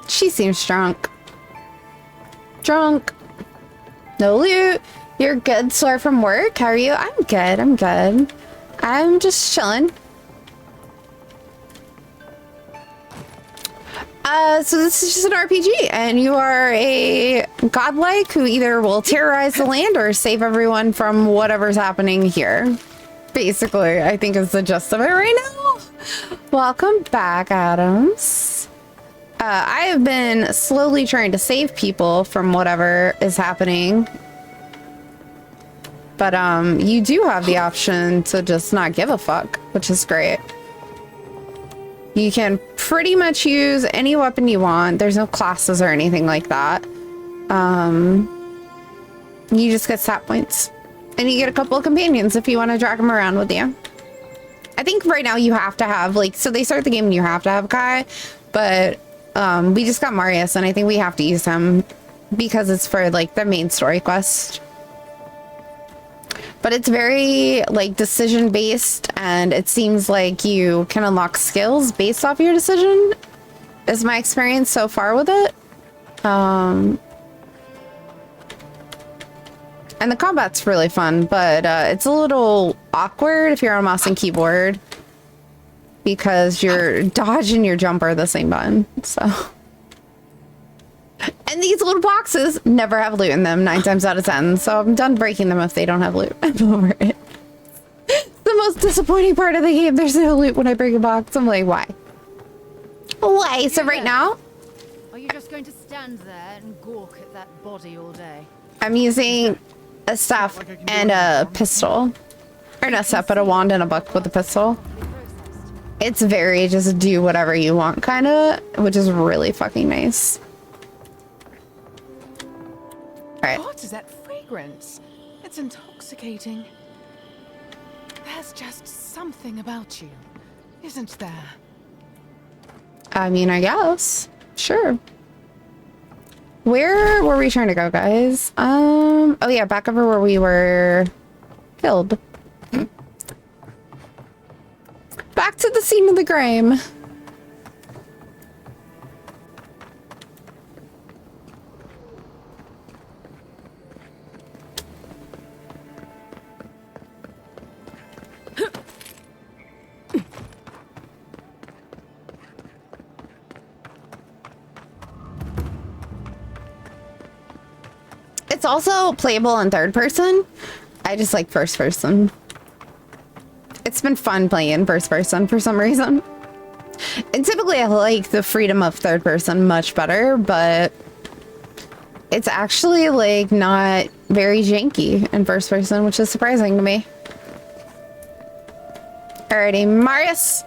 She seems drunk. Drunk. No loot. You're good, sore from work? How are you? I'm good. I'm good. I'm just chilling. So this is just an RPG, and you are a godlike who either will terrorize the land or save everyone from whatever's happening here. Basically, I think is the gist of it right now. Welcome back, Adams. I have been slowly trying to save people from whatever is happening. But you do have the option to just not give a fuck, which is great. You can pretty much use any weapon you want. There's no classes or anything like that. You just get stat points. And you get a couple of companions if you want to drag them around with you. I think right now you have to have, like, so they start the game and you have to have Kai, but we just got Marius and I think we have to use him because it's for, like, the main story quest. But it's very, like, decision based, and it seems like you can unlock skills based off your decision, is my experience so far with it. And the combat's really fun, but it's a little awkward if you're on mouse and keyboard because your dodge and your jump are the same button, so. And these little boxes never have loot in them 9 times out of 10, so I'm done breaking them if they don't have loot. I'm over it. The most disappointing part of the game, there's no loot when I break a box. I'm like, why? Why? So right now, Are you just going to stand there and gawk at that body all day? I'm using a staff and a pistol. Or not a staff, but a wand and a buck with a pistol. It's very just do whatever you want kind of, which is really fucking nice. Right. What is that fragrance? It's intoxicating. There's just something about you, isn't there? I mean, I guess. Sure. Where were we trying to go, guys? Oh yeah, back over where we were killed. Back to the scene of the crime. It's also playable in third person. I just like first person. It's been fun playing in first person for some reason. And typically I like the freedom of third person much better, but it's actually like not very janky in first person, which is surprising to me. Alrighty, Marius.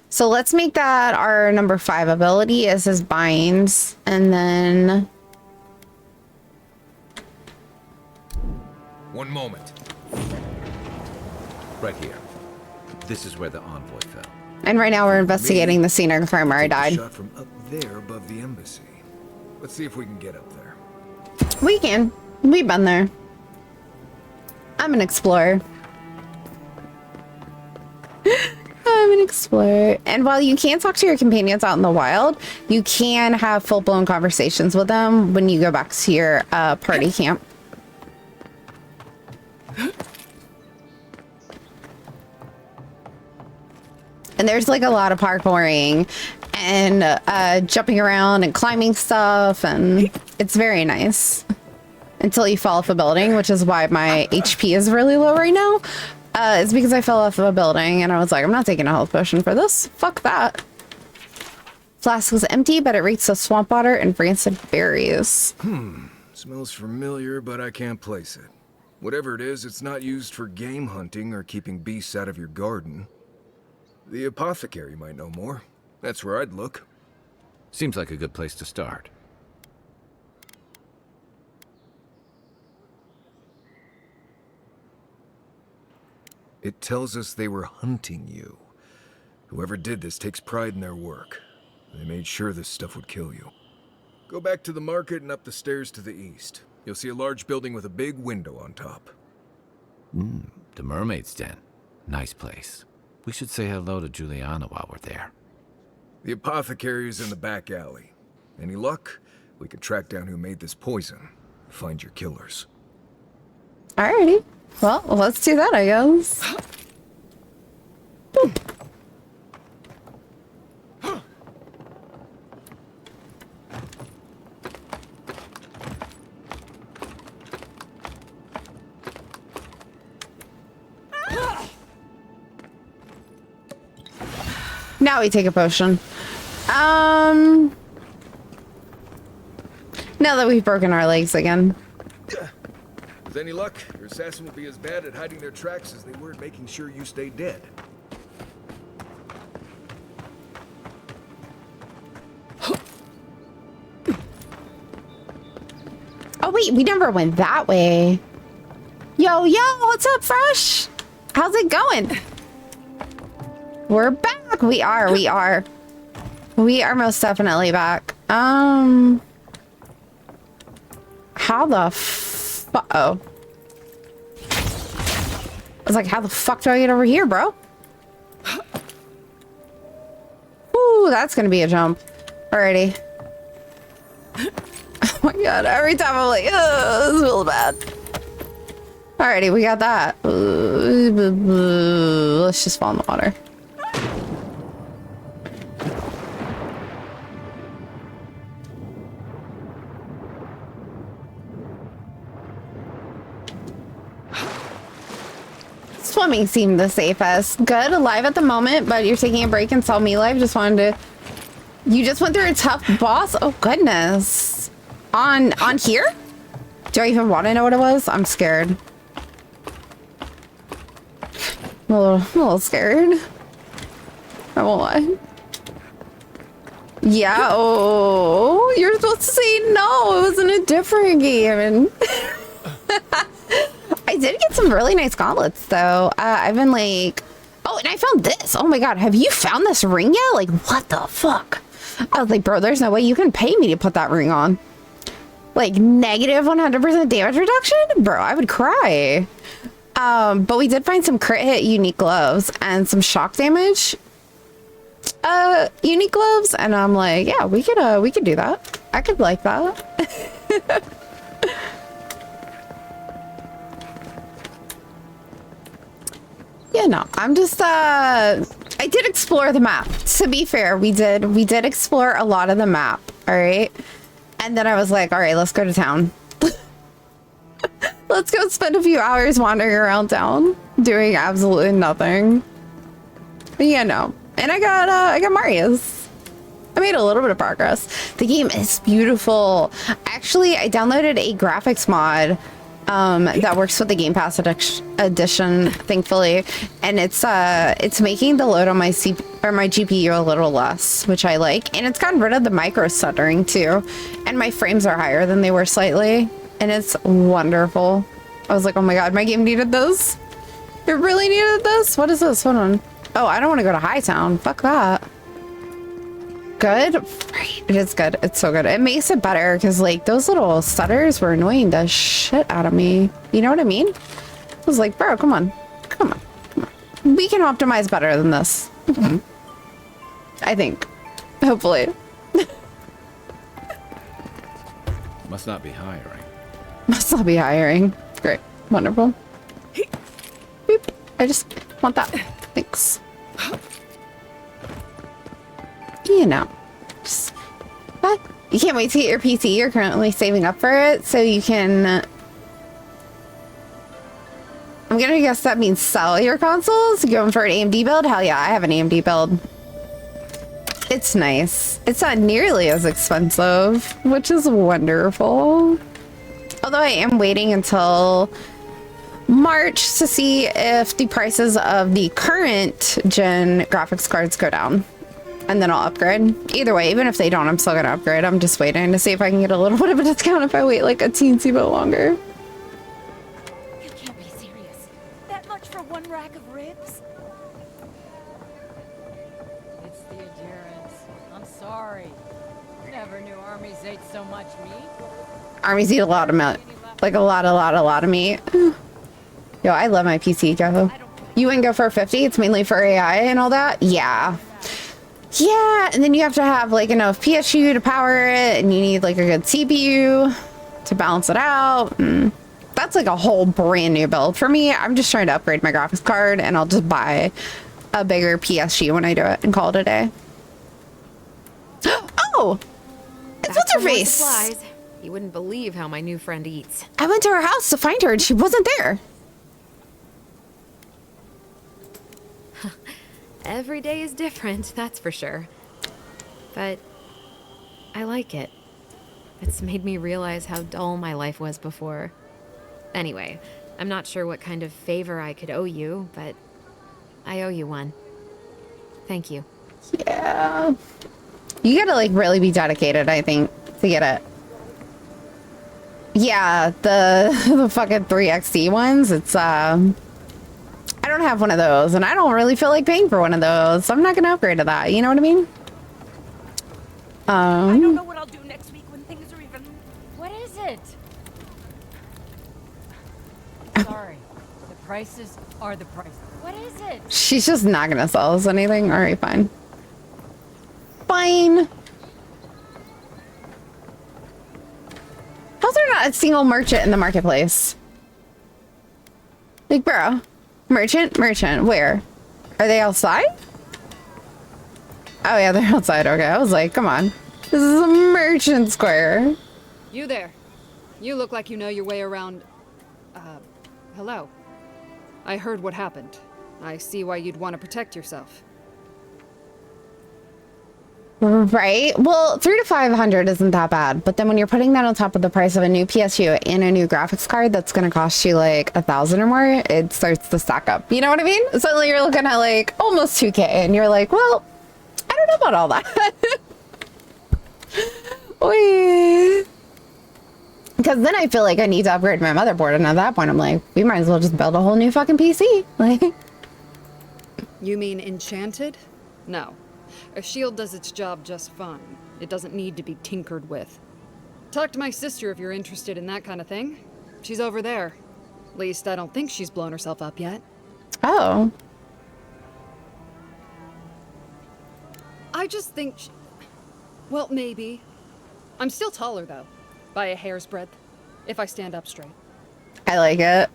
So let's make that our number 5 ability as his binds, and then... One moment. Right here. This is where the envoy fell. And right now we're investigating the scene of crime where I died. Shot from up there above the embassy. Let's see if we can get up there. We can. We've been there. I'm an explorer. I'm an explorer. And while you can't talk to your companions out in the wild, you can have full-blown conversations with them when you go back to your party camp. And there's like a lot of parkouring and jumping around and climbing stuff, and it's very nice. Until you fall off a building, which is why my HP is really low right now. It's because I fell off of a building and I was like, I'm not taking a health potion for this. Fuck that. Flask was empty, but it reeks of swamp water and rancid berries. Smells familiar, but I can't place it. Whatever it is, it's not used for game hunting or keeping beasts out of your garden. The apothecary might know more. That's where I'd look. Seems like a good place to start. It tells us they were hunting you. Whoever did this takes pride in their work. They made sure this stuff would kill you. Go back to the market and up the stairs to the east. You'll see a large building with a big window on top. The Mermaid's Den. Nice place. We should say hello to Juliana while we're there. The apothecary is in the back alley. Any luck? We could track down who made this poison. Find your killers. Alrighty. Well, let's do that, I guess. Boop. Now we take a potion. Now that we've broken our legs again. With any luck, your assassin will be as bad at hiding their tracks as they were at making sure you stay dead. Oh wait, we never went that way. Yo, what's up, Fresh? How's it going? We're back. We are most definitely back. How the oh. I was like, how the fuck do I get over here, bro? Ooh, that's gonna be a jump. Alrighty. Oh my god, every time I'm like, oh, this feels bad. Alrighty, we got that. Let's just fall in the water. Swimming seemed the safest. Good, alive at the moment, but you're taking a break and saw me live. Just wanted to... You just went through a tough boss? Oh, goodness. On here? Do I even want to know what it was? I'm scared. I'm a little scared. I won't lie. Yeah, oh, you're supposed to say no. It was in a different game. And I did get some really nice gauntlets, though. I've been like... Oh, and I found this. Oh my god, have you found this ring yet? Like, what the fuck? I was like, bro, there's no way you can pay me to put that ring on. Like, negative 100% damage reduction? Bro, I would cry. But we did find some crit hit unique gloves and some shock damage unique gloves, and I'm like, yeah, we could do that. I could like that. Yeah, no, I'm just, I did explore the map. To be fair, we did explore a lot of the map, all right? And then I was like, all right, let's go to town. Let's go spend a few hours wandering around town, doing absolutely nothing. But yeah, no. And I got Marius. I made a little bit of progress. The game is beautiful. Actually, I downloaded a graphics mod that works with the Game Pass edition, thankfully, and it's making the load on my my GPU a little less, which I like, and it's gotten rid of the micro stuttering too, and my frames are higher than they were slightly, and it's wonderful. I was like, oh my god, my game needed this. It really needed this. What is this? Hold on. Oh, I don't want to go to Hightown. Fuck that. Good. It is good. It's so good. It makes it better because like those little stutters were annoying the shit out of me. You know what I mean? I was like, bro, come on. Come on. Come on. We can optimize better than this. I think. Hopefully. Must not be hiring. Must not be hiring. Great. Wonderful. Boop. I just want that. Thanks. You know, just, what? You can't wait to get your PC. You're currently saving up for it, so you can. I'm gonna guess that means sell your consoles. Going for an AMD build? Hell yeah, I have an AMD build. It's nice. It's not nearly as expensive, which is wonderful. Although I am waiting until March to see if the prices of the current gen graphics cards go down. And then I'll upgrade. Either way, even if they don't, I'm still gonna upgrade. I'm just waiting to see if I can get a little bit of a discount if I wait like a teensy bit longer. You can't be serious. That much for one rack of ribs? It's the adherence. I'm sorry. Never knew armies ate so much meat. Armies eat a lot of meat. Like a lot of meat. Yo, I love my PC, go. You wouldn't go for 50? It's mainly for AI and all that? Yeah. Yeah, and then you have to have like enough PSU to power it, and you need like a good CPU to balance it out. That's like a whole brand new build. For me, I'm just trying to upgrade my graphics card, and I'll just buy a bigger PSG when I do it and call it a day. Oh! It's what's her face? You wouldn't believe how my new friend eats. I went to her house to find her, and she wasn't there. Every day is different, that's for sure. But I like it. It's made me realize how dull my life was before. Anyway, I'm not sure what kind of favor I could owe you, but I owe you one. Thank you. Yeah. You gotta like really be dedicated, I think, to get it. Yeah, the fucking 3XD ones, it's I don't have one of those, and I don't really feel like paying for one of those, so I'm not gonna upgrade to that, you know what I mean? I don't know what I'll do next week when things are even... What is it? Sorry. The prices are the prices. What is it? She's just not gonna sell us anything. All right, fine. Fine. How's there not a single merchant in the marketplace? Like, bro. Merchant? Where? Are they outside? Oh yeah, they're outside. Okay, I was like, come on. This is a merchant square. You there. You look like you know your way around... hello. I heard what happened. I see why you'd want to protect yourself. Right? Well, 300 to 500 isn't that bad, but then when you're putting that on top of the price of a new PSU and a new graphics card that's going to cost you like 1,000 or more, it starts to stack up. You know what I mean? Suddenly you're looking at like almost 2K and you're like, well, I don't know about all that. Because then I feel like I need to upgrade my motherboard, and at that point I'm like, we might as well just build a whole new fucking PC. Like, You mean enchanted? No. A shield does its job just fine. It doesn't need to be tinkered with. Talk to my sister if you're interested in that kind of thing. She's over there. At least I don't think she's blown herself up yet. Oh. I just think well, maybe. I'm still taller, though. By a hair's breadth. If I stand up straight. I like it.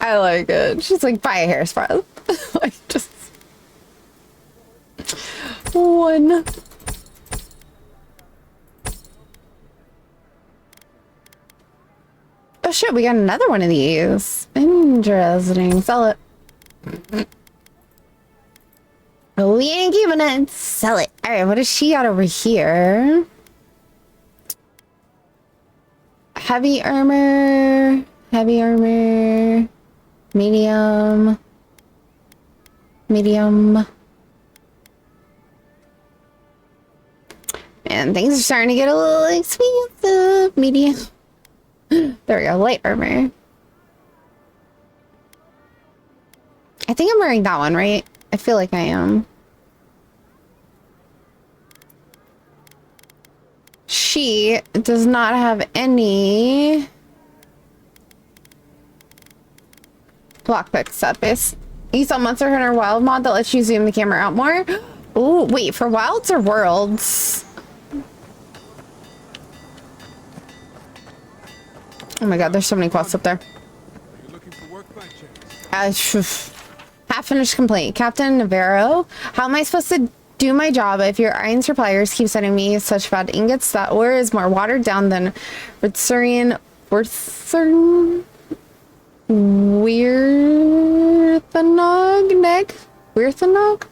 I like it. She's like, buy a hairspray. Like, just one. Oh shit, we got another one of these. Interesting. Sell it. We ain't giving it. Sell it. All right, what does she got over here? Heavy armor. Heavy armor. Medium. Medium. Man, things are starting to get a little expensive. Medium. There we go. Light armor. I think I'm wearing that one, right? I feel like I am. She does not have any lockpick stuff. You saw Monster Hunter Wild mod that lets you zoom the camera out more? Ooh, wait, for Wilds or Worlds? Oh my god, there's so many quests up there. Half finished complete. Captain Navarro, how am I supposed to do my job if your iron suppliers keep sending me such bad ingots? That ore is more watered down than Ritsurian Wirthanog neck? Wirthanog?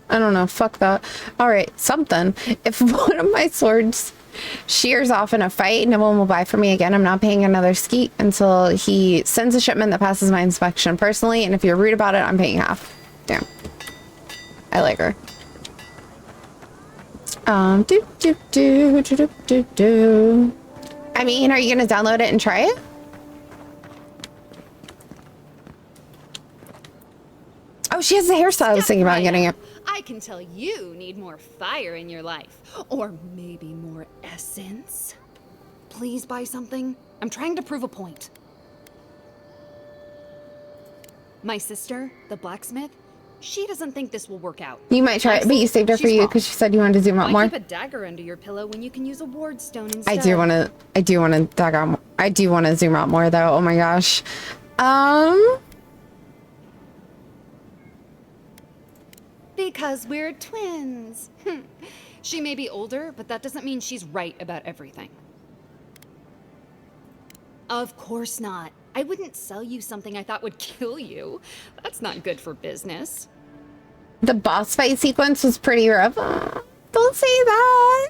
I don't know. Fuck that. Alright, something. If one of my swords shears off in a fight, no one will buy from me again. I'm not paying another skeet until he sends a shipment that passes my inspection personally, and if you're rude about it, I'm paying half. Damn. I like her. I mean, are you gonna download it and try it? Oh, she has the hairstyle. I was thinking about getting it. I can tell you need more fire in your life. Or maybe more essence. Please buy something. I'm trying to prove a point. My sister, the blacksmith, she doesn't think this will work out. You might try it, but you saved her for you because she said you wanted to zoom out more. Why keep a dagger under your pillow when you can use a ward stone instead? I do want to dagger out. I do want to zoom out more though. Oh my gosh. Because we're twins. She may be older, but that doesn't mean she's right about everything. Of course not. I wouldn't sell you something I thought would kill you. That's not good for business. The boss fight sequence was pretty rough. Don't say that.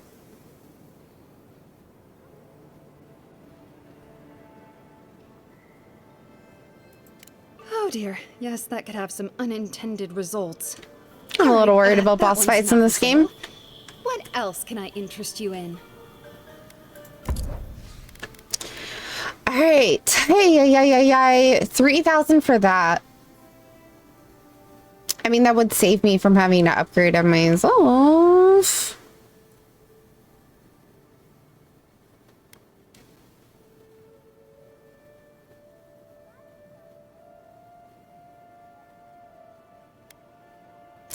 Oh dear. Yes, that could have some unintended results. I'm a little worried about boss fights in this game. What else can I interest you in? All right. Hey, 3,000 for that. I mean, that would save me from having to upgrade on myself.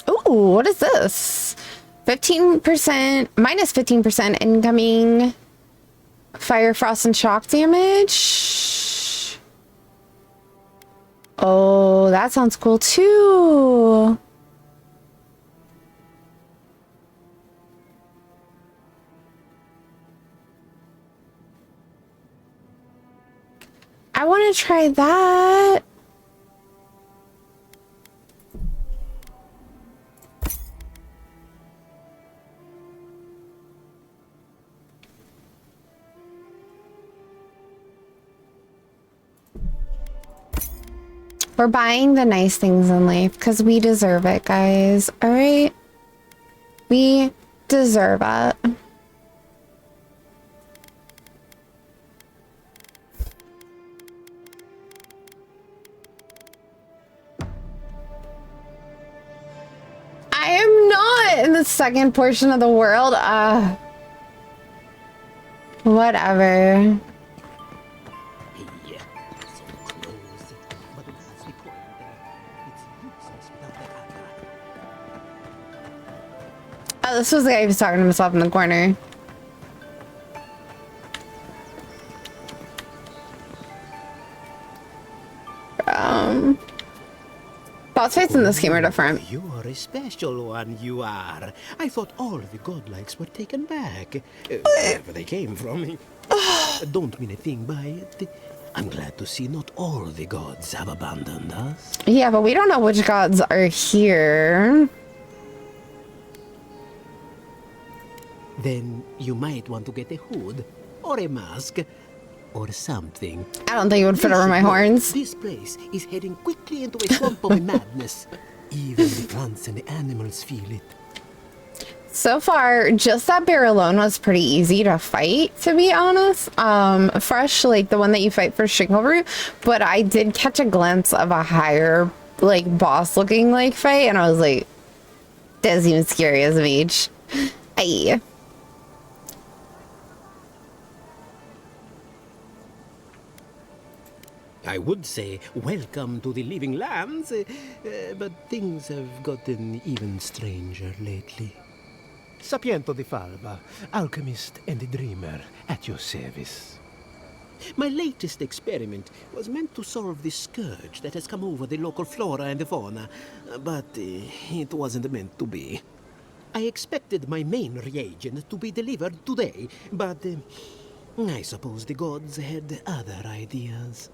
Ooh, what is this? 15%, minus 15% incoming fire, frost, and shock damage. Oh, that sounds cool too. I want to try that. We're buying the nice things in life because we deserve it, guys. All right? We deserve it. I am not in the second portion of the world. Whatever. Oh, this was the guy who was talking to himself in the corner. Boss fights in this game are different. You are a special one, you are. I thought all the godlikes were taken back. Wherever they came from. Don't mean a thing by it. I'm glad to see not all the gods have abandoned us. Yeah, but we don't know which gods are here. Then you might want to get a hood, or a mask, or something. I don't think it would fit over my horns. This place is heading quickly into a swamp of madness. Even the plants and the animals feel it. So far, just that bear alone was pretty easy to fight, to be honest. Fresh, like the one that you fight for Shingleroot, but I did catch a glimpse of a higher, like, boss-looking, like, fight, and I was like, that's even scary as a mage. Aye. I would say welcome to the living lands, but things have gotten even stranger lately. Sapiento di Falva, alchemist and dreamer, at your service. My latest experiment was meant to solve the scourge that has come over the local flora and fauna, but it wasn't meant to be. I expected my main reagent to be delivered today, but I suppose the gods had other ideas.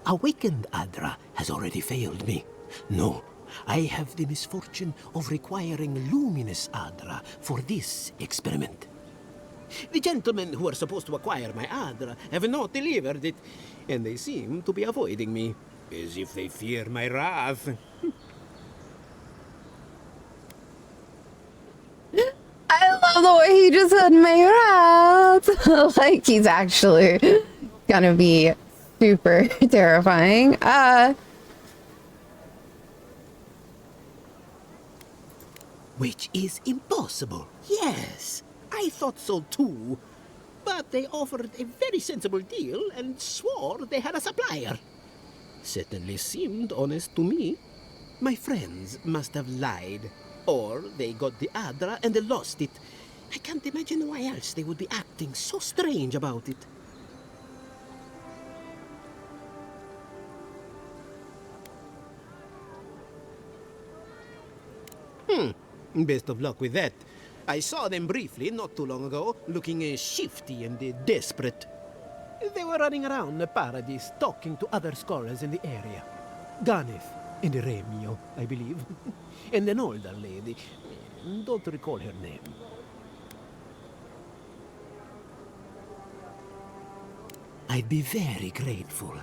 Awakened Adra has already failed me. No, I have the misfortune of requiring luminous Adra for this experiment. The gentlemen who are supposed to acquire my Adra have not delivered it, and they seem to be avoiding me, as if they fear my wrath. I love the way he just said my wrath. Like he's actually gonna be super terrifying. Which is impossible. Yes, I thought so too. But they offered a very sensible deal and swore they had a supplier. Certainly seemed honest to me. My friends must have lied. Or they got the Adra and they lost it. I can't imagine why else they would be acting so strange about it. Best of luck with that. I saw them briefly not too long ago, looking shifty and desperate. They were running around the paradise, talking to other scholars in the area. Ganeth and Remio, I believe. And an older lady. Don't recall her name. I'd be very grateful.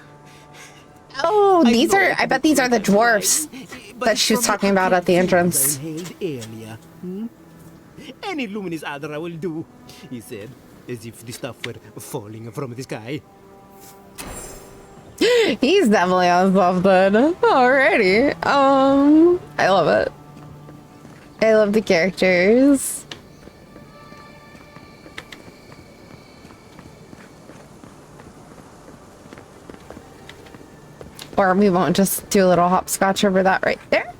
Oh, these are, I bet these are the dwarfs that she was talking about at the entrance. Any luminous Adra will do, he said, as if the stuff were falling from the sky. He's definitely on something. Alrighty. I love it. I love the characters. Or we won't just do a little hopscotch over that right there.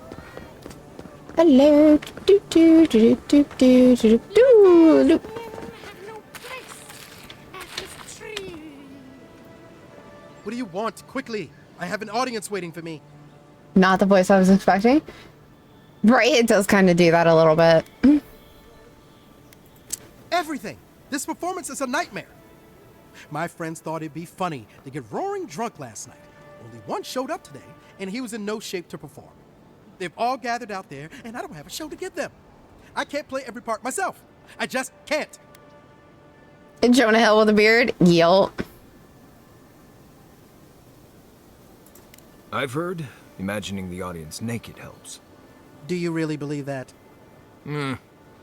Hello. Do do do do do do do do. What do you want? Quickly! I have an audience waiting for me. Not the voice I was expecting. Right, it does kind of do that a little bit. Everything! This performance is a nightmare. My friends thought it'd be funny to get roaring drunk last night. Only one showed up today, and he was in no shape to perform. They've all gathered out there, and I don't have a show to give them. I can't play every part myself. I just can't. And Jonah Hill with a beard? Yelp. I've heard imagining the audience naked helps. Do you really believe that?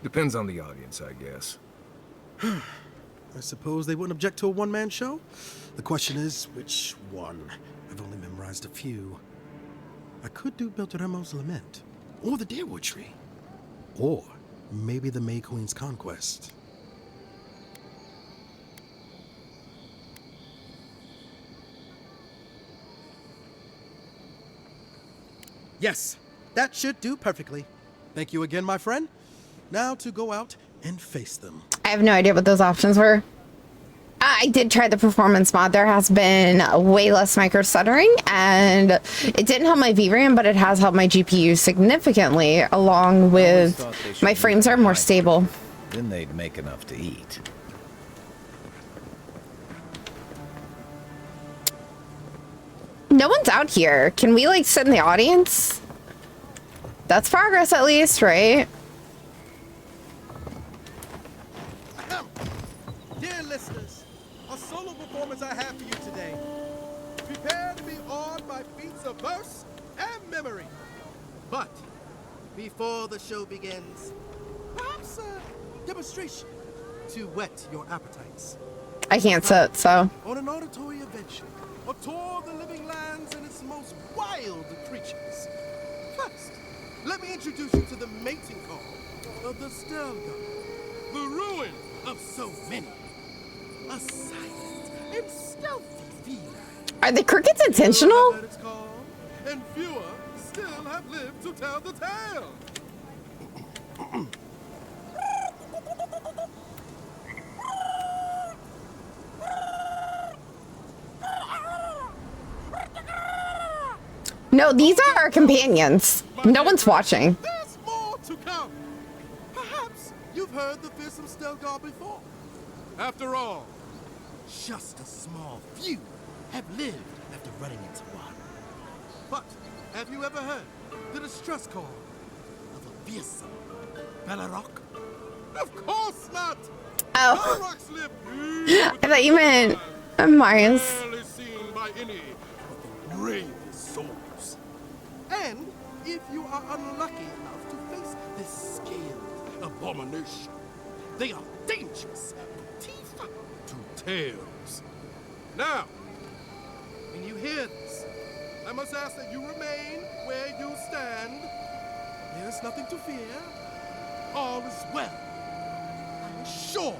Depends on the audience, I guess. I suppose they wouldn't object to a one-man show? The question is, which one? I've only memorized a few. I could do Belteremo's Lament, or the Deerwood Tree, or maybe the May Queen's Conquest. Yes, that should do perfectly. Thank you again, my friend. Now to go out and face them. I have no idea what those options were. I did try the performance mod. There has been way less micro stuttering, and it didn't help my VRAM, but it has helped my GPU significantly, along with my frames are more stable. Then they'd make enough to eat. No one's out here. Can we, like, sit in the audience? That's progress, at least, right? Dear listeners, a solo performance I have for you today. Prepare to be awed by feats of verse and memory. But before the show begins, perhaps a demonstration to whet your appetites. I can't sit, so. On an auditory adventure, a tour of the living lands and its most wild creatures. First, let me introduce you to the mating call of the Stelgar, the ruin of so many. A silent and stealthy feline. Are the crickets intentional? That it's called, and fewer still have lived to tell the tale. No, these are our companions. No one's watching. There's more to come. Perhaps you've heard the fearsome Stelgar before. After all, just a small few have lived after running into one. But have you ever heard the distress call of a fearsome Bellarok? Of course not! Oh. Bellarok's live I thought you meant Marius. rarely seen by any but the bravest souls. And if you are unlucky enough to face this scaled abomination, they are dangerous from teeth to tails. Now, when you hear this, I must ask that you remain where you stand. There's nothing to fear. All is well. I'm sure.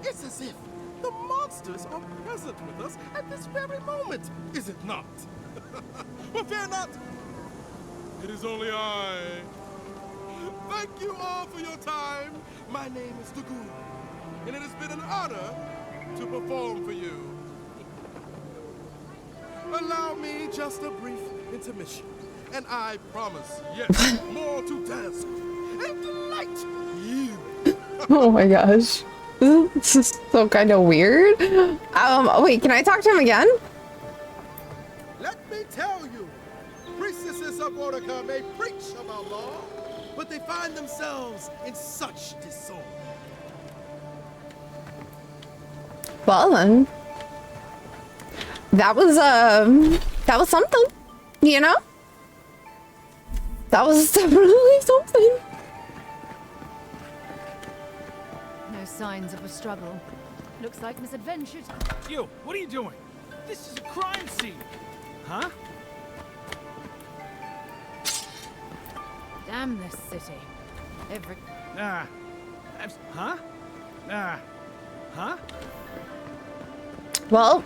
It's as if the monsters are present with us at this very moment, is it not? Well, fear not. It is only I. Thank you all for your time. My name is Dagoon, and it has been an honor to perform for you. Allow me just a brief intermission, and I promise yet more to dazzle and delight you. Oh my gosh. This is so kind of weird. Wait, can I talk to him again? Let me tell you, priestesses of Ortica may preach about law, but they find themselves in such disorder. Well then. That was something, you know? That was definitely something. No signs of a struggle. Looks like misadventured. You, what are you doing? This is a crime scene. Huh? Damn this city. Every... Huh? Huh? Well.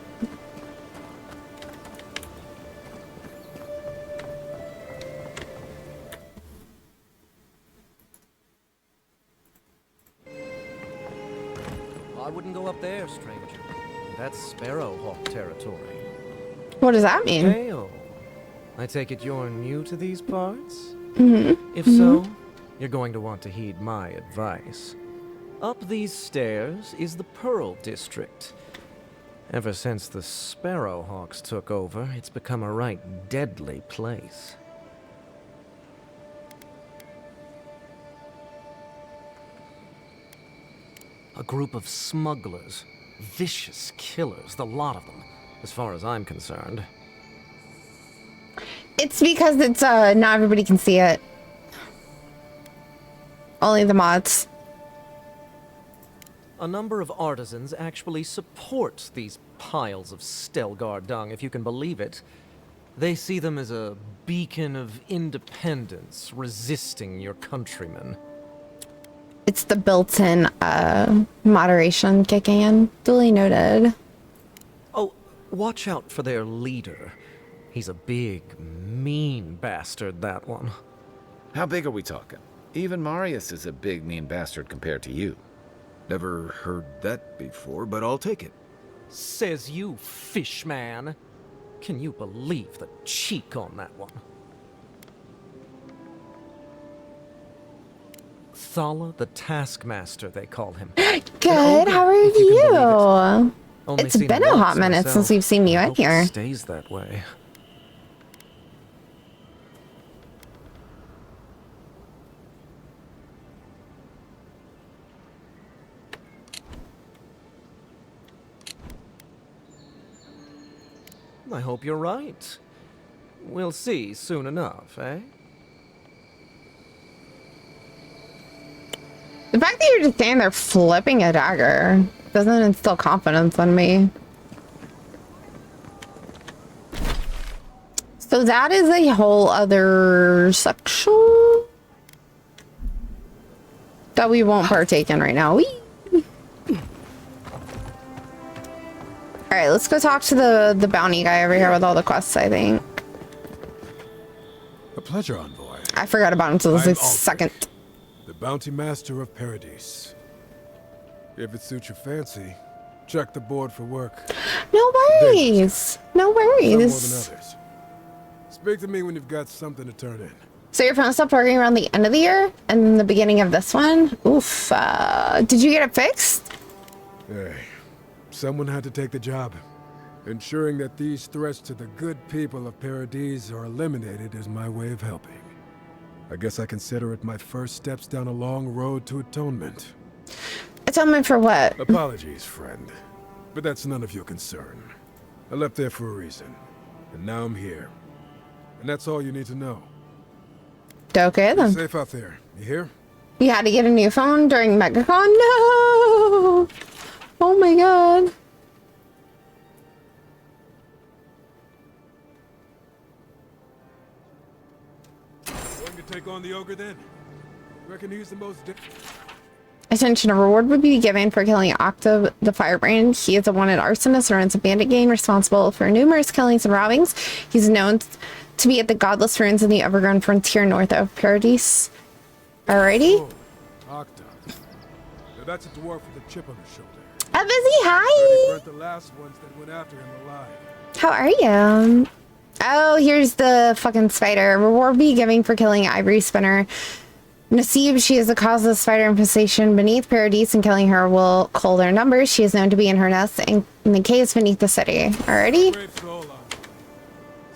I wouldn't go up there, stranger. That's Sparrowhawk territory. What does that mean? Heyo. I take it you're new to these parts? Mm-hmm. If so, you're going to want to heed my advice. Up these stairs is the Pearl District. Ever since the Sparrowhawks took over, it's become a right deadly place. A group of smugglers, vicious killers, the lot of them, as far as I'm concerned. It's because it's not everybody can see it. Only the mods. A number of artisans actually support these piles of Stelgar dung, if you can believe it. They see them as a beacon of independence, resisting your countrymen. It's the built-in moderation kicking in. Duly noted. Oh, watch out for their leader. He's a big, mean bastard, that one. How big are we talking? Even Marius is a big, mean bastard compared to you. Never heard that before, but I'll take it. Says you, fish man. Can you believe the cheek on that one? Thala the Taskmaster, they call him. Good, how are you? It's been a hot minute since we've seen you in here. It stays that way. I hope you're right. We'll see soon enough, eh? The fact that you're just standing there flipping a dagger doesn't instill confidence in me. So that is a whole other section that we won't partake in right now. Whee! Alright, let's go talk to the bounty guy over here with all the quests, I think. A pleasure, envoy. I forgot about him until the second. The bounty master of Paradise. If it suits your fancy, check the board for work. No worries. No worries. Some more than others. Speak to me when you've got something to turn in. So your phone stopped working around the end of the year and then the beginning of this one? Oof. Did you get it fixed? Hey, someone had to take the job. Ensuring that these threats to the good people of Paradise are eliminated is my way of helping. I guess I consider it my first steps down a long road to atonement. Atonement for what? Apologies, friend. But that's none of your concern. I left there for a reason. And now I'm here. And that's all you need to know. Okay, then. Be safe out there. You hear? You had to get a new phone during MegaCon? No! Oh my god. Going to take on the ogre then? Reckon he's the most... Attention, a reward would be given for killing Octa the Firebrand. He is a wanted arsonist and runs a bandit gang responsible for numerous killings and robbings. He's known to be at the Godless Ruins in the Evergreen Frontier north of Paradise. Alrighty. Oh, Octa. Now that's a dwarf with a chip on his shoulder. Busy, hi! Burnt the last ones that went after him alive. How are you? Oh, here's the fucking spider. Reward be giving for killing Ivory Spinner. Nasib, she is the cause of the spider infestation beneath Paradise, and killing her will cull their numbers. She is known to be in her nest in the caves beneath the city. Alrighty?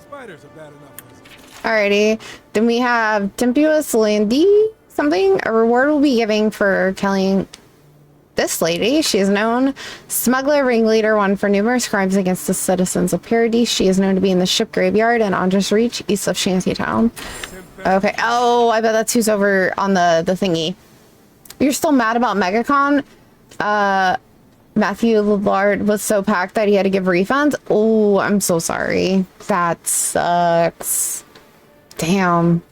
Spiders are bad enough. Alrighty. Then we have Tempestuous Landy something. A reward will be giving for killing this lady. She is known smuggler ringleader, one for numerous crimes against the citizens of Paradise. She is known to be in the ship graveyard and Andres Reach, east of Shantytown. Okay. Oh, I bet that's who's over on the thingy. You're still mad about MegaCon? Matthew Lillard was so packed that he had to give refunds. Oh, I'm so sorry. That sucks. Damn.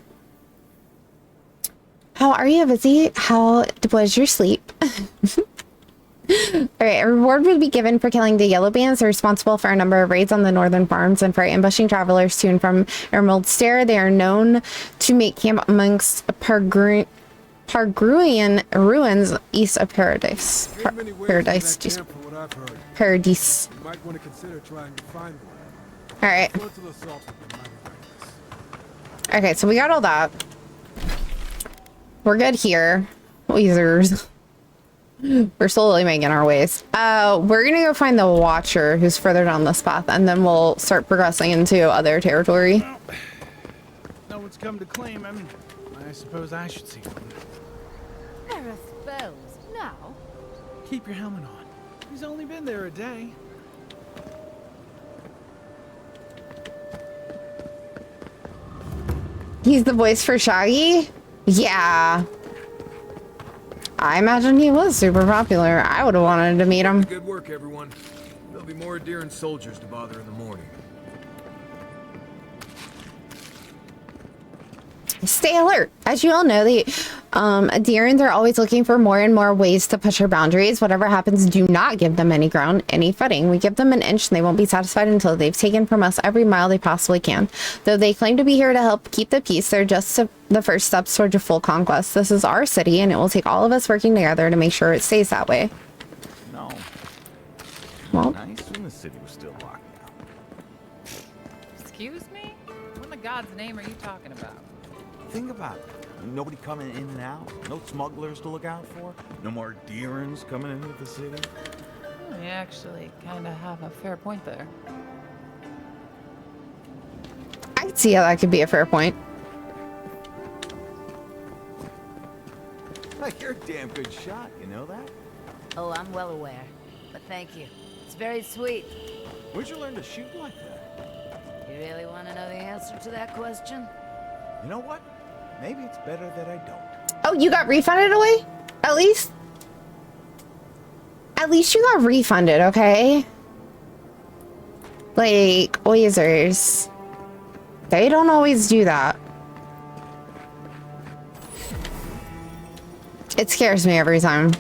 How are you, Busy? How was your sleep? Alright, a reward would be given for killing the yellow bands. They're responsible for a number of raids on the northern farms and for ambushing travelers to and from Emerald Stair. They are known to make camp amongst Pargruian ruins east of Paradise. Paradise. Paradise. You might want to consider trying to find one. Alright. Okay, so we got all that. We're good here. Weezers. We're slowly making our ways. We're gonna go find the Watcher, who's further down this path, and then we'll start progressing into other territory. Well, no one's come to claim him. I suppose I should see one. There are spells now. Keep your helmet on. He's only been there a day. He's the voice for Shaggy? Yeah. I imagine he was super popular. I would have wanted to meet him. Good work, everyone. There'll be more deer and soldiers to bother in the morning. Stay alert. As you all know, the Adherents are always looking for more and more ways to push our boundaries. Whatever happens, do not give them any ground, any footing. We give them an inch and they won't be satisfied until they've taken from us every mile they possibly can. Though they claim to be here to help keep the peace, they're just the first steps towards a full conquest. This is our city and it will take all of us working together to make sure it stays that way. No. Well, Nice when the city was still locked down. Excuse me? What in the God's name are you talking about? Think about it. Nobody coming in and out. No smugglers to look out for. No more deerins coming into the city. Oh, you actually kind of have a fair point there. I can see how that could be a fair point. You're a damn good shot, you know that? Oh, I'm well aware. But thank you. It's very sweet. Where'd you learn to shoot like that? You really want to know the answer to that question? You know what? Maybe it's better that I don't. Oh, you got refunded away? At least you got refunded, okay? Like, Oizers. They don't always do that. It scares me every time.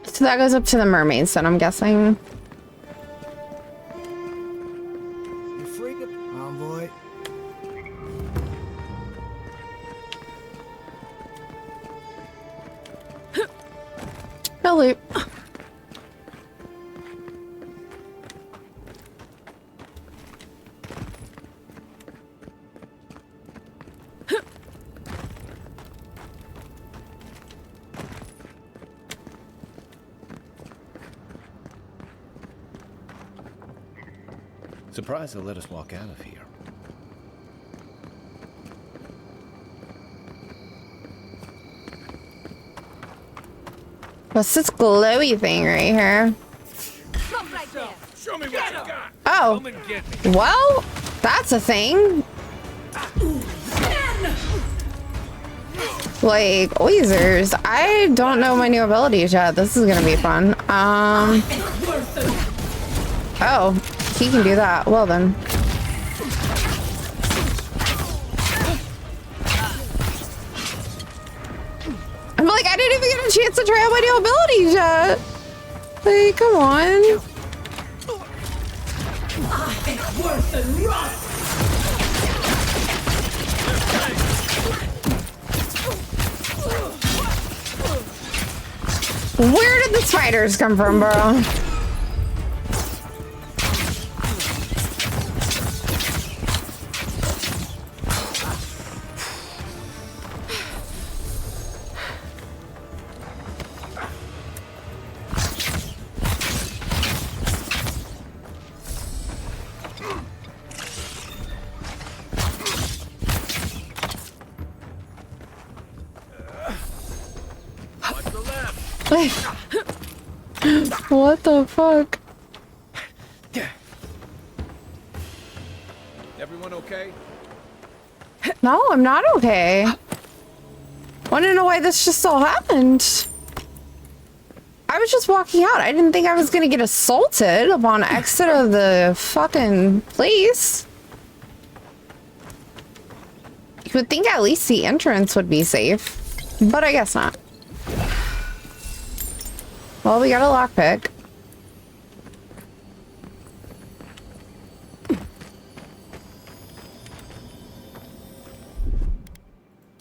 So that goes up to the mermaids, then I'm guessing. You freaking envoy. Hello. Surprised they'll let us walk out of here. What's this glowy thing right here? Show me what you got. Oh. Well, that's a thing. Like, Oizers, I don't know my new abilities yet. This is gonna be fun. Oh, he can do that. Well then. I'm like, I didn't even get a chance to try out my new abilities yet. Like, come on. Worse than rust. Where did the spiders come from, bro? What the fuck? Everyone okay? No, I'm not okay. Wanna know why this just all happened? I was just walking out. I didn't think I was gonna get assaulted upon exit of the fucking place. You would think at least the entrance would be safe, but I guess not. Well, we got a lockpick.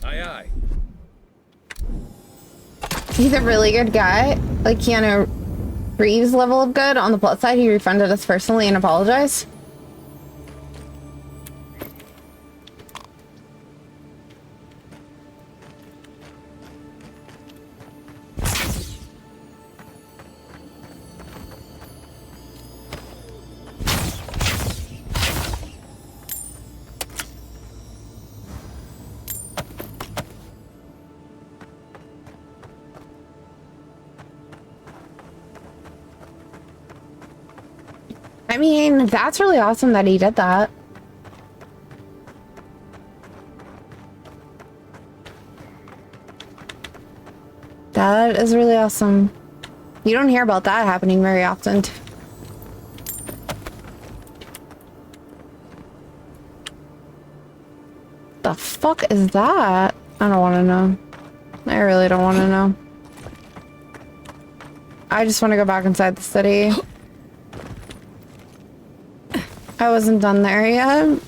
Aye, aye. He's a really good guy. Like Keanu Reeves level of good. On the plus side, he refunded us personally and apologized. I mean, that's really awesome that he did that. That is really awesome. You don't hear about that happening very often. The fuck is that? I don't want to know. I really don't want to know. I just want to go back inside the city. I wasn't done there yet.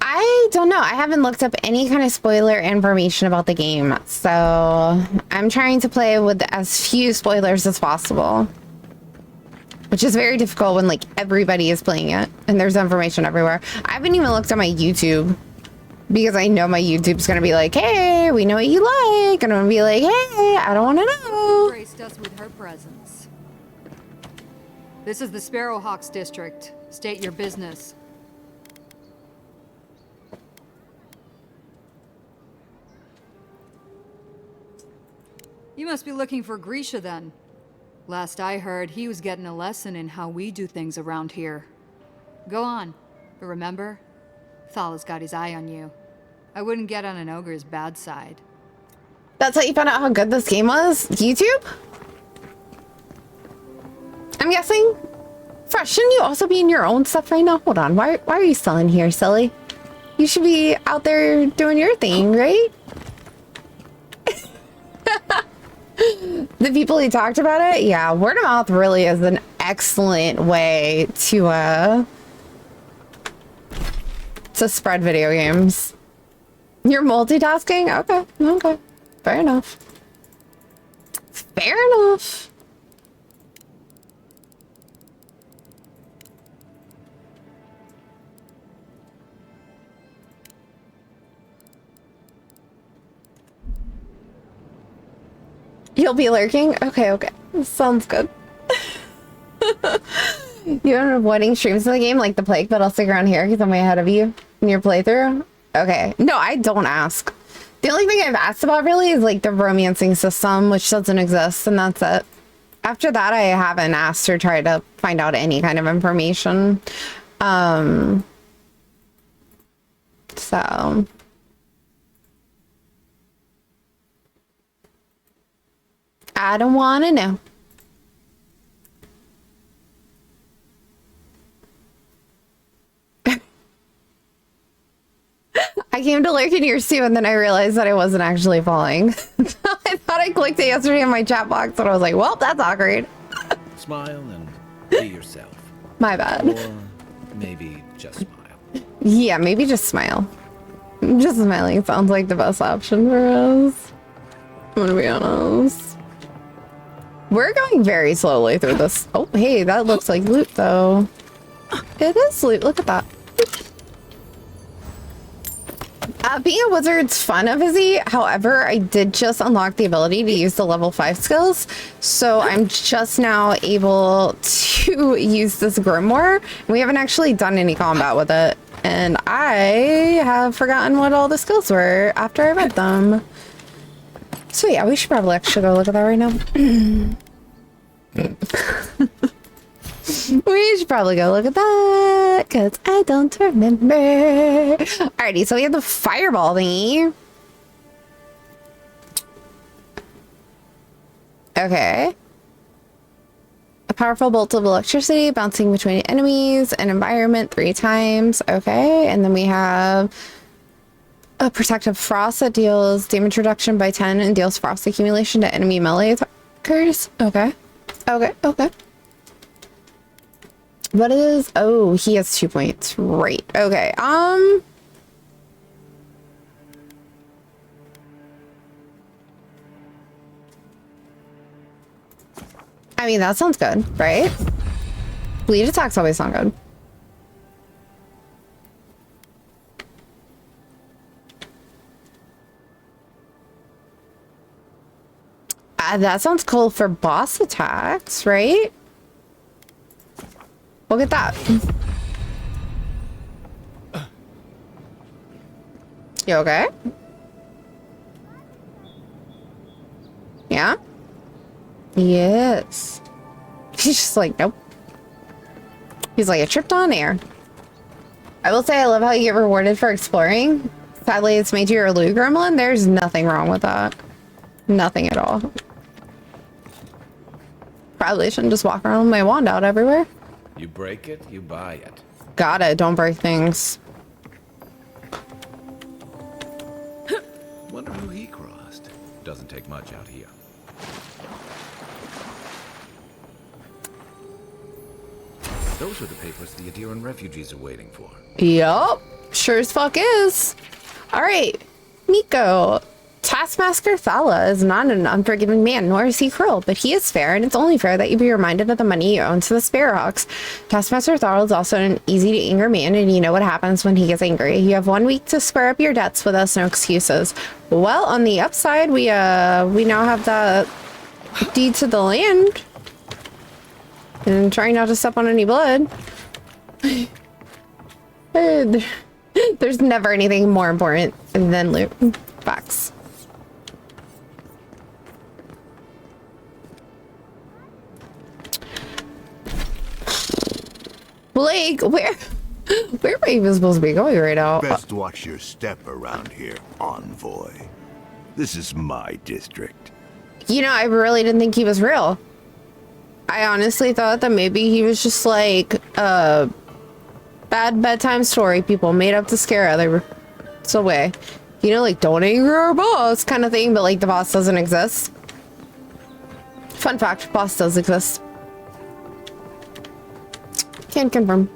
I don't know. I haven't looked up any kind of spoiler information about the game, so I'm trying to play with as few spoilers as possible, which is very difficult when like everybody is playing it and there's information everywhere. I haven't even looked at my YouTube because I know my YouTube's gonna be like, hey, we know what you like, and I'm gonna be like, hey, I don't want to know. Graced us with her presence. This is the Sparrowhawks district. State your business. You must be looking for Grisha then. Last I heard, he was getting a lesson in how we do things around here. Go on, but remember, Thala's got his eye on you. I wouldn't get on an ogre's bad side. That's how you found out how good this game was? YouTube? I'm guessing? Fresh, shouldn't you also be in your own stuff right now? Hold on, why are you still in here, silly? You should be out there doing your thing, right? The people who talked about it? Yeah, word of mouth really is an excellent way to spread video games. You're multitasking? Okay, okay. Fair enough. Fair enough. You'll be lurking? Okay, okay. Sounds good. You're avoiding streams in the game like the plague, but I'll stick around here because I'm way ahead of you in your playthrough. Okay. No, I don't ask. The only thing I've asked about really is like the romancing system, which doesn't exist, and that's it. After that, I haven't asked or tried to find out any kind of information. So... I don't want to know. I came to lurk in yours too, and then I realized that I wasn't actually falling. I thought I clicked it yesterday in my chat box, and I was like, well, that's awkward. Smile and be yourself. My bad. Or maybe just smile. Yeah, maybe just smile. Just smiling sounds like the best option for us. I'm gonna be honest. We're going very slowly through this. Oh, hey, that looks like loot, though. It is loot. Look at that. Being a wizard's fun, Avizzy. However, I did just unlock the ability to use the level 5 skills. So I'm just now able to use this grimoire. We haven't actually done any combat with it. And I have forgotten what all the skills were after I read them. So yeah, we should probably actually go look at that right now. We should probably go look at that, because I don't remember. Alrighty, so we have the fireball thingy. Okay. A powerful bolt of electricity bouncing between enemies and environment 3 times. Okay, and then we have a protective frost that deals damage reduction by 10 and deals frost accumulation to enemy melee attackers. Okay. Okay, okay. What is... Oh, he has 2 points. Right. Okay, I mean, that sounds good, right? Bleed attacks always sound good. That sounds cool for boss attacks, right? Look at that. You okay? Yeah? Yes. He's just like, nope. He's like, I tripped on air. I will say I love how you get rewarded for exploring. Sadly, it's made you a loot gremlin. There's nothing wrong with that. Nothing at all. Probably shouldn't just walk around with my wand out everywhere. You break it, you buy it. Got it. Don't break things. Wonder who he crossed. Doesn't take much out here. Those are the papers the Adiran refugees are waiting for. Yup. Sure as fuck is. All right. Nico. Taskmaster Thala is not an unforgiving man, nor is he cruel, but he is fair, and it's only fair that you be reminded of the money you owe to the Sparrowhawks. Taskmaster Thala is also an easy-to-anger man, and you know what happens when he gets angry. You have 1 week to square up your debts with us, no excuses. Well, on the upside, we now have the deed to the land. And trying not to step on any blood. There's never anything more important than loot. Facts. Blake, where am I even supposed to be going right now? Best watch your step around here, envoy. This is my district. You know, I really didn't think he was real. I honestly thought that maybe he was just like a bad bedtime story people made up to scare others away. You know, like, don't anger our boss kind of thing, but like the boss doesn't exist. Fun fact, boss does exist. Can't confirm.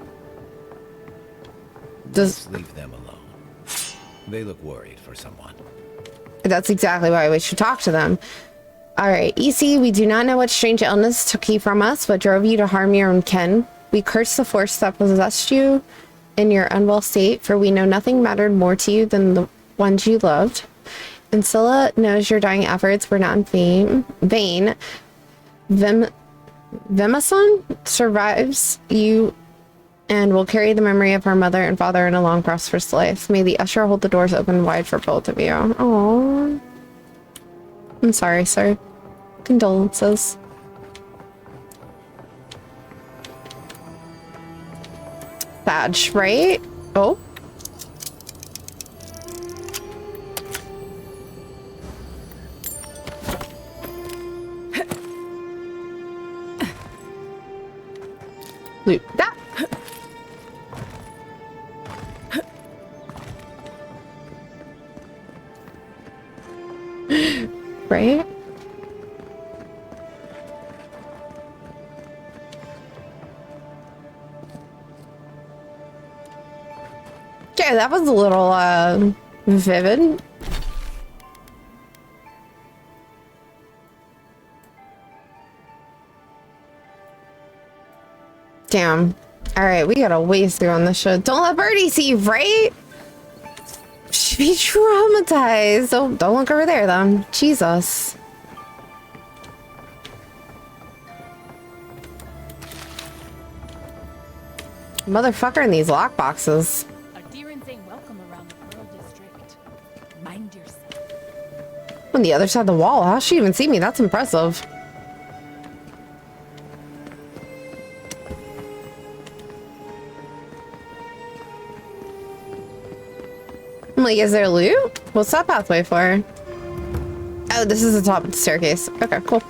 Just leave them alone. They look worried for someone. That's exactly why we should talk to them. All right, EC, we do not know what strange illness took you from us, what drove you to harm your own kin. We curse the force that possessed you in your unwell state, for we know nothing mattered more to you than the ones you loved. And Scylla knows your dying efforts were not in vain. Vemason survives you and will carry the memory of her mother and father in a long, prosperous life. May the usher hold the doors open wide for both of you. Aww. I'm sorry, sir. Condolences. Badge, right? Oh. Loot that. Right? Okay, that was a little vivid. Damn. All right, we gotta waste through on this shit. Don't let Birdie see you, right? She'd be traumatized. Don't look over there, then. Jesus. Motherfucker in these lockboxes. Adirans ain't welcome around the Pearl District. Mind yourself. On the other side of the wall. How'd she even see me? That's impressive. I'm like, is there loot? What's that pathway for? Oh, this is the top of the staircase. Okay, cool.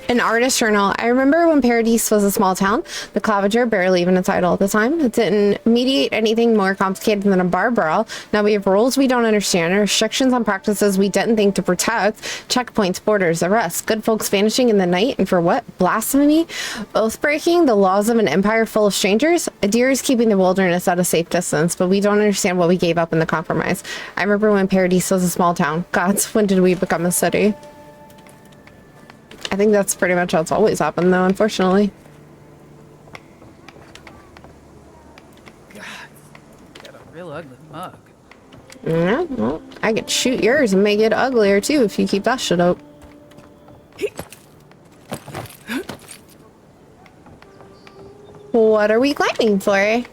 An artist journal. I remember when Paradise was a small town, the Clavager barely even a title at the time. It didn't mediate anything more complicated than a bar brawl. Now we have rules we don't understand, restrictions on practices we didn't think to protect, checkpoints, borders, arrests, good folks vanishing in the night, and for what? Blasphemy? Oath breaking? The laws of an empire full of strangers? Adir is keeping the wilderness at a safe distance, but we don't understand what we gave up in the compromise. I remember when Paradise was a small town. Gods, when did we become a city? I think that's pretty much how it's always happened, though, unfortunately. God, you got a real ugly mug. Yeah, well, I could shoot yours and make it uglier, too, if you keep that shit up. What are we climbing for?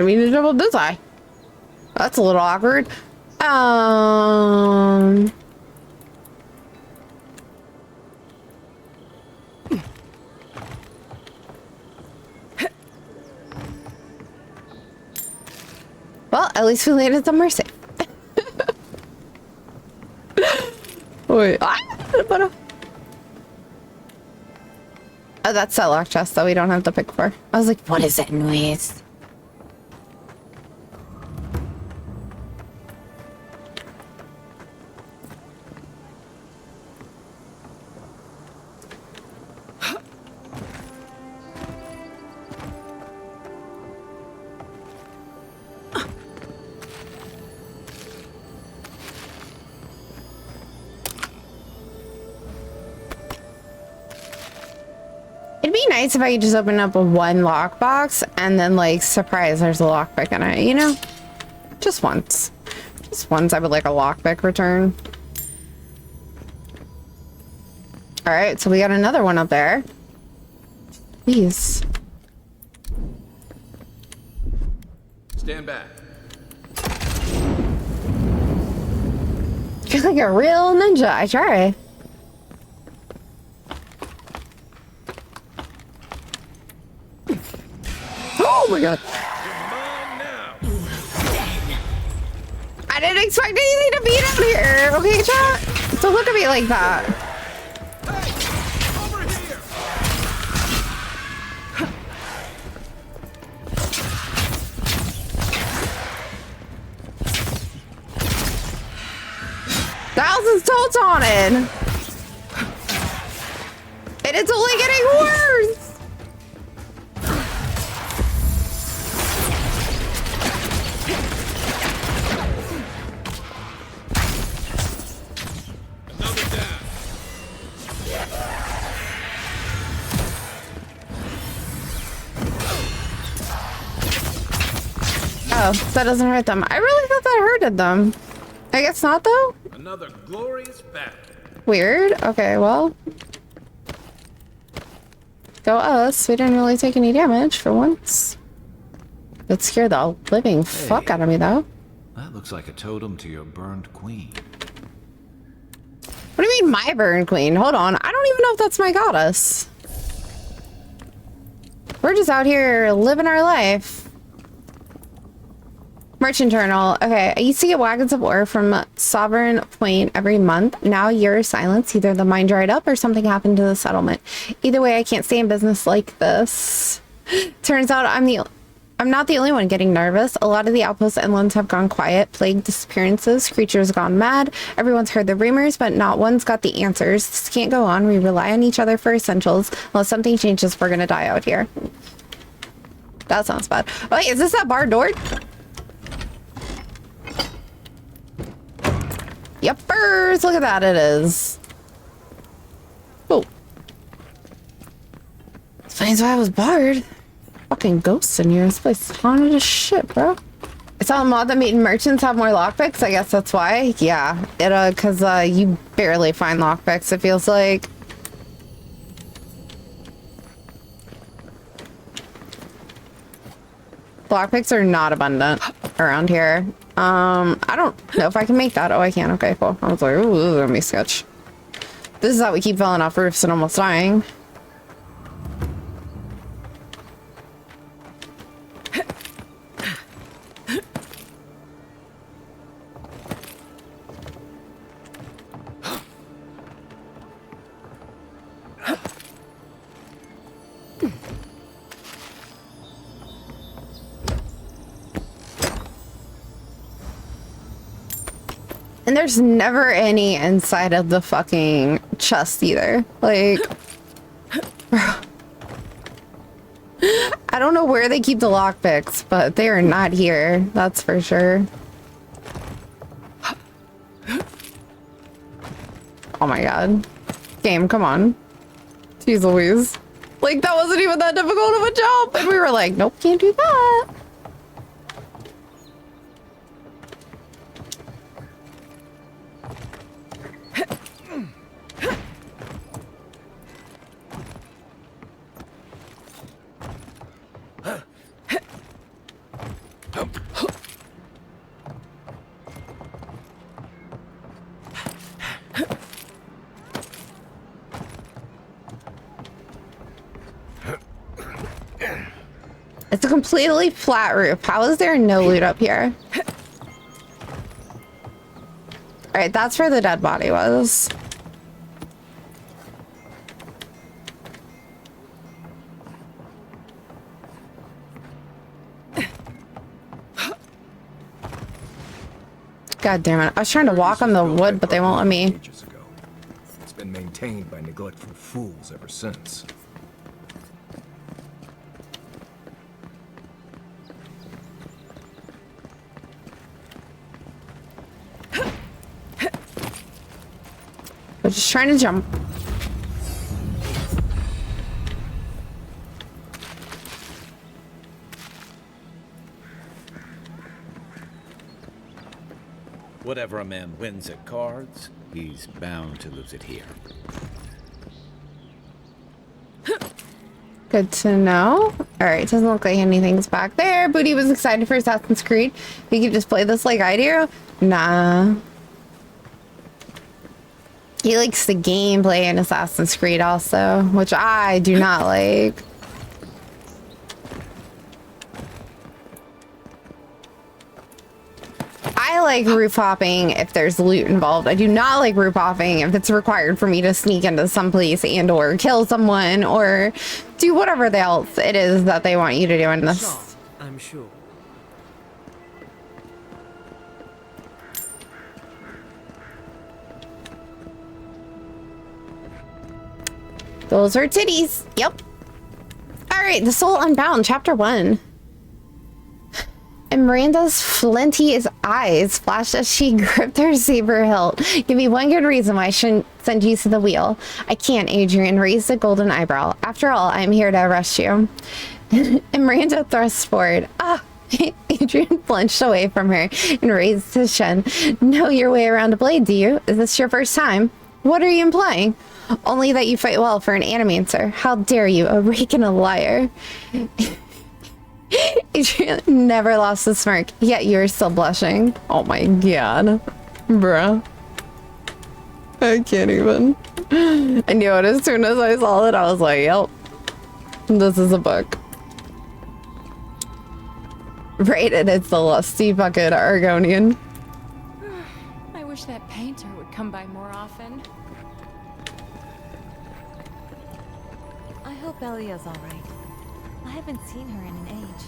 didn't mean to jump up this high. That's a little awkward. Well, at least we landed somewhere safe. Wait. Oh, that's that lock chest that we don't have to pick for. I was like, what is that noise? It'd be nice if I could just open up a one lockbox and then, like, surprise, there's a lockpick in it, you know? Just once. Just once I would like a lockpick return. Alright, so we got another one up there. Please. Stand back. You're like a real ninja. I try. Oh my god. I didn't expect anything to be down here. Okay, chat? So look at me like that. Thousands totes on it. And it's only getting worse. Oh, that doesn't hurt them. I really thought that hurted them. I guess not, though. Another glorious battle. Weird. Okay, well. Go us. We didn't really take any damage for once. That scared the living fuck out of me, though. That looks like a totem to your burned queen. What do you mean, my burned queen? Hold on. I don't even know if that's my goddess. We're just out here living our life. Merchant journal. Okay, I used to get wagons of ore from Sovereign Point every month. Now years silence. Either the mine dried up or something happened to the settlement. Either way, I can't stay in business like this. Turns out I'm not the only one getting nervous. A lot of the outpost inlands have gone quiet. Plague disappearances. Creatures gone mad. Everyone's heard the rumors, but not one's got the answers. This can't go on. We rely on each other for essentials. Unless something changes, we're gonna die out here. That sounds bad. Wait, is this that barred door? Yuppers! Look at that, it is. Oh. Explains why I was barred. Fucking ghosts in here. This place is haunted as shit, bro. It's on mod that made merchants have more lockpicks. I guess that's why. Yeah. It, cause, you barely find lockpicks, it feels like. Lockpicks are not abundant around here. I don't know if I can make that. Oh, I can. Okay, cool. I was like, ooh, this is gonna be sketch. This is how we keep falling off roofs and almost dying. And there's never any inside of the fucking chest either. Like, I don't know where they keep the lockpicks, but they are not here. That's for sure. Oh my god. Game, come on. Jeez Louise. Like, that wasn't even that difficult of a jump. And we were like, nope, can't do that. It's a completely flat roof. How is there no loot up here? Alright, that's where the dead body was. God damn it. I was trying to walk on the wood, but they won't let me. It's been maintained by neglectful fools ever since. We're just trying to jump. Whatever a man wins at cards, he's bound to lose it here. Good to know. Alright, doesn't look like anything's back there. Booty was excited for Assassin's Creed. You could just play this like I do? Nah. He likes the gameplay in Assassin's Creed also, which I do not like. I like roof hopping if there's loot involved. I do not like roof hopping if it's required for me to sneak into some place and or kill someone or do whatever else it is that they want you to do in this. I'm sure. Those are titties. Yep. All right, The Soul Unbound, Chapter 1. And Miranda's flinty eyes flashed as she gripped her saber hilt. Give me one good reason why I shouldn't send you to the wheel. I can't, Adrian raised a golden eyebrow. After all, I'm here to arrest you. And Miranda thrust forward. Ah! Adrian flinched away from her and raised his chin. Know your way around a blade, do you? Is this your first time? What are you implying? Only that you fight well for an animancer. How dare you, a rake and a liar. Adrian never lost a smirk, yet you're still blushing. Oh my god. Bruh. I can't even. I knew it as soon as I saw it. I was like, yep. This is a book. Right, and it's the lusty fucking Argonian. I wish that painter would come by more often. I hope Elia's all right. I haven't seen her in an age.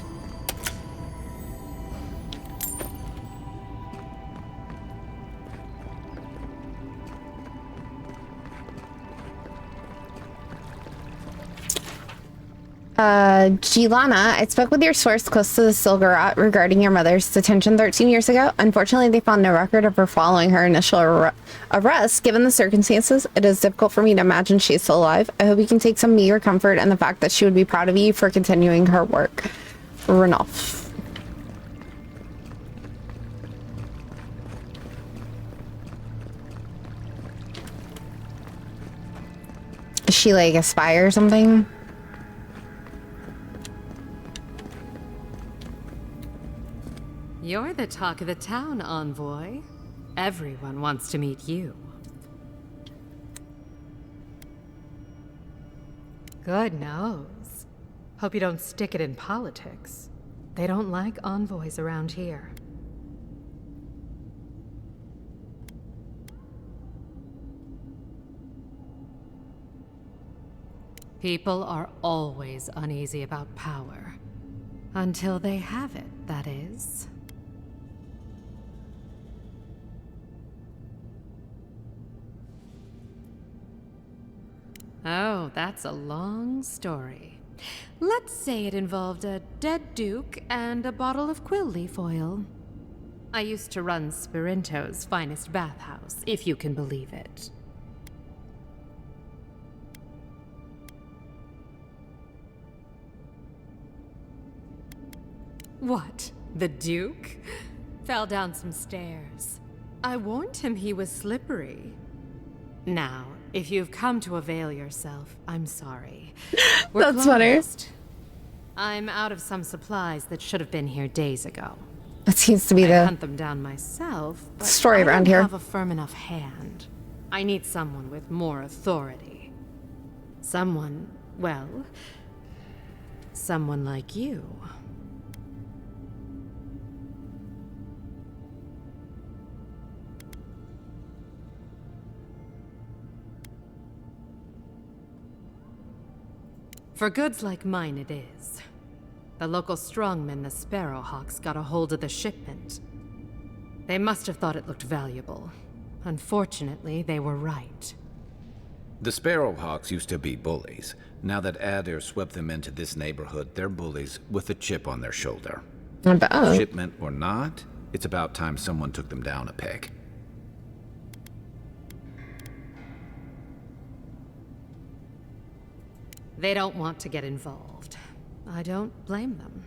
Gilana, I spoke with your source close to the Silgarat regarding your mother's detention 13 years ago. Unfortunately, they found no record of her following her initial arrest. Given the circumstances, it is difficult for me to imagine she's still alive. I hope you can take some meager comfort in the fact that she would be proud of you for continuing her work. Ranulf. Is she like a spy or something? You're the talk of the town, envoy. Everyone wants to meet you. Good nose. Hope you don't stick it in politics. They don't like envoys around here. People are always uneasy about power. Until they have it, that is. Oh, that's a long story. Let's say it involved a dead duke and a bottle of quill leaf oil. I used to run Spirinto's finest bathhouse, if you can believe it. What? The Duke? Fell down some stairs. I warned him he was slippery. Now, if you've come to avail yourself, I'm sorry. That's funny. I'm out of some supplies that should have been here days ago. That seems to be I the hunt them down myself, but story I around don't here. have a firm enough hand. I need someone with more authority. Someone, well, Someone like you. For goods like mine it is. The local strongmen, the Sparrowhawks, got a hold of the shipment. They must have thought it looked valuable. Unfortunately, they were right. The Sparrowhawks used to be bullies. Now that Adair swept them into this neighborhood, they're bullies with a chip on their shoulder. Shipment or not, it's about time someone took them down a peg. They don't want to get involved. I don't blame them.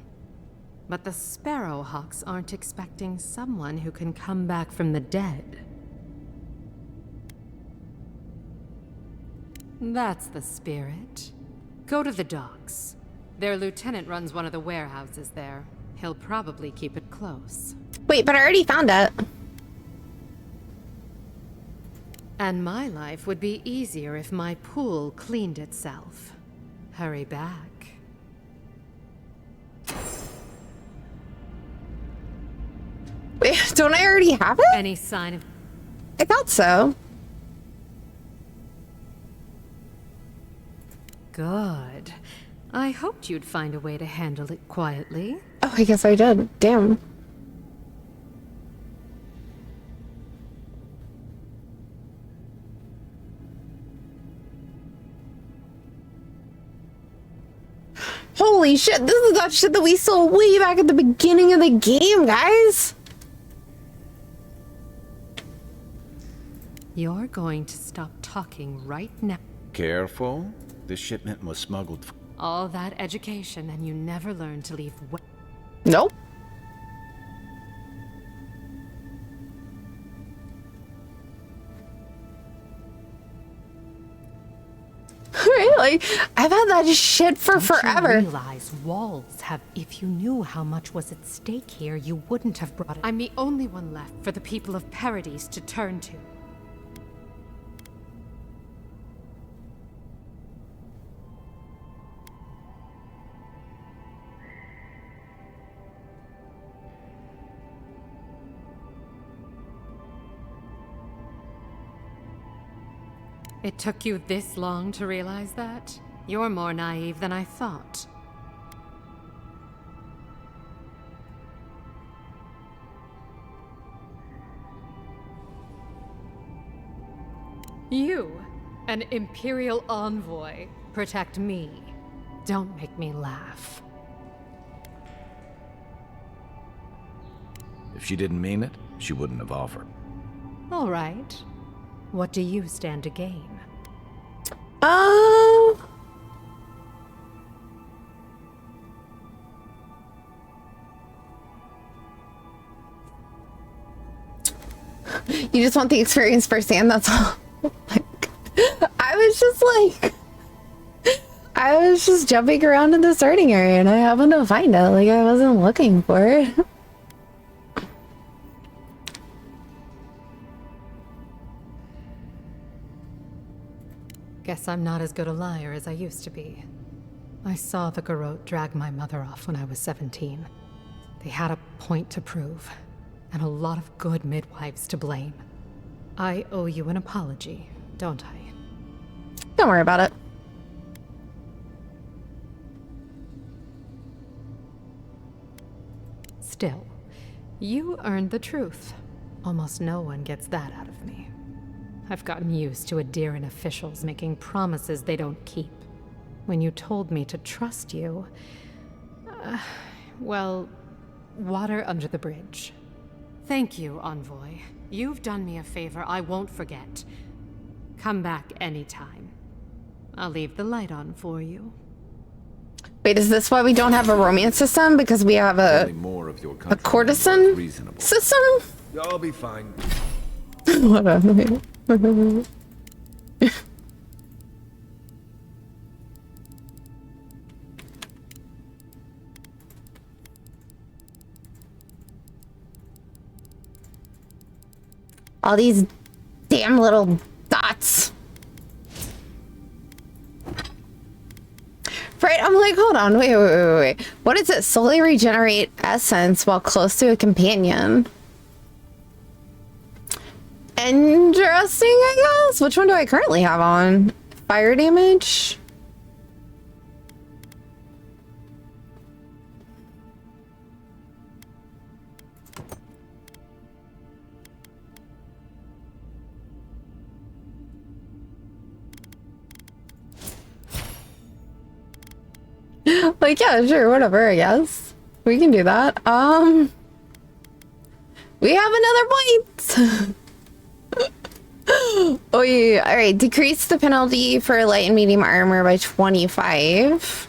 But the Sparrowhawks aren't expecting someone who can come back from the dead. That's the spirit. Go to the docks. Their lieutenant runs one of the warehouses there. He'll probably keep it close. Wait, but I already found it. And my life would be easier if my pool cleaned itself. Hurry back. Wait, don't I already have it? Any sign of... I thought so. Good. I hoped you'd find a way to handle it quietly. Oh, I guess I did. Damn. Holy shit, this is that shit that we saw way back at the beginning of the game, guys. You're going to stop talking right now. Careful. This shipment was smuggled. All that education and you never learned to leave. Nope. Really? I've had that shit for forever. You realize walls have... If you knew how much was at stake here, you wouldn't have brought it. I'm the only one left for the people of Paradise to turn to. It took you this long to realize that? You're more naive than I thought. You, an Imperial envoy, protect me. Don't make me laugh. If she didn't mean it, she wouldn't have offered. All right. What do you stand to gain? You just want the experience firsthand, that's all. Like, I was just jumping around in the starting area and I happened to find it. Like, I wasn't looking for it. Guess I'm not as good a liar as I used to be. I saw the Garrote drag my mother off when I was 17. They had a point to prove, and a lot of good midwives to blame. I owe you an apology, don't I? Don't worry about it. Still, you earned the truth. Almost no one gets that out of me. I've gotten used to Adiran officials making promises they don't keep. When you told me to trust you... well, water under the bridge. Thank you, Envoy. You've done me a favor I won't forget. Come back anytime. I'll leave the light on for you. Wait, is this why we don't have a romance system? Because we have a courtesan system? I'll be fine. Whatever. All these damn little dots. Right, I'm like, hold on, wait. What does it slowly regenerate essence while close to a companion? Interesting, I guess. Which one do I currently have on? Fire damage? Like, yeah, sure, whatever, I guess. We can do that. We have another point. Oh yeah, all right. Decrease the penalty for light and medium armor by 25.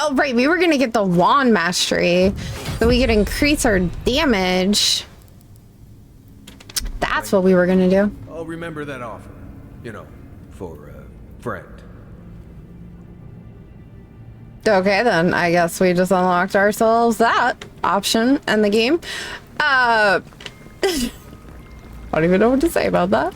Oh, right. We were going to get the wand mastery so we could increase our damage. That's what we were going to do. I'll remember that offer. You know, for a friend. Okay, then I guess we just unlocked ourselves that option in the game. I don't even know what to say about that.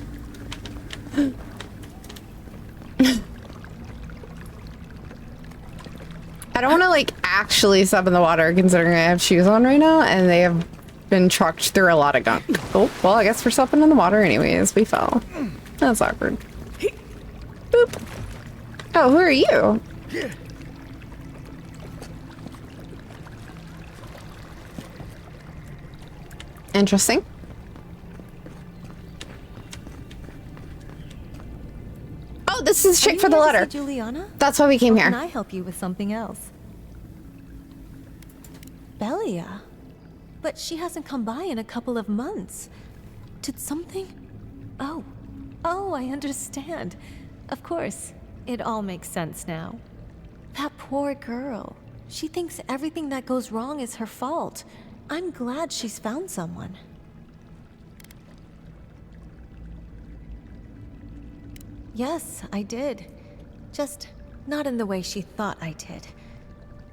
I don't want to like actually step in the water considering I have shoes on right now and they have been trucked through a lot of gunk. Oh, well, I guess we're stepping in the water anyways. We fell. That's awkward. Boop. Oh, who are you? Interesting. Oh, this is chick for the letter. Juliana? That's why we came Or here. Can I help you with something else? Belia? But she hasn't come by in a couple of months. Did something? Oh, I understand. Of course, it all makes sense now. That poor girl. She thinks everything that goes wrong is her fault. I'm glad she's found someone. Yes, I did. Just not in the way she thought I did.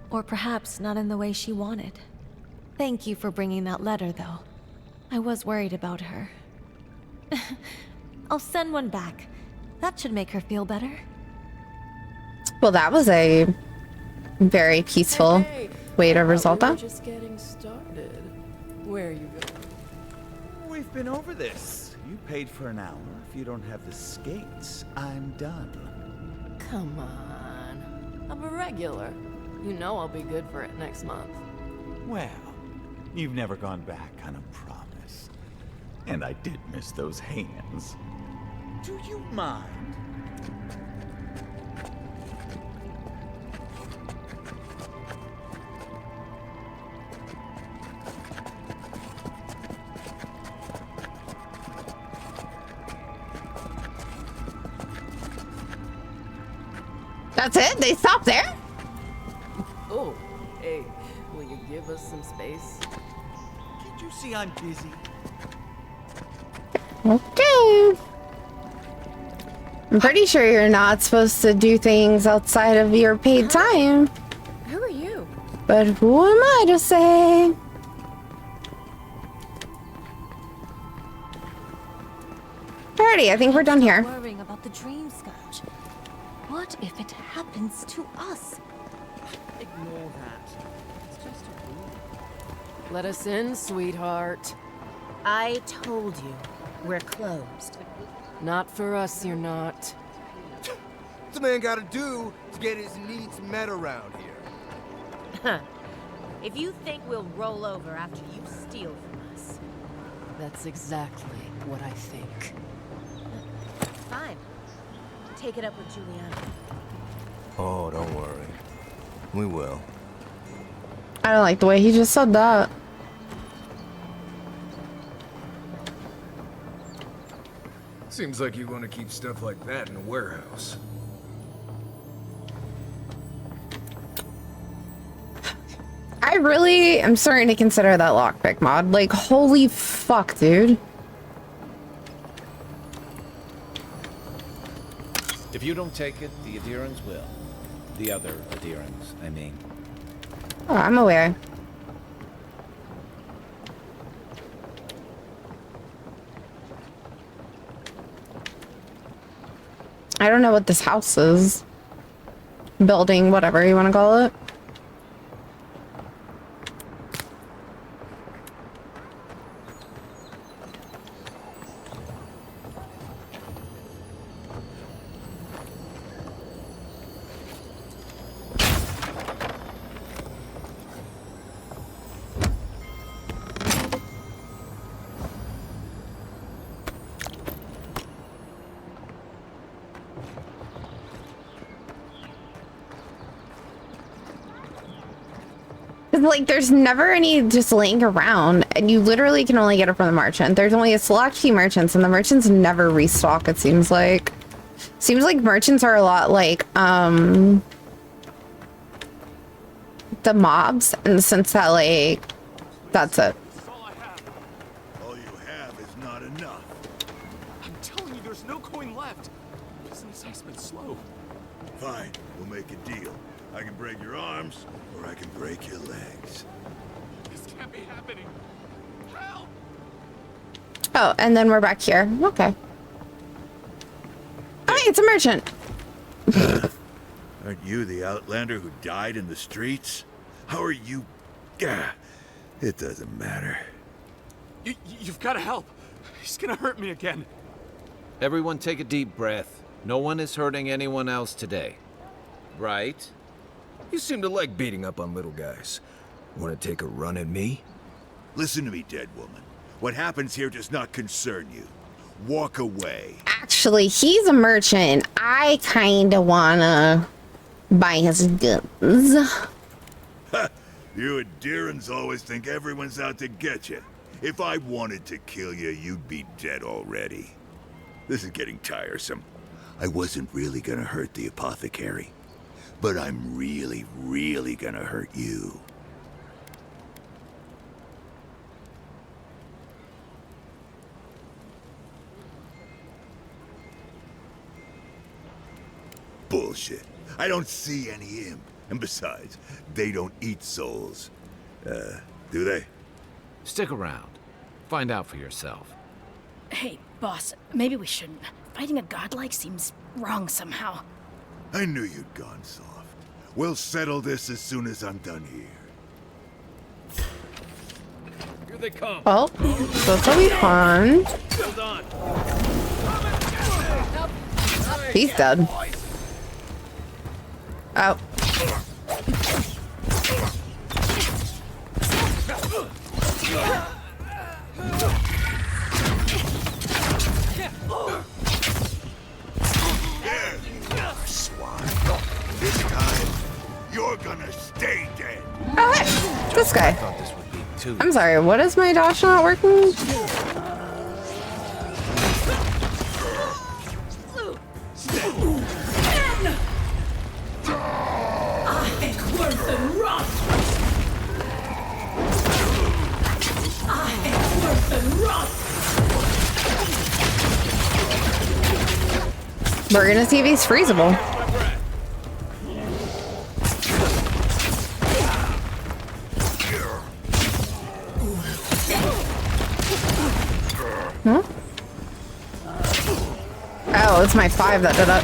Or perhaps not in the way she wanted. Thank you for bringing that letter, though. I was worried about her. I'll send one back. That should make her feel better. Well, that was a very peaceful way to resolve that. Just getting started. Where are you going? We've been over this. You paid for an hour. If you don't have the skates, I'm done. Come on. I'm a regular. You know I'll be good for it next month. Well, you've never gone back on a promise. And I did miss those hands. Do you mind? That's it? They stopped there? Oh, hey, will you give us some space? Can't you see I'm busy? Okay. I'm pretty sure you're not supposed to do things outside of your paid time. Who are you? But who am I to say? Alrighty, I think we're done here. Worrying about the dream scotch. What if it happens to us? Ignore that. It's just a rumor. Let us in, sweetheart. I told you, we're closed. Not for us, you're not. What's a man gotta do to get his needs met around here? Huh. If you think we'll roll over after you steal from us. That's exactly what I think. Fine. Take it up with Juliana. Oh, don't worry. We will. I don't like the way he just said that. Seems like you want to keep stuff like that in a warehouse. I really am starting to consider that lockpick mod. Like, holy fuck, dude. If you don't take it, the Adherents will. The other Adherents, I mean. Oh, I'm aware. I don't know what this house is. Building, whatever you want to call it. Like, there's never any just laying around, and you literally can only get it from the merchant. There's only a select few merchants, and the merchants never restock, it seems like. Seems like merchants are a lot like, the mobs, in the sense that, like, that's it. All you have is not enough. I'm telling you, there's no coin left. Business has been slow. Fine, we'll make a deal. I can break your arms, or I can break your legs. This can't be happening. Help! Oh, and then we're back here. Okay. Oh, hey, it's a merchant. Aren't you the outlander who died in the streets? How are you? It doesn't matter. You've got to help. He's gonna hurt me again. Everyone take a deep breath. No one is hurting anyone else today. Right? You seem to like beating up on little guys. Want to take a run at me? Listen to me, dead woman. What happens here does not concern you. Walk away. Actually, he's a merchant. I kinda wanna buy his goods. Ha! You Adherents always think everyone's out to get you. If I wanted to kill you, you'd be dead already. This is getting tiresome. I wasn't really gonna hurt the apothecary. But I'm really, really gonna hurt you. Bullshit. I don't see any imp. And besides, they don't eat souls. Do they? Stick around. Find out for yourself. Hey, boss, maybe we shouldn't. Fighting a godlike seems wrong somehow. I knew you'd gone soft. We'll settle this as soon as I'm done here. Here they come. Well, this'll be fun. Hold on. He's dead. Oh. This time, you're gonna stay dead. Oh, hey, this guy. I'm sorry, what is my dash not working? We're gonna see if he's freezable. Huh? Oh, it's my 5 that did it.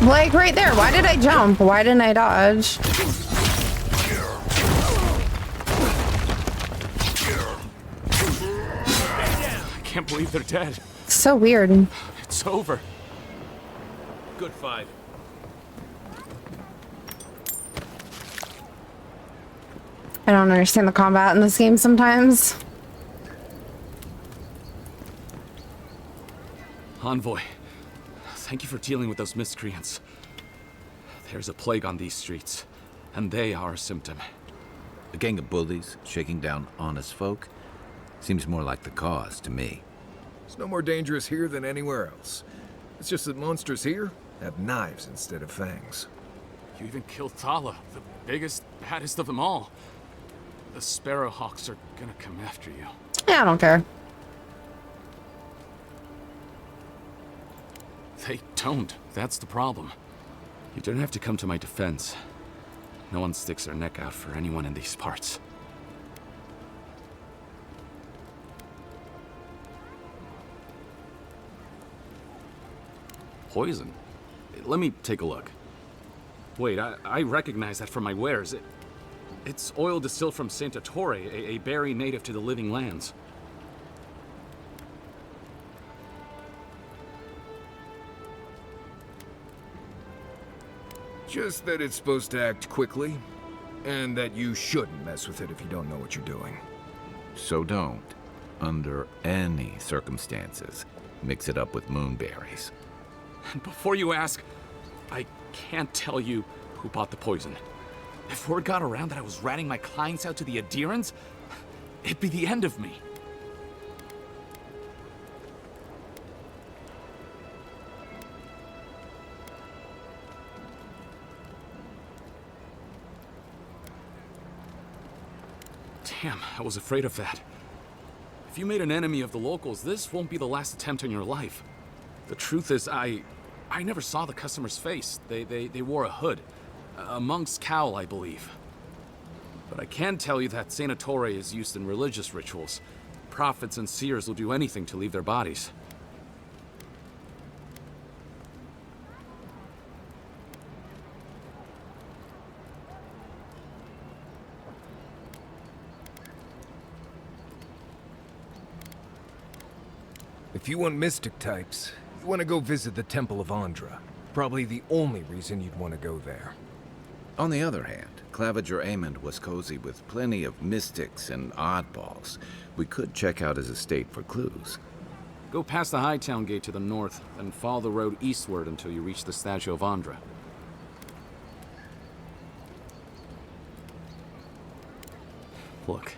Like right there. Why did I jump? Why didn't I dodge? I can't believe they're dead. So weird. It's over. Good fight. I don't understand the combat in this game sometimes. Envoy. Thank you for dealing with those miscreants. There's a plague on these streets, and they are a symptom. A gang of bullies shaking down honest folk? Seems more like the cause to me. It's no more dangerous here than anywhere else. It's just that monsters here have knives instead of fangs. You even killed Thala, the biggest, baddest of them all. The Sparrowhawks are gonna come after you. Yeah, I don't care. They don't. That's the problem. You don't have to come to my defense. No one sticks their neck out for anyone in these parts. Poison? Let me take a look. Wait, I recognize that from my wares. It's oil distilled from Saint Ettore, a berry native to the Living Lands. Just that it's supposed to act quickly, and that you shouldn't mess with it if you don't know what you're doing. So don't, under any circumstances, mix it up with moonberries. And before you ask, I can't tell you who bought the poison. If word got around that I was ratting my clients out to the adherents, it'd be the end of me. Damn, I was afraid of that. If you made an enemy of the locals, this won't be the last attempt in your life. The truth is, I never saw the customer's face. They wore a hood. A monk's cowl, I believe. But I can tell you that Saint Ettore is used in religious rituals. Prophets and seers will do anything to leave their bodies. If you want mystic types, you want to go visit the Temple of Andra. Probably the only reason you'd want to go there. On the other hand, Claviger Amond was cozy with plenty of mystics and oddballs. We could check out his estate for clues. Go past the Hightown Gate to the north, then follow the road eastward until you reach the statue of Andra. Look,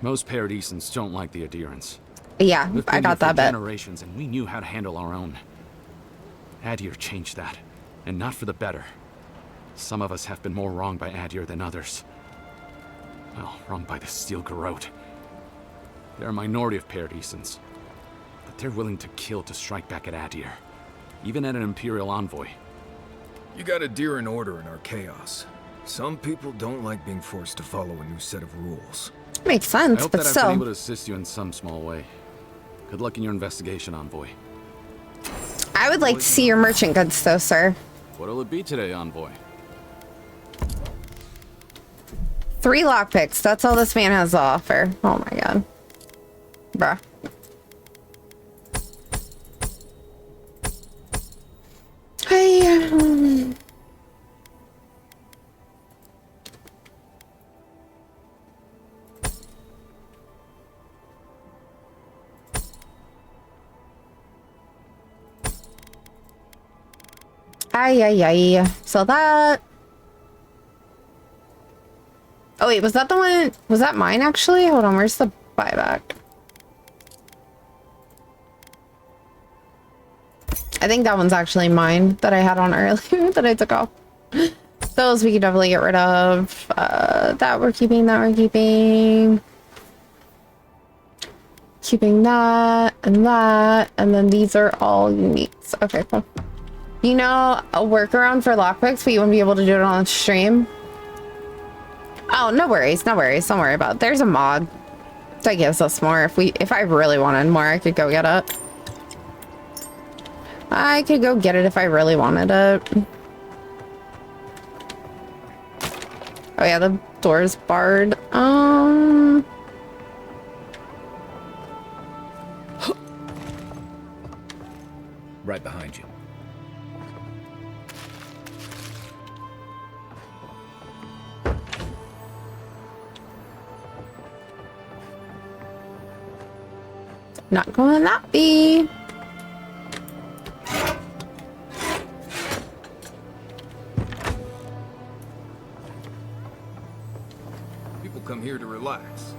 most Paradisans don't like the adherents. Yeah, We've I been got here for that bit. generations, and we knew how to handle our own. Adir changed that, and not for the better. Some of us have been more wronged by Adir than others. Well, wronged by the Steel Garrote. They're a minority of Paradisans, but they're willing to kill to strike back at Adir, even at an Imperial envoy. You got a deer in order in our chaos. Some people don't like being forced to follow a new set of rules. Makes sense, I hope but that I've still. been able to assist you in some small way. Good luck in your investigation, Envoy. I would like to see your merchant goods, though, sir. What'll it be today, Envoy? 3 lockpicks. That's all this man has to offer. Oh my god. Bruh. Hey. Ay, ay, ay. So that... Oh, wait, was that the one? Was that mine, actually? Hold on, where's the buyback? I think that one's actually mine that I had on earlier that I took off. Those we could definitely get rid of. That we're keeping, that we're keeping. Keeping that, and then these are all uniques. Okay, cool. You know, a workaround for lockpicks, but you wouldn't be able to do it on stream? Oh, no worries, no worries. Don't worry about it. There's a mod that gives us more. If I really wanted more, I could go get it. I could go get it if I really wanted it. Oh yeah, the door's barred. Right behind you. Not going that be. come here to relax.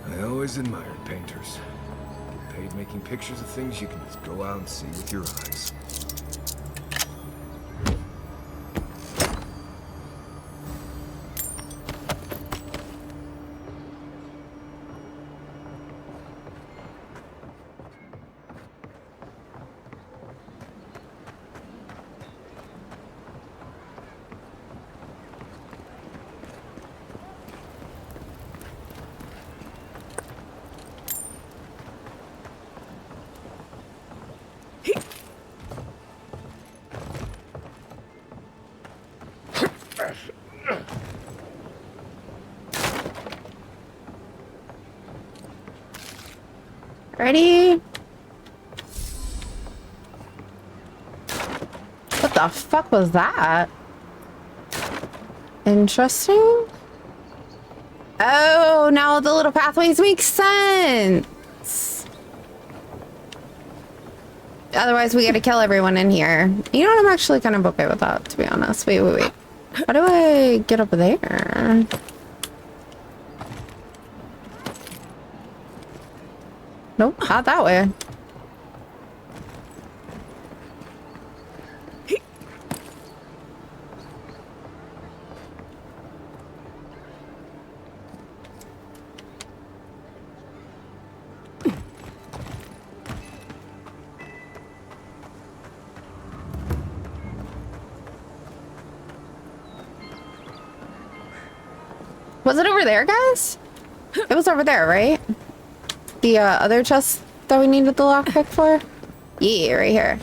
I always admired painters. Get paid making pictures of things you can just go out and see with your eyes. Ready? What the fuck was that? Interesting. Oh, now the little pathways make sense. Otherwise, we gotta kill everyone in here. You know what? I'm actually kind of okay with that, to be honest. Wait. How do I get up there? Nope, not that way. Was it over there, guys? It was over there, right? The other chest that we needed the lockpick for? Yeah, right here.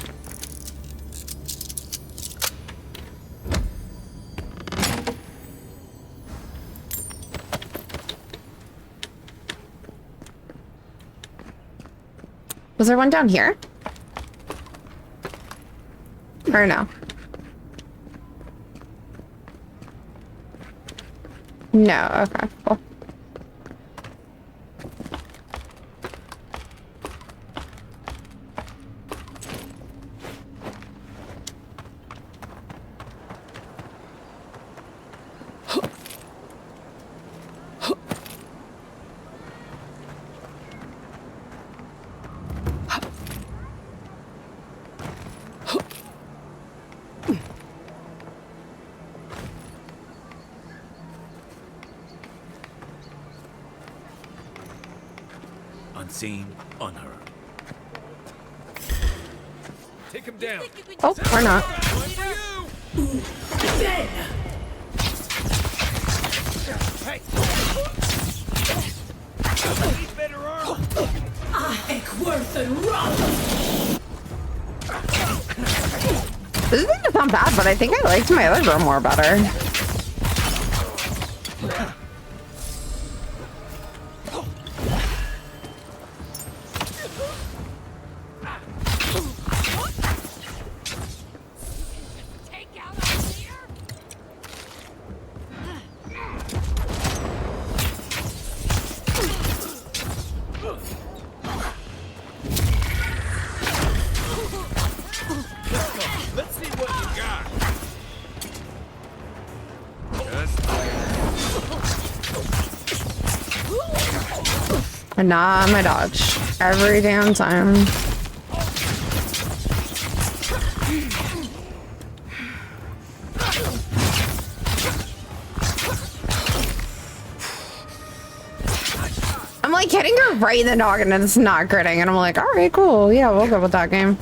Was there one down here? Or no? No, okay, cool. Unseen, unheard. Take him down. Oh, or not. Hey. Need better armor. Worth and rough. This doesn't sound bad, but I think I liked my other girl more better. Let's see what you got. And not my dodge. Every damn time. I'm like hitting her right in the noggin and it's not critting. And I'm like, all right, cool. Yeah, we'll go with that game.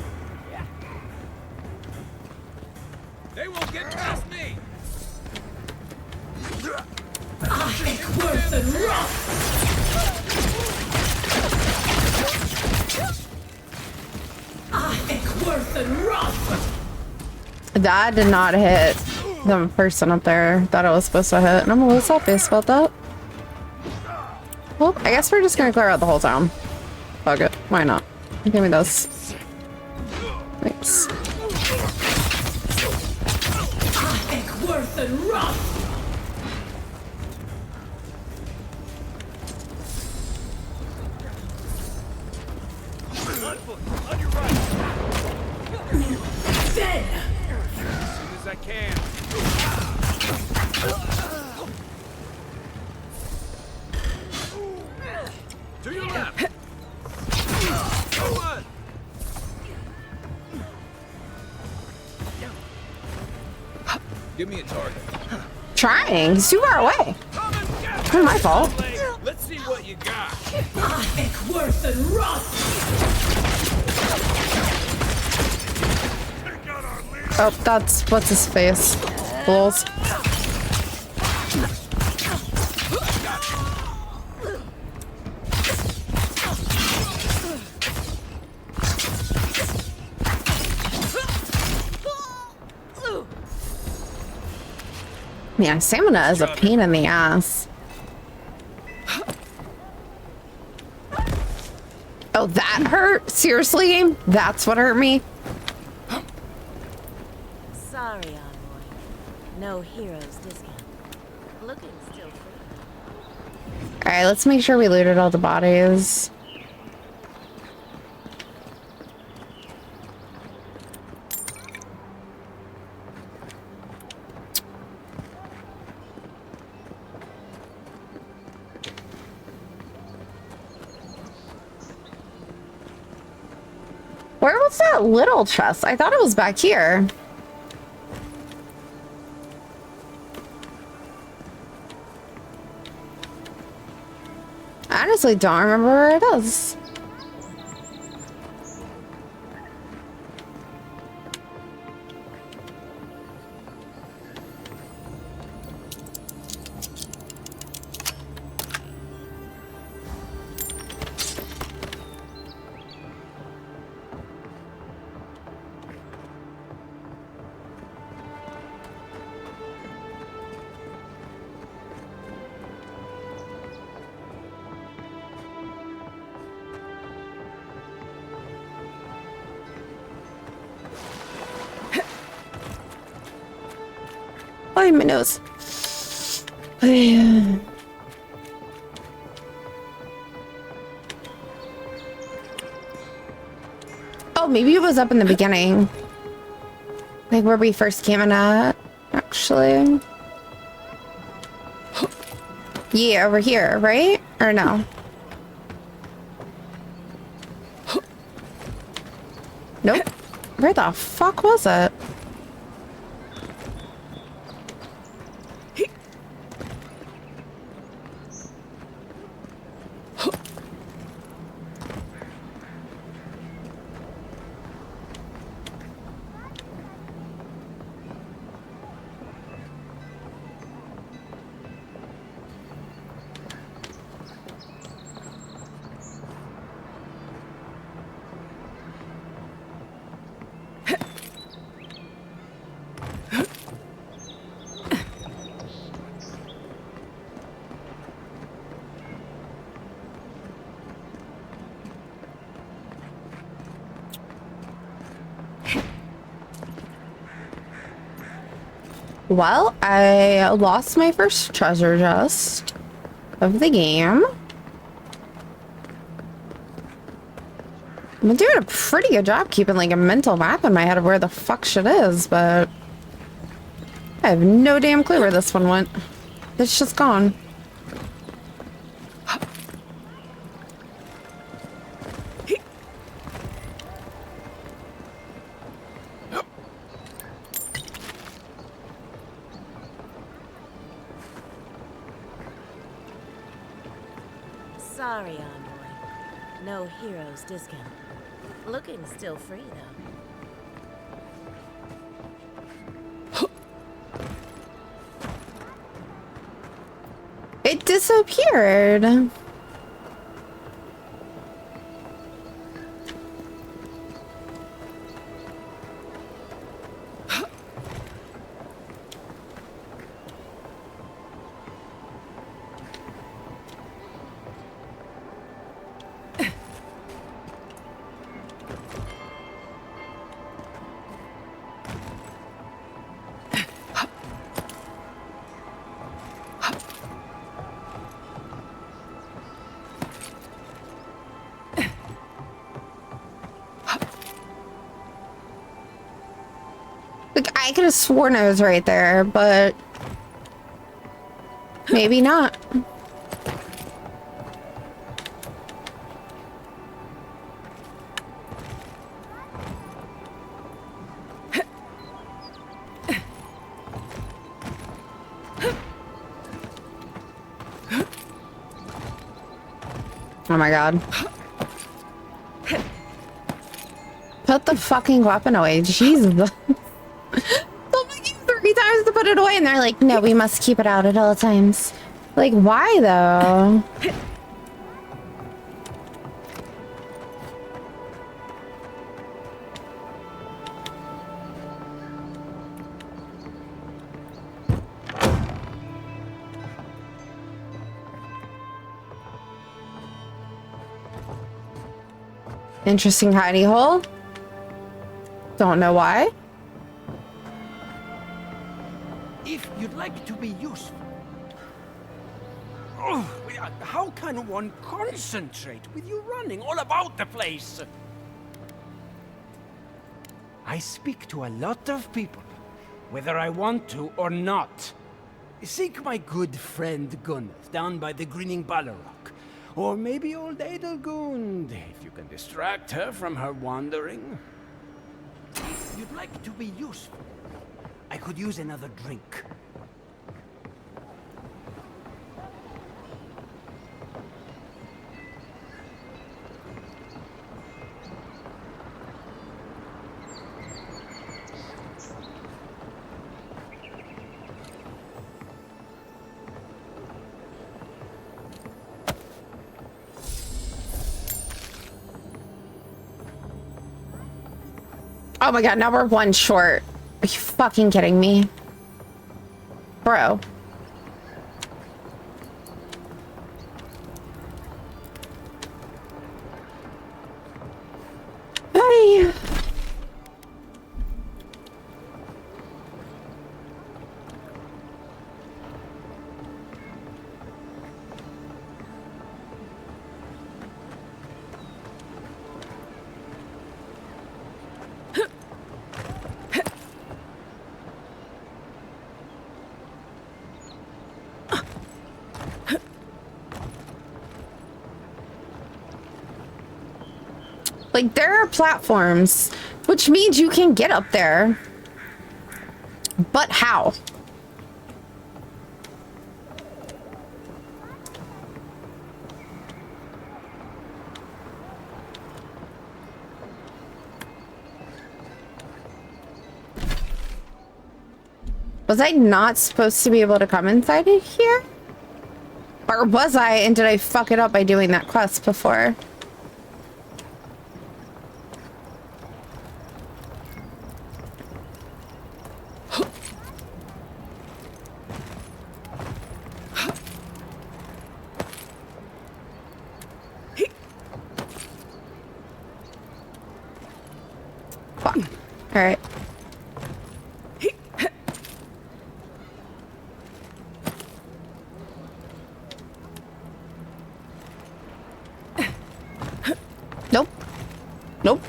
They won't get past me. Worth and rough. Worth and rough. That did not hit the person up there that I was supposed to hit. And I'm a little selfish about that. Well, I guess we're just gonna clear out the whole town. Fuck it. Why not? Give me those. Thanks. Worth and rough. On your right. Dead. As soon as I can. Give me a target. Trying. He's too far away. It's not my fault. Let's see what you got. Ahek worth and rust. Oh, that's what's his face. Bulls. Man, stamina is a pain in the ass. Oh, that hurt? Seriously, game? That's what hurt me? Sorry, Envoy. No heroes discount. Looking still free. Alright, let's make sure we looted all the bodies. Where was that little chest? I thought it was back here. I honestly don't remember where it is. Oh, my nose. Oh, maybe it was up in the beginning. Like where we first came in at, actually. Yeah, over here, right? Or no? Nope. Where the fuck was it? Well, I lost my first treasure chest of the game. I'm doing a pretty good job keeping like a mental map in my head of where the fuck shit is, but I have no damn clue where this one went. It's just gone. Sorry, Envoy. No heroes discount. Looking still free, though. It disappeared. I could have sworn I was right there, but maybe not. Oh my god. Put the fucking weapon away. Jesus. Told you 3 times to put it away, and they're like, no, we must keep it out at all times. Like, why though? Interesting hidey hole. Don't know why. If you'd like to be useful. Oh, how can one concentrate with you running all about the place? I speak to a lot of people, whether I want to or not. Seek my good friend Gunneth down by the grinning Balrog. Or maybe old Edelgund, if you can distract her from her wandering. If you'd like to be useful, I could use another drink. Oh my god, now we're 1 short. Are you fucking kidding me? Bro. Hey. Like, there are platforms, which means you can get up there. But how? Was I not supposed to be able to come inside of here? Or was I, and did I fuck it up by doing that quest before? Fuck. All right. Nope. Nope.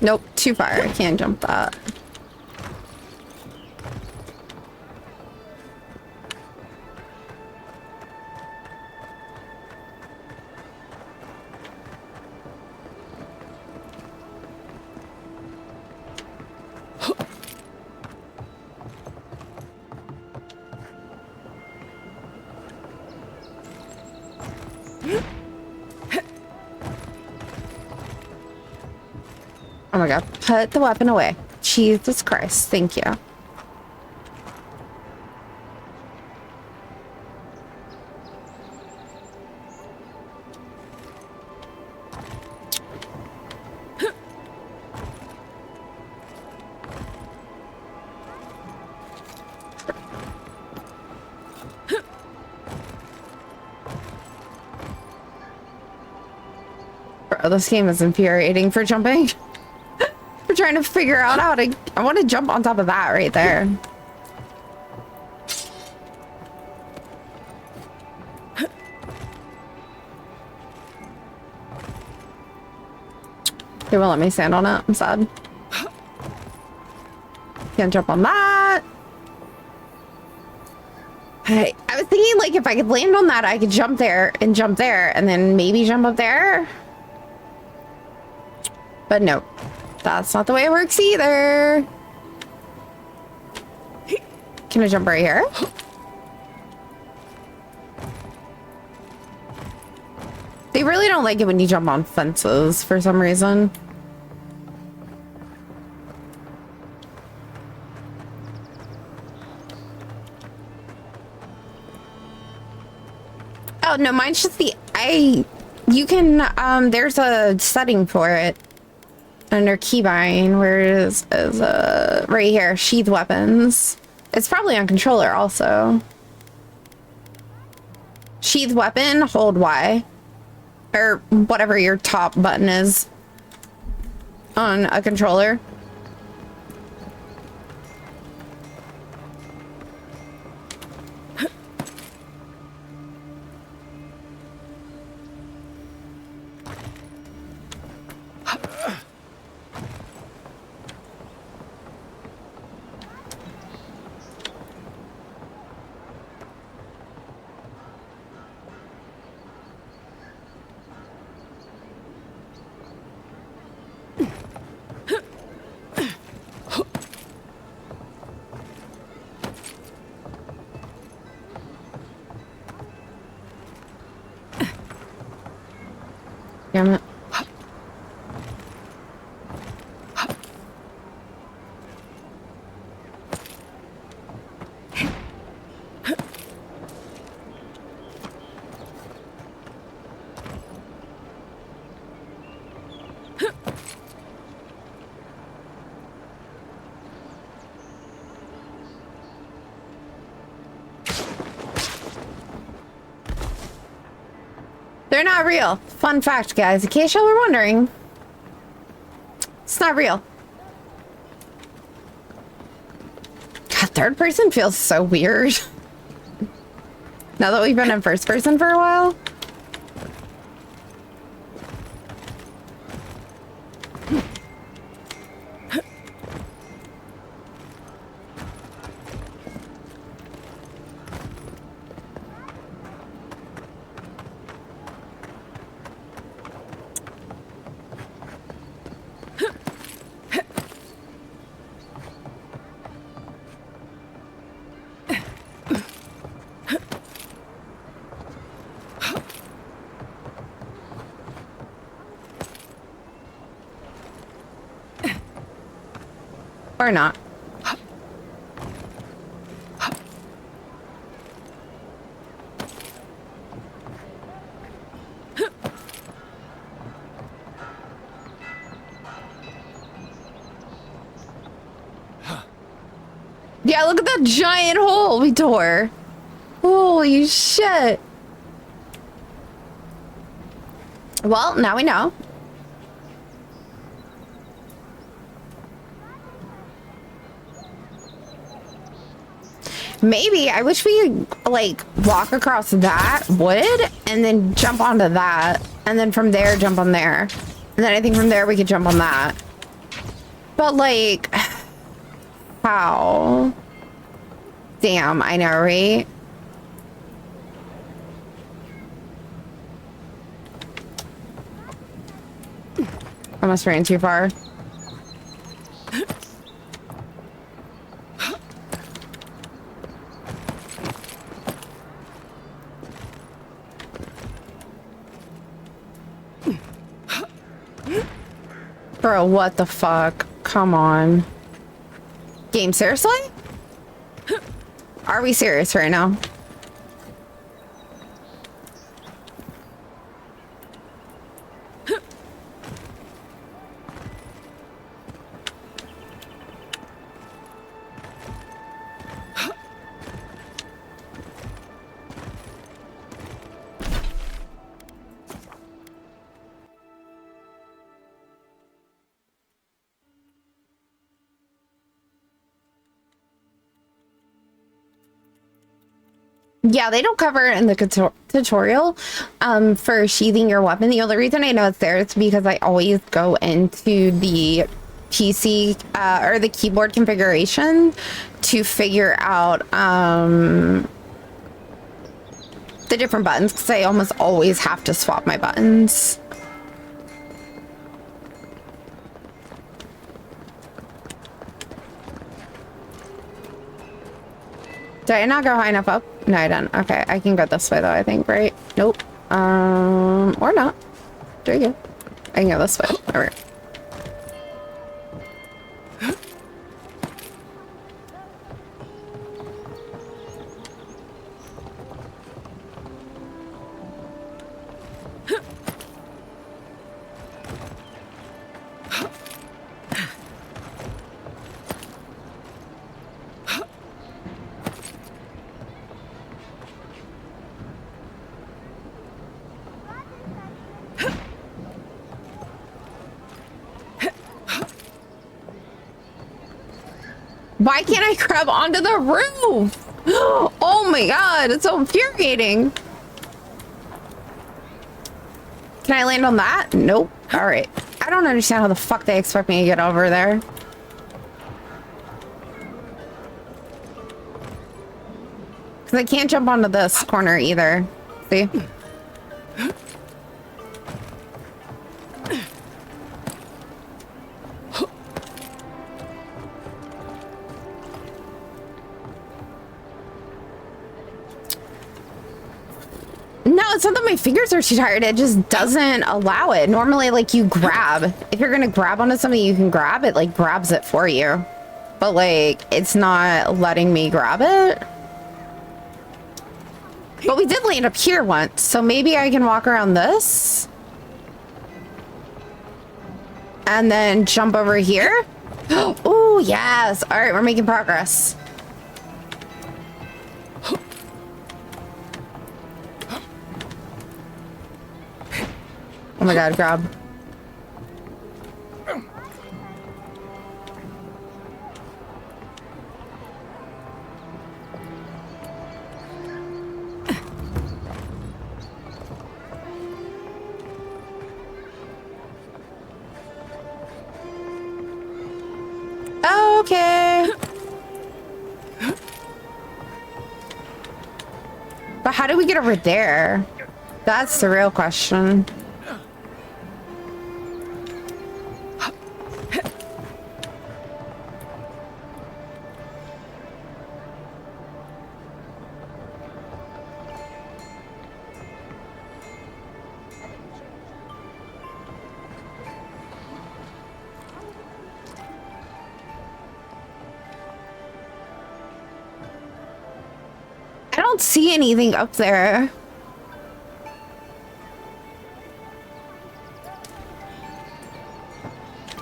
Nope, too far. I can't jump that. Oh my god, put the weapon away. Jesus Christ, thank you. Bro, this game is infuriating for jumping. We're trying to figure out how to... I want to jump on top of that right there. They won't let me stand on it. I'm sad. Can't jump on that. I was thinking, like, if I could land on that, I could jump there, and then maybe jump up there. But no, that's not the way it works either. Can I jump right here? They really don't like it when you jump on fences for some reason. Oh, no, mine's just the... You can... there's a setting for it. Under keybind, where is right here, sheath weapons. It's probably on controller also. Sheath weapon, hold Y. Or whatever your top button is on a controller. Damn it. They're not real. Fun fact, guys, in case y'all were wondering. It's not real. God, third person feels so weird. Now that we've been in first person for a while. Or not. Yeah, look at that giant hole we tore. Holy shit. Well, now we know. Maybe. I wish we could, like, walk across that wood and then jump onto that. And then from there, jump on there. And then I think from there we could jump on that. But, like, how? Damn, I know, right? I must ran too far. Bro, what the fuck? Come on. Game, seriously? Are we serious right now? Yeah, they don't cover it in the tutorial for sheathing your weapon. The only reason I know it's there is because I always go into the PC or the keyboard configuration to figure out the different buttons, because I almost always have to swap my buttons. Did I not go high enough up? No, I didn't. Okay, I can go this way though, I think, right? Nope. Or not. There you go. I can go this way. Over. Why can't I grab onto the roof? Oh my god, it's so infuriating. Can I land on that? Nope. All right. I don't understand how the fuck they expect me to get over there. Because I can't jump onto this corner either. See? No, it's not that my fingers are too tired. It just doesn't allow it. Normally, like, you grab. If you're gonna grab onto something you can grab, it, like, grabs it for you. But, like, it's not letting me grab it. But we did land up here once, so maybe I can walk around this. And then jump over here. Oh, yes. All right, we're making progress. Oh my god, grab. Okay. But how do we get over there? That's the real question. I don't see anything up there.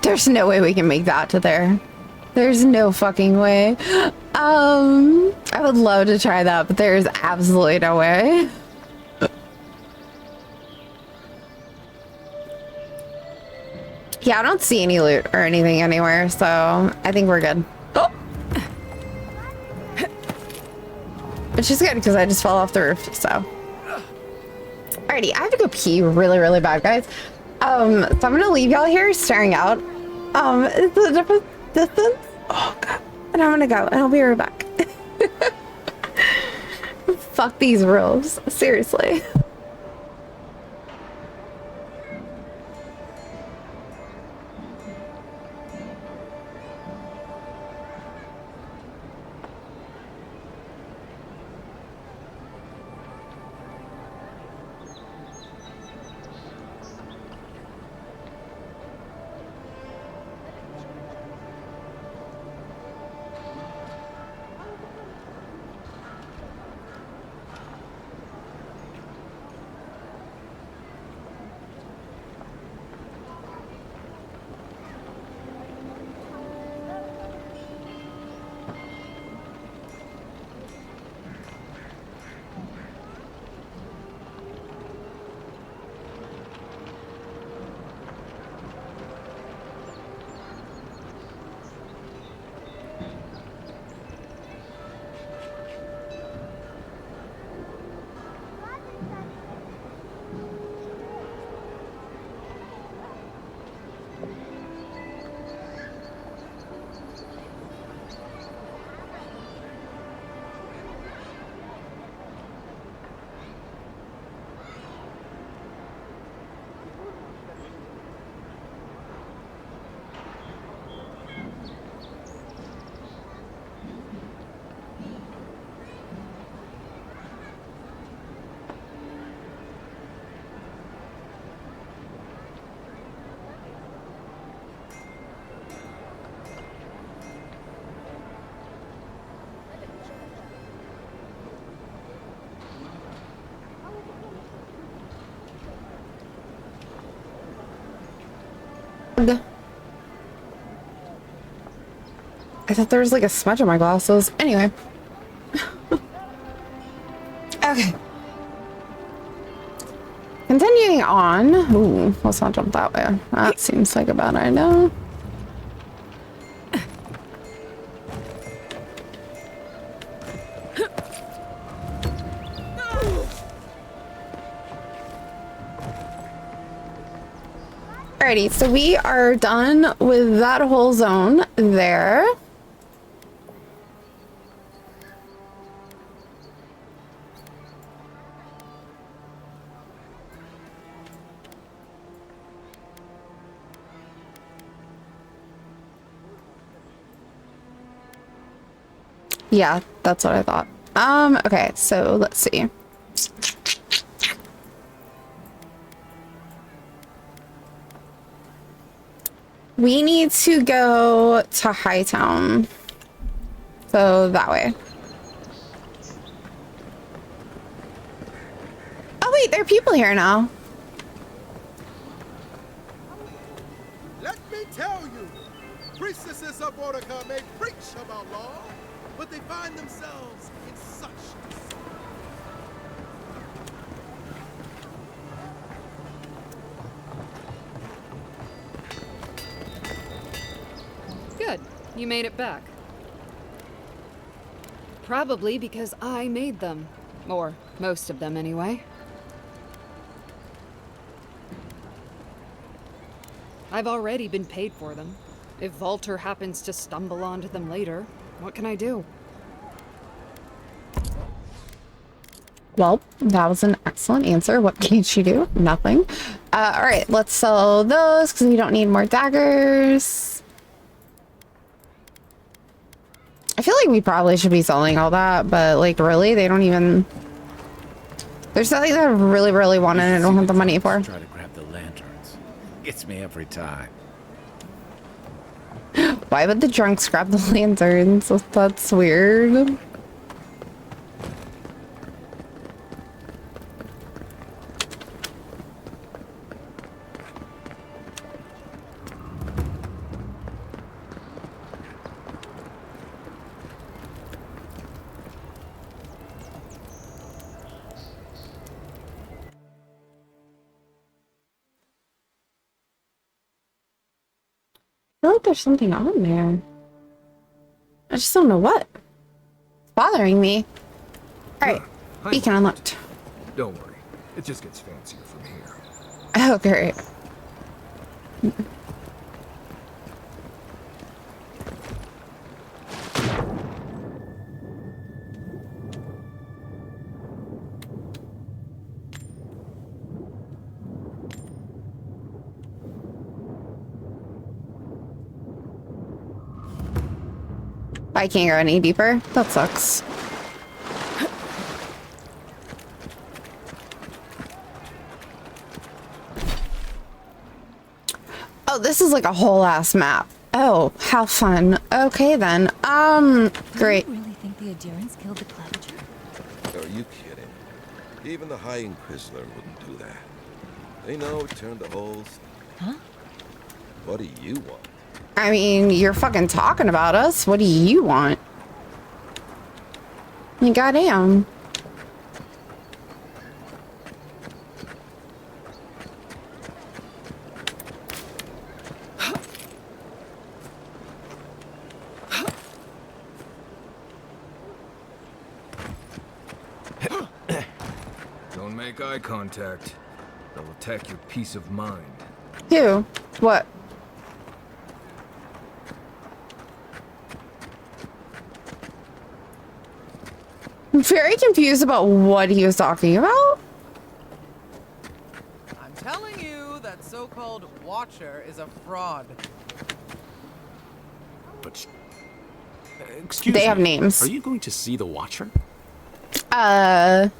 There's no way we can make that to there. There's no fucking way. I would love to try that, but there's absolutely no way. Yeah, I don't see any loot or anything anywhere, so I think we're good. Oh! Which is good because I just fell off the roof, so. Alrighty, I have to go pee really, really bad, guys. So I'm gonna leave y'all here staring out. It's a different distance. Oh god. And I'm gonna go and I'll be right back. Fuck these rules. Seriously. I thought there was like a smudge on my glasses. Anyway. Okay. Continuing on. Ooh, let's not jump that way. That seems like a bad idea. Alrighty, so we are done with that whole zone there. Yeah, that's what I thought. Okay, so let's see. We need to go to Hightown. So that way. Oh wait, there are people here now. Let me tell you, priestesses of Mordecai may preach about law, but they find themselves in such Good. You made it back. Probably because I made them. Or most of them, anyway. I've already been paid for them. If Walter happens to stumble onto them later, what can I do? Well, that was an excellent answer. What can she do? Nothing. All right, let's sell those because we don't need more daggers. I feel like we probably should be selling all that, but like really, they don't even... There's something that I really, really want and I don't have the money for. Try to grab the lanterns. Gets me every time. Why would the drunks grab the lanterns? That's weird. I feel like there's something on there. I just don't know what. It's bothering me. Alright, beacon unlocked. Don't worry. It just gets fancier from here. Oh, great. I can't go any deeper. That sucks. Oh, this is like a whole ass map. Oh, how fun. Okay then. Great. Do you really think the adherents killed the Clavager? Are you kidding? Even the High Inquisitor wouldn't do that. They know it turned the holes. Huh? What do you want? I mean, you're fucking talking about us. What do you want? I mean, goddamn. Don't make eye contact. They'll attack your peace of mind. Who? What? I'm very confused about what he was talking about. I'm telling you, that so-called Watcher is a fraud. But excuse They me, have names. Are you going to see the Watcher? That's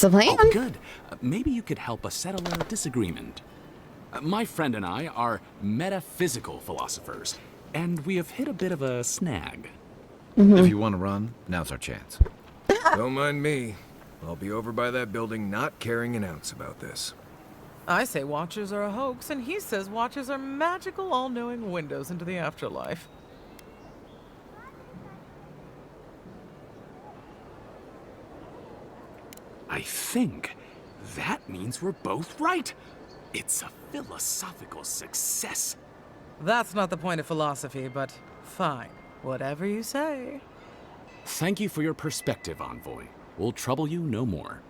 the plan. Oh, good. Maybe you could help us settle a disagreement. My friend and I are metaphysical philosophers, and we have hit a bit of a snag. If you want to run, now's our chance. Don't mind me. I'll be over by that building not caring an ounce about this. I say Watchers are a hoax, and he says Watchers are magical, all-knowing windows into the afterlife. I think that means we're both right. It's a philosophical success. That's not the point of philosophy, but fine. Whatever you say. Thank you for your perspective, Envoy. We'll trouble you no more.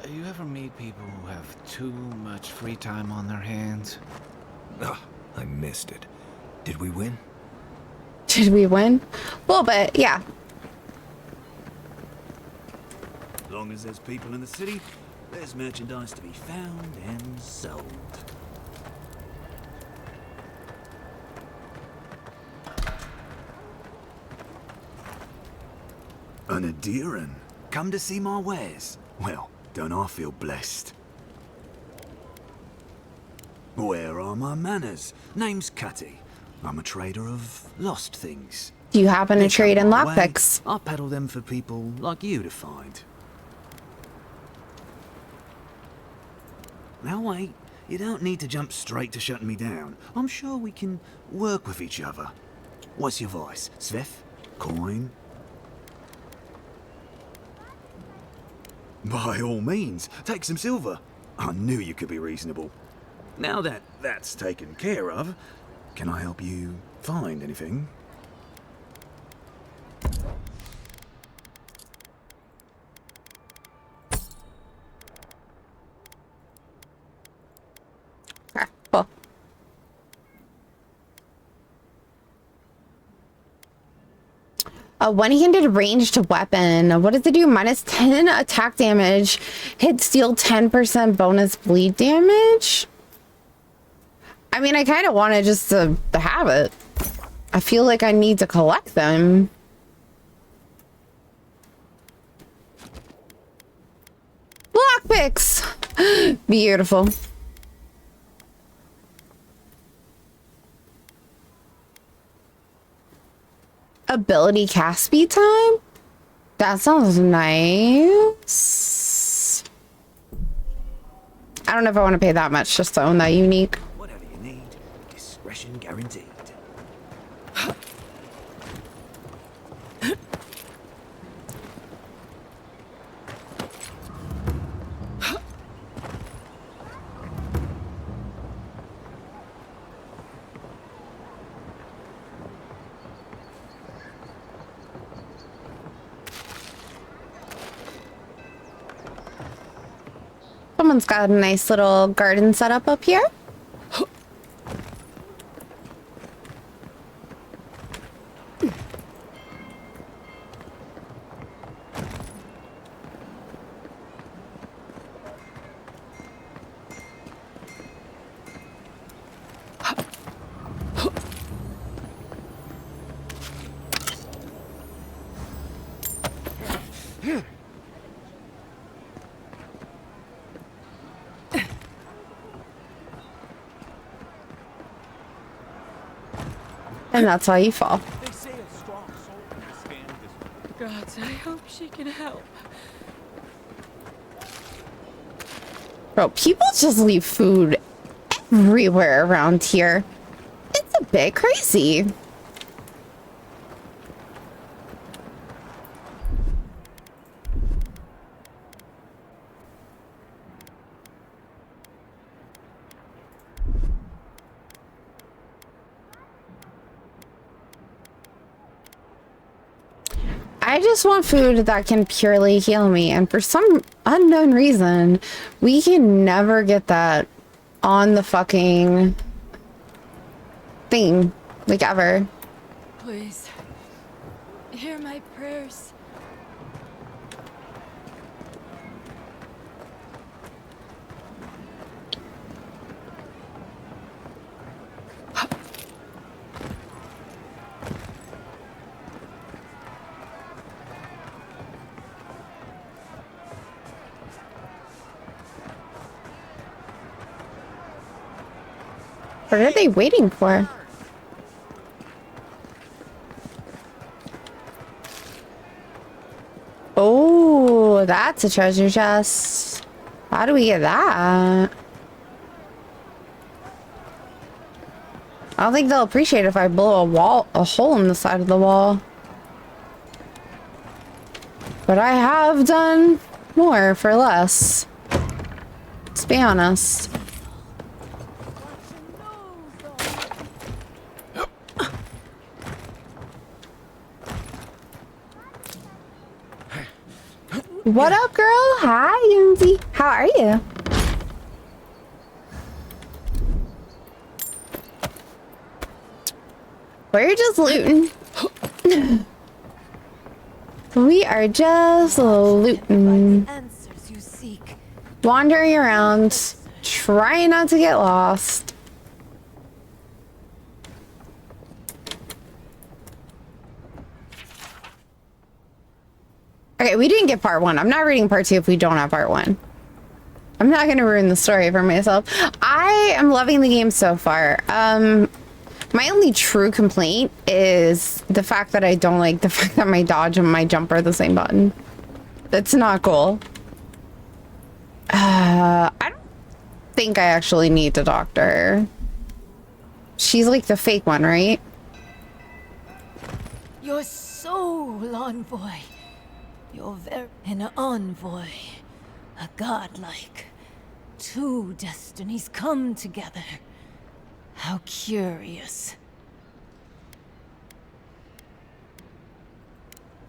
You ever meet people who have too much free time on their hands? Ugh, I missed it. Did we win? Did we win? A little bit, yeah. As long as there's people in the city, there's merchandise to be found and sold. An Adiran? Come to see my wares? Well, don't I feel blessed? Where are my manners? Name's Cutty. I'm a trader of lost things. Do you happen to They trade come in my way, lockpicks? I peddle them for people like you to find. Now wait, you don't need to jump straight to shutting me down. I'm sure we can work with each other. What's your voice? Sveth? Coin? By all means, take some silver. I knew you could be reasonable. Now that that's taken care of, can I help you find anything? Okay, cool. A one-handed ranged weapon. What does it do? Minus 10 attack damage. Hit steal 10% bonus bleed damage? I mean, I kind of want to just to have it. I feel like I need to collect them. Lockpicks! Beautiful. Ability cast speed time? That sounds nice. I don't know if I want to pay that much just to own that unique. Whatever you need, discretion guaranteed. Someone's got a nice little garden set up here. And that's why you fall. Gods, I hope she can help. Bro, people just leave food everywhere around here. It's a bit crazy. I just want food that can purely heal me, and for some unknown reason, we can never get that on the fucking thing, like ever. Please, hear my prayers. What are they waiting for? Oh, that's a treasure chest. How do we get that? I don't think they'll appreciate if I blow a hole in the side of the wall. But I have done more for less. Let's be honest. What up, girl? Hi, Yunzi. How are you? We're just looting. We are just looting. Wandering around, trying not to get lost. Okay, we didn't get part 1. I'm not reading part 2 if we don't have part 1. I'm not gonna ruin the story for myself. I am loving the game so far. My only true complaint is the fact that I don't like the fact that my dodge and my jump are the same button. That's not cool. I don't think I actually need to talk to her. She's like the fake one, right? Your soul envoy. You're an envoy. A godlike. Two destinies come together. How curious.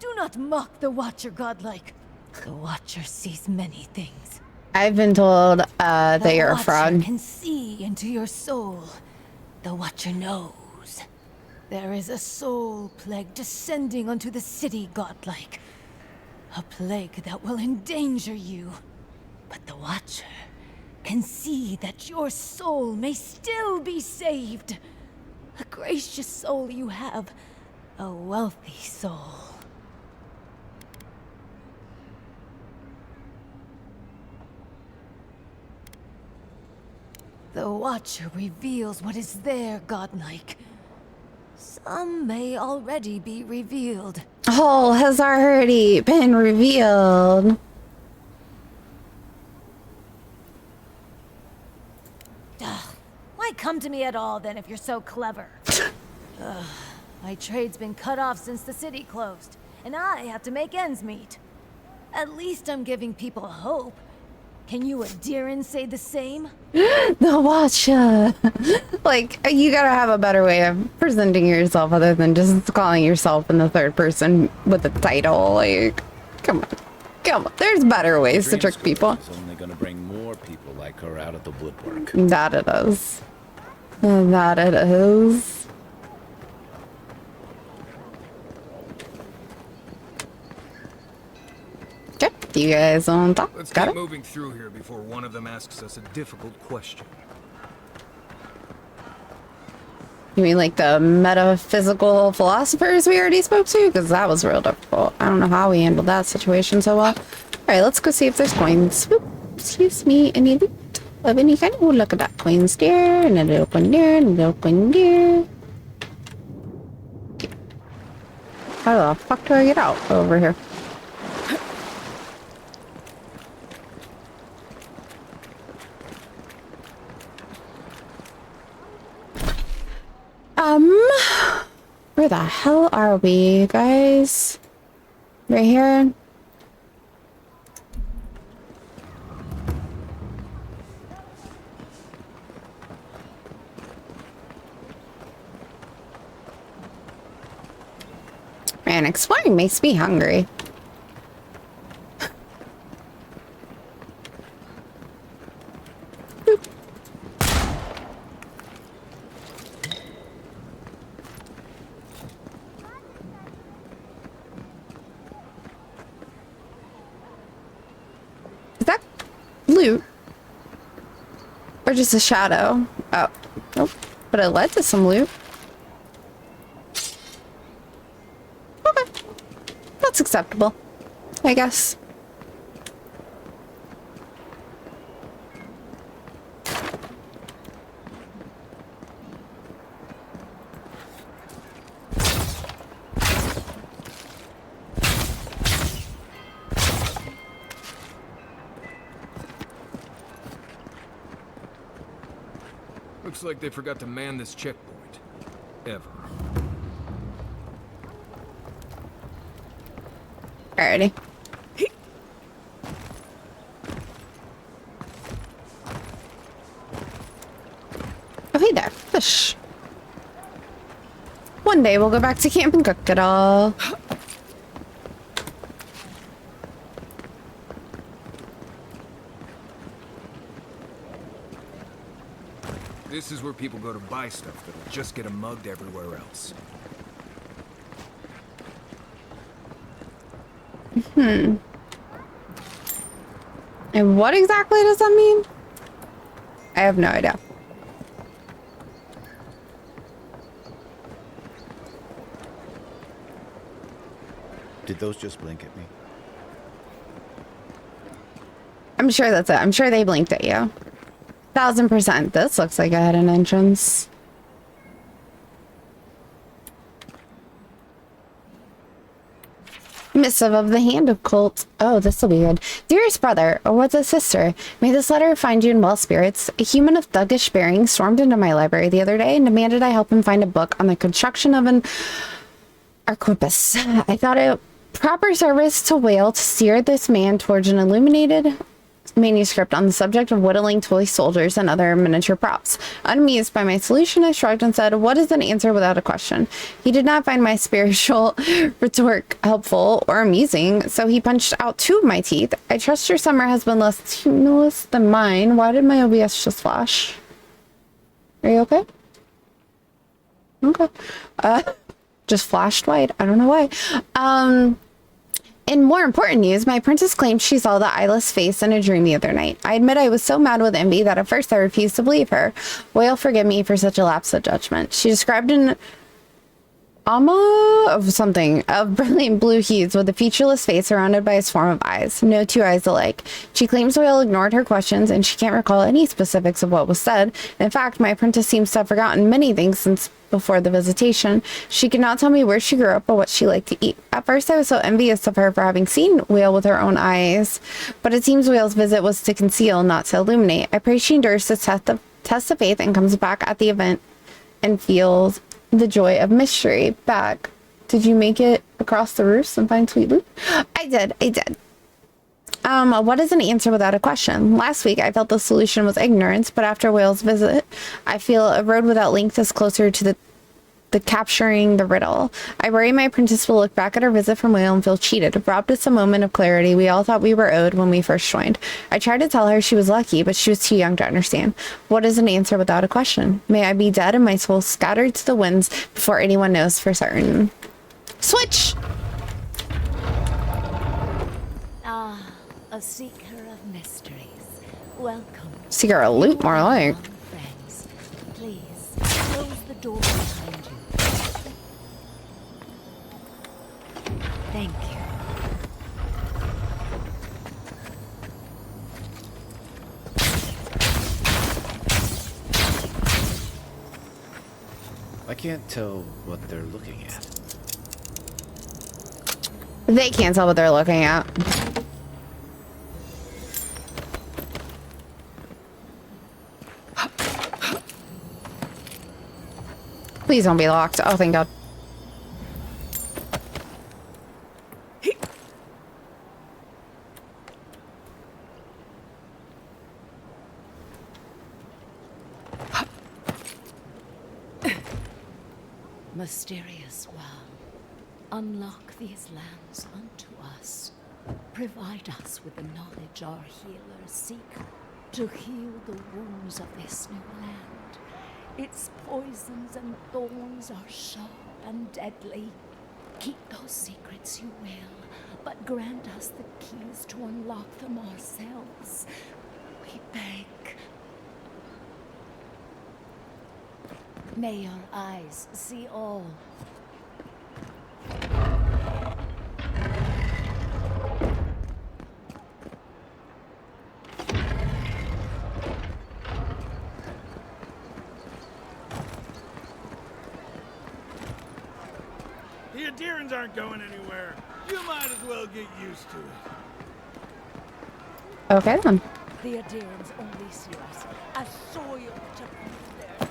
Do not mock the Watcher, godlike. The Watcher sees many things. I've been told that you're a fraud. The Watcher can see into your soul. The Watcher knows. There is a soul plague descending onto the city, godlike. A plague that will endanger you. But the Watcher can see that your soul may still be saved. A gracious soul you have. A wealthy soul. The Watcher reveals what is there, godlike. Some may already be revealed. All has already been revealed. Why come to me at all, then, if you're so clever? My trade's been cut off since the city closed, and I have to make ends meet. At least I'm giving people hope. Can you Adiran say the same? The Watcher. Like, you gotta have a better way of presenting yourself other than just calling yourself in the third person with a title. Like, come on. Come on. There's better ways to trick people. It's only gonna bring more people like her out of the woodwork. That it is. That it is. Okay, you guys on top. Let's Got keep it? moving through here before one of them asks us a difficult question. You mean like the metaphysical philosophers we already spoke to? Because that was real difficult. I don't know how we handled that situation so well. Alright, let's go see if there's coins. Whoop. Excuse me, any loot of any kind? Oh, look at that. Coins there, and a little coin there, and a little coin there. Okay. How the fuck do I get out over here? Where the hell are we, guys? Right here? Man, exploring makes me hungry. Is that loot? Or just a shadow? Oh, nope. But it led to some loot. Okay. That's acceptable, I guess. Looks like they forgot to man this checkpoint. Ever. Alrighty. Oh, hey there, fish. One day we'll go back to camp and cook it all. This is where people go to buy stuff that'll just get them mugged everywhere else. Hmm. And what exactly does that mean? I have no idea. Did those just blink at me? I'm sure that's it. I'm sure they blinked at you. 1000%. This looks like a hidden entrance. Missive of the Hand of Cult. Oh, this will be good. Dearest brother, or was it sister, may this letter find you in well spirits. A human of thuggish bearing stormed into my library the other day and demanded I help him find a book on the construction of an arquebus. I thought it proper service to Whale to steer this man towards an illuminated manuscript on the subject of whittling toy soldiers and other miniature props. Unamused by my solution, I shrugged and said, "What is an answer without a question?" He did not find my spiritual retort helpful or amusing, so he punched out 2 of my teeth. I trust your summer has been less tumultuous than mine. Why did my OBS just flash? Are you okay? Okay. Just flashed white. I don't know why. In more important news, my princess claimed she saw the eyeless face in a dream the other night. I admit I was so mad with envy that at first I refused to believe her. Whale, forgive me for such a lapse of judgment. She described an Ama of something of brilliant blue hues with a featureless face surrounded by a swarm of eyes. No 2 eyes alike. She claims Whale ignored her questions and she can't recall any specifics of what was said. In fact, my princess seems to have forgotten many things since before the visitation. She could not tell me where she grew up or what she liked to eat. At first, I was so envious of her for having seen Whale with her own eyes, but it seems Whale's visit was to conceal, not to illuminate. I pray she endures this test of faith and comes back at the event and feels the joy of mystery. Back. Did you make it across the roofs and find sweet loot? I did. What is an answer without a question? Last week, I felt the solution was ignorance, but after Whale's visit, I feel a road without length is closer to the capturing the riddle. I worry my princess will look back at her visit from Whale and feel cheated, robbed of some moment of clarity we all thought we were owed when we first joined. I tried to tell her she was lucky, but she was too young to understand. What is an answer without a question? May I be dead and my soul scattered to the winds before anyone knows for certain. Switch! Ah, a seeker of mysteries. Welcome. Seeker of loot, more like. Friends, please close the door behind you. Thank you. I can't tell what they're looking at. They can't tell what they're looking at. Please don't be locked. Oh, thank God. Mysterious well, unlock these lands unto us. Provide us with the knowledge our healers seek to heal the wounds of this new land. Its poisons and thorns are sharp and deadly. Keep those secrets you will, but grant us the keys to unlock them ourselves. We beg. May your eyes see all. The Adirans aren't going anywhere. You might as well get used to it. Okay then. The Adirans only see us as soil to feed their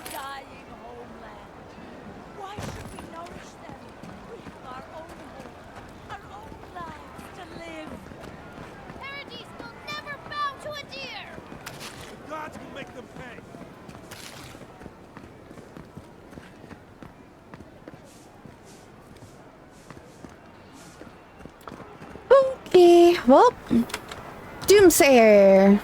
well, Doomsayer.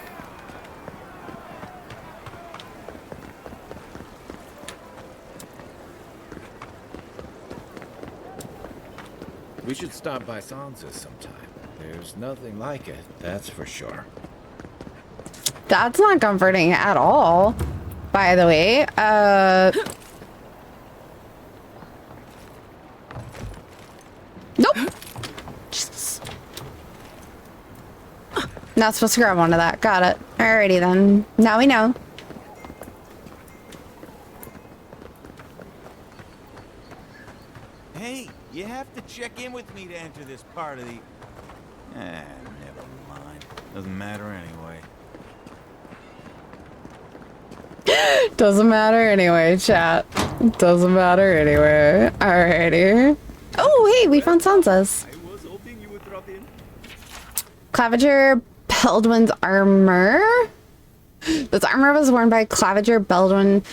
We should stop by Sansa's sometime. There's nothing like it, that's for sure. That's not comforting at all, by the way. Nope. Jesus. Not supposed to grab onto that. Got it. Alrighty then. Now we know. Hey, you have to check in with me to enter this part of the... never mind. Doesn't matter anyway. Doesn't matter anyway, chat. Doesn't matter anyway. Alrighty. Oh, hey, we found Sansa's. Claviger Beldwin's armor. This armor was worn by Claviger Beldwin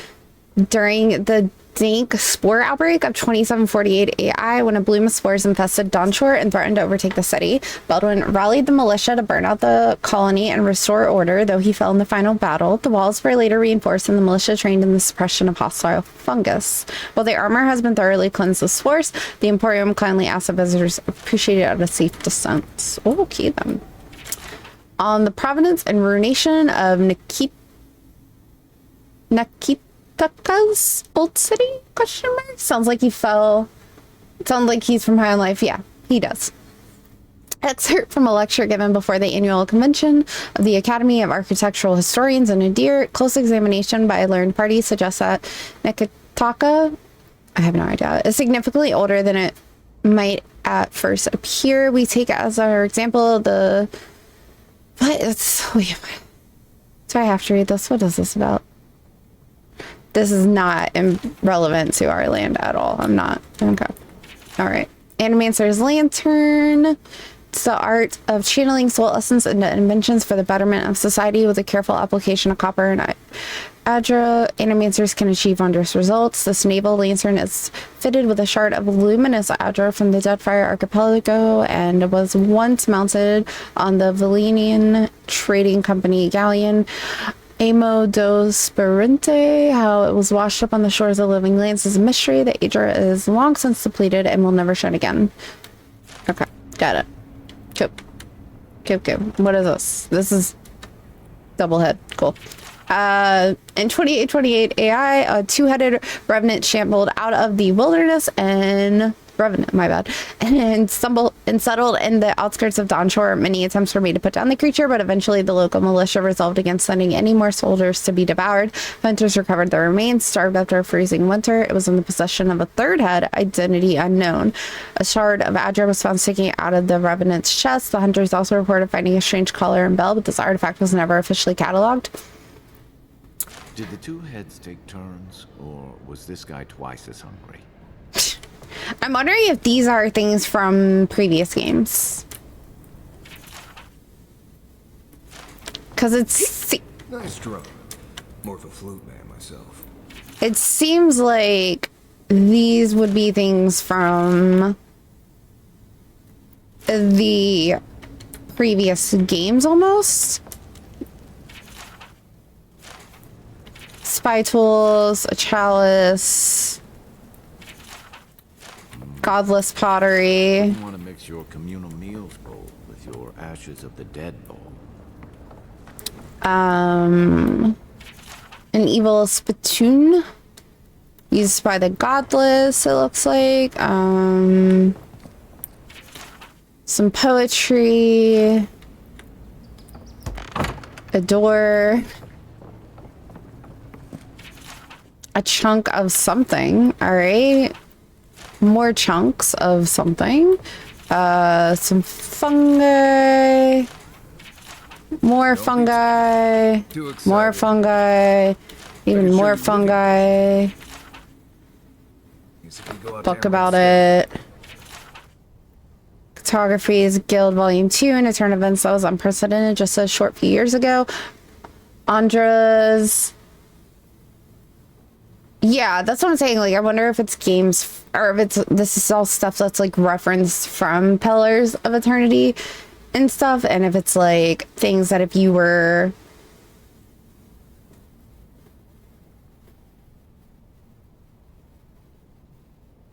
during the dank spore outbreak of 2748 AI when a bloom of spores infested Donshore and threatened to overtake the city. Beldwin rallied the militia to burn out the colony and restore order, though he fell in the final battle. The walls were later reinforced and the militia trained in the suppression of hostile fungus. While the armor has been thoroughly cleansed of spores, the Emporium kindly asked that visitors appreciate it at a safe distance. Okay then. On the provenance and ruination of Nakitaka's old city? Question mark. Sounds like he fell. Sounds like he's from High on Life. Yeah, he does. Excerpt from a lecture given before the annual convention of the Academy of Architectural Historians in Nadir. Close examination by a learned party suggests that Nakitaka, I have no idea, is significantly older than it might at first appear. We take as our example the... What? Wait. Do I have to read this? What is this about? This is not relevant to our land at all. I'm not. Okay. All right. Animancer's Lantern. It's the art of channeling soul essence into inventions for the betterment of society with a careful application of copper and Adra. Animancers can achieve wondrous results. This naval lantern is fitted with a shard of luminous Adra from the Deadfire Archipelago and was once mounted on the Valenian Trading Company galleon Amo do Sperente. How it was washed up on the shores of living lands is a mystery. The Adra is long since depleted and will never shine again. Okay, got it. Cool. What is this? This is double head. Cool. In 2828 AI, a two-headed revenant shambled out of the wilderness and Revenant, my bad, and settled in the outskirts of Donshore. Many attempts were made to put down the creature, but eventually the local militia resolved against sending any more soldiers to be devoured. Hunters recovered the remains, starved after a freezing winter. It was in the possession of a third head, identity unknown. A shard of Adra was found sticking out of the Revenant's chest. The hunters also reported finding a strange collar and bell, but this artifact was never officially cataloged. Did the two heads take turns, or was this guy twice as hungry? I'm wondering if these are things from previous games. Because it's... Nice drum. More of a flute man myself. It seems like these would be things from the previous games almost. Spy tools, a chalice... Godless pottery. You want to mix your communal meals bowl with your ashes of the dead bowl. An evil spittoon used by the godless, it looks like. Some poetry. A door. A chunk of something. All right. More chunks of something. Some fungi. More fungi. More fungi. Even more fungi. Book about it. Cartography's Guild Volume 2 and Return Events that was unprecedented just a short few years ago. Andra's. Yeah, that's what I'm saying. Like, I wonder if it's games or if this is all stuff that's like referenced from Pillars of Eternity. and stuff, and if it's like things that if you were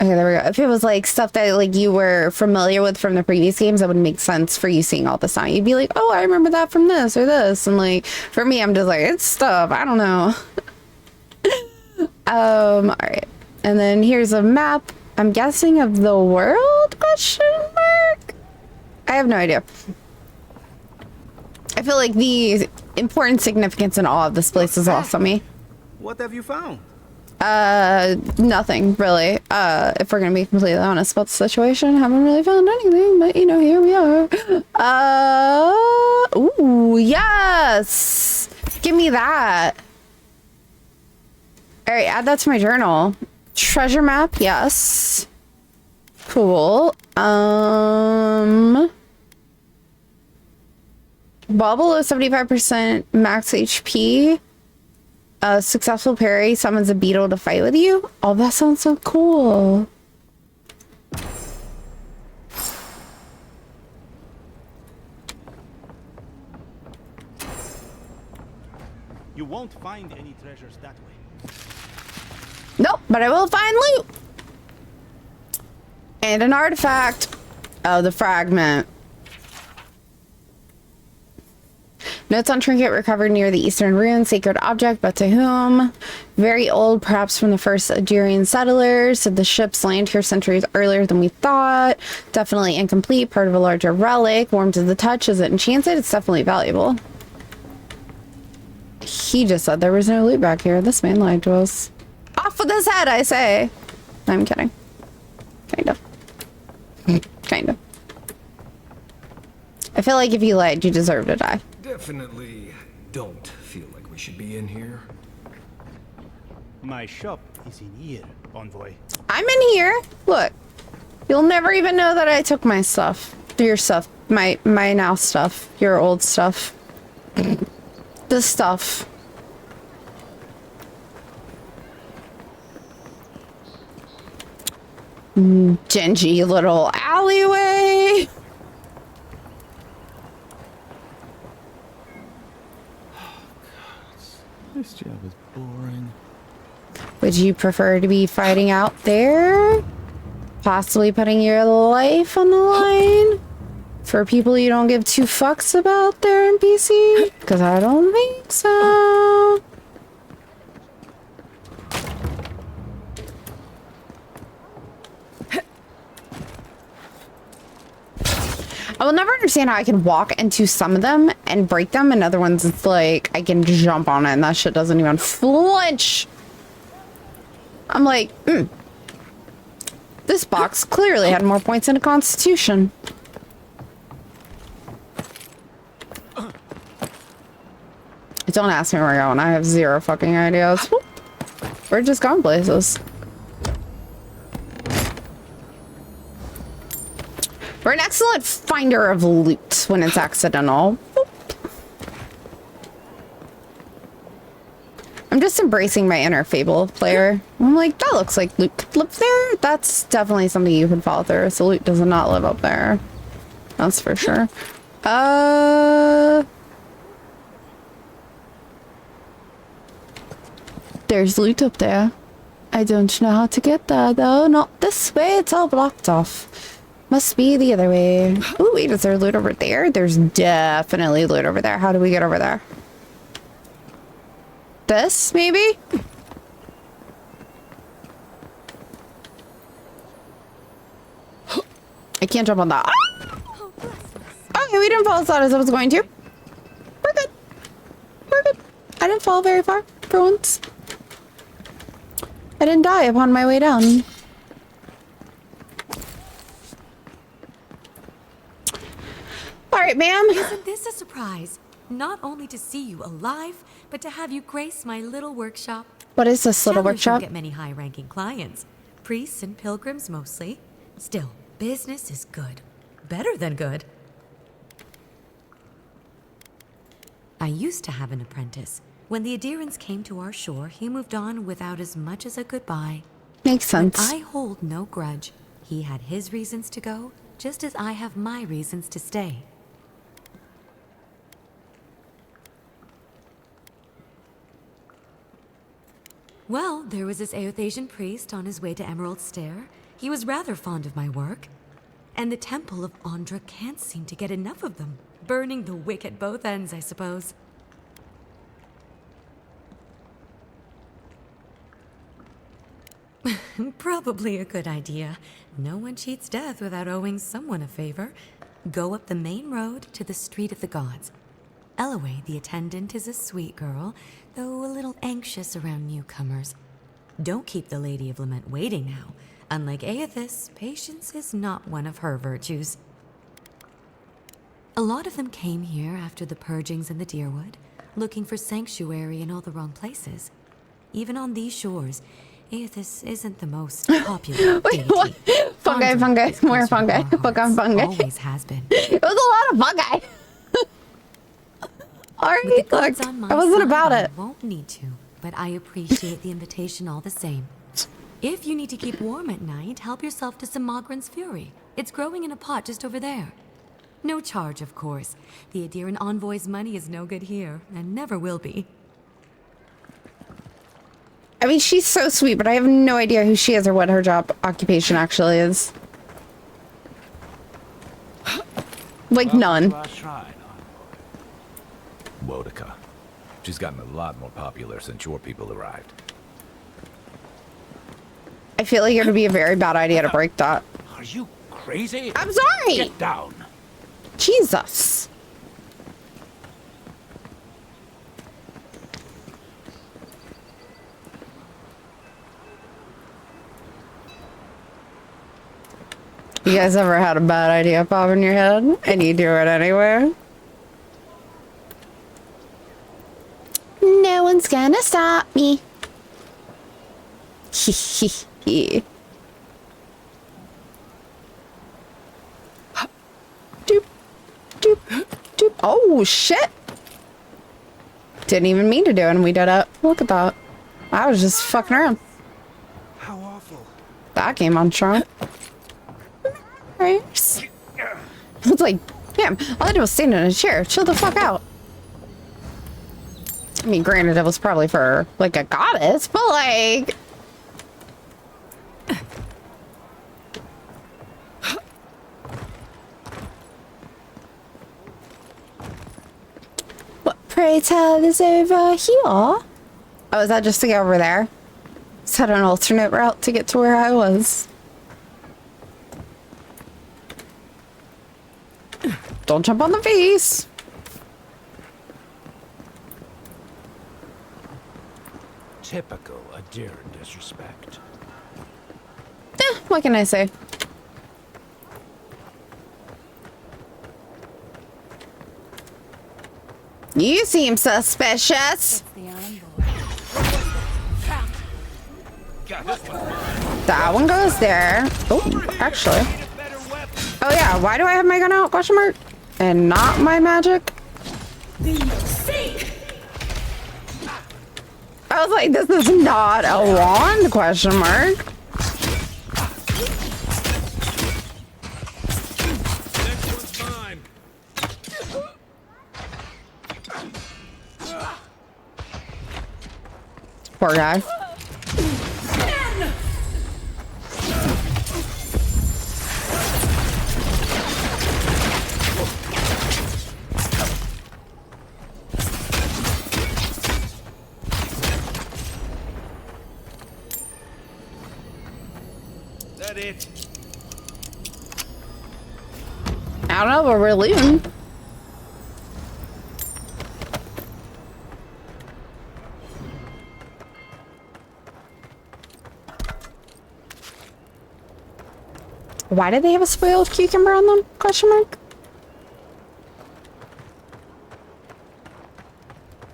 okay, there we go. If it was like stuff that like you were familiar with from the previous games, that would make sense for you seeing all this now. You'd be like, oh, I remember that from this or this. And like for me, I'm just like, it's stuff. I don't know. All right. And then here's a map, I'm guessing of the world, question mark? I have no idea. I feel like the important significance in all of this place is lost on me. What have you found? Nothing really. If we're gonna be completely honest about the situation, haven't really found anything, but you know, here we are. Ooh, yes! Give me that. All right, add that to my journal. Treasure map, yes. Cool. Ball below 75% max HP. A successful parry summons a beetle to fight with you. Oh, that sounds so cool. You won't find any treasures that way. Nope, but I will find loot. And an artifact. Oh, the fragment. Notes on trinket recovered near the eastern ruin. Sacred object, but to whom? Very old, perhaps from the first Algerian settlers. Said the ships landed here centuries earlier than we thought. Definitely incomplete. Part of a larger relic. Warm to the touch. Is it enchanted? It's definitely valuable. He just said there was no loot back here. This man lied to us. Off with his head, I say. I'm kidding. Kind of. Kind of. I feel like if you lied, you deserve to die. Definitely don't feel like we should be in here. My shop is in here, Envoy. I'm in here. Look. You'll never even know that I took my stuff. Your stuff. My now stuff. Your old stuff. This stuff. Dingy little alleyway. This job is boring. Would you prefer to be fighting out there? Possibly putting your life on the line? For people you don't give two fucks about there, NPC? Because I don't think so. I will never understand how I can walk into some of them and break them, and other ones it's like I can jump on it and that shit doesn't even flinch. I'm like, this box clearly had more points than a constitution. Don't ask me where we're going. I have zero fucking ideas. We're just going places. We're an excellent finder of loot when it's accidental. I'm just embracing my inner Fable player. I'm like, that looks like loot could live there. That's definitely something you could follow through. So loot does not live up there. That's for sure. There's loot up there. I don't know how to get there though. Not this way. It's all blocked off. Must be the other way. Oh, wait, is there loot over there? There's definitely loot over there. How do we get over there? This, maybe? I can't jump on that. Ah! Okay, we didn't fall as far as I was going to. We're good. We're good. I didn't fall very far for once. I didn't die upon my way down. All right, ma'am. Isn't this a surprise? Not only to see you alive, but to have you grace my little workshop. What is this little Shadows don't workshop? get many high-ranking clients. Priests and pilgrims mostly. Still, business is good. Better than good. I used to have an apprentice. When the adherents came to our shore, he moved on without as much as a goodbye. Makes sense. But I hold no grudge. He had his reasons to go, just as I have my reasons to stay. Well, there was this Aothasian priest on his way to Emerald Stair. He was rather fond of my work. And the Temple of Andra can't seem to get enough of them. Burning the wick at both ends, I suppose. Probably a good idea. No one cheats death without owing someone a favor. Go up the main road to the Street of the Gods. Eloy, the attendant, is a sweet girl, though a little anxious around newcomers. Don't keep the Lady of Lament waiting now. Unlike Aethys, patience is not one of her virtues. A lot of them came here after the purgings in the Deerwood, looking for sanctuary in all the wrong places. Even on these shores, Aethys isn't the most popular Wait, what? Fungi, more fungi. Fungi. Always has been. It was a lot of fungi. Alright, look, I wasn't about it. I won't need to, but I appreciate the invitation all the same. If you need to keep warm at night, help yourself to some Mogren's Fury. It's growing in a pot just over there. No charge, of course. The Adiran envoy's money is no good here, and never will be. I mean, she's so sweet, but I have no idea who she is or what her job occupation actually is. Like, none. Wodica. She's gotten a lot more popular since your people arrived. I feel like it would be a very bad idea to break that. Are you crazy? I'm sorry! Get down. Jesus. You guys ever had a bad idea pop in your head and you do it anyway? No one's gonna stop me. Doop, doop, doop. Oh, shit. Didn't even mean to do it and we did it. Look at that. I was just fucking around. How awful. That came on strong. It's like, damn, all I did was stand in a chair. Chill the fuck out. I mean, granted, it was probably for, like, a goddess, but, like... What, pray tell, is over here? Oh, is that just to get over there? Is that an alternate route to get to where I was? Don't jump on the face. Typical Adiran disrespect. What can I say? You seem suspicious. That one goes there. Oh, actually. Oh yeah, why do I have my gun out? Question mark. And not my magic? I was like, this is not a wand? Question mark. Poor guy. It. I don't know, but we're leaving. Why did they have a spoiled cucumber on them? Question mark.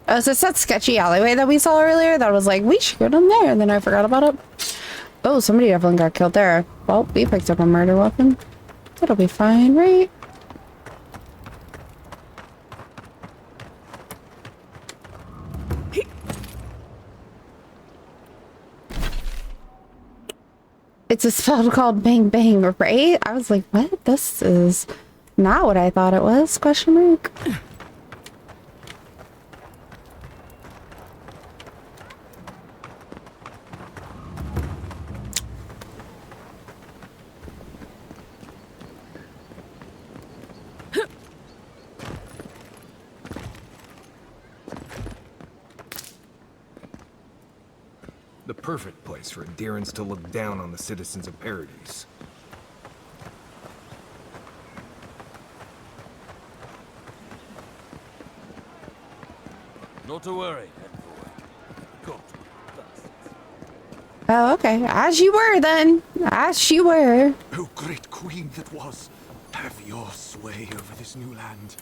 Oh, so it's that sketchy alleyway that we saw earlier that was like, we should go down there, and then I forgot about it. Oh, somebody definitely got killed there. Well, we picked up a murder weapon. That'll be fine, right? It's a spell called Bang Bang, right? I was like, what? This is not what I thought it was, question mark. perfect place for adherents to look down on the citizens of Paradise. Not to worry, envoy. Oh, okay. As you were then. As you were. Oh, great queen that was, have your sway over this new land.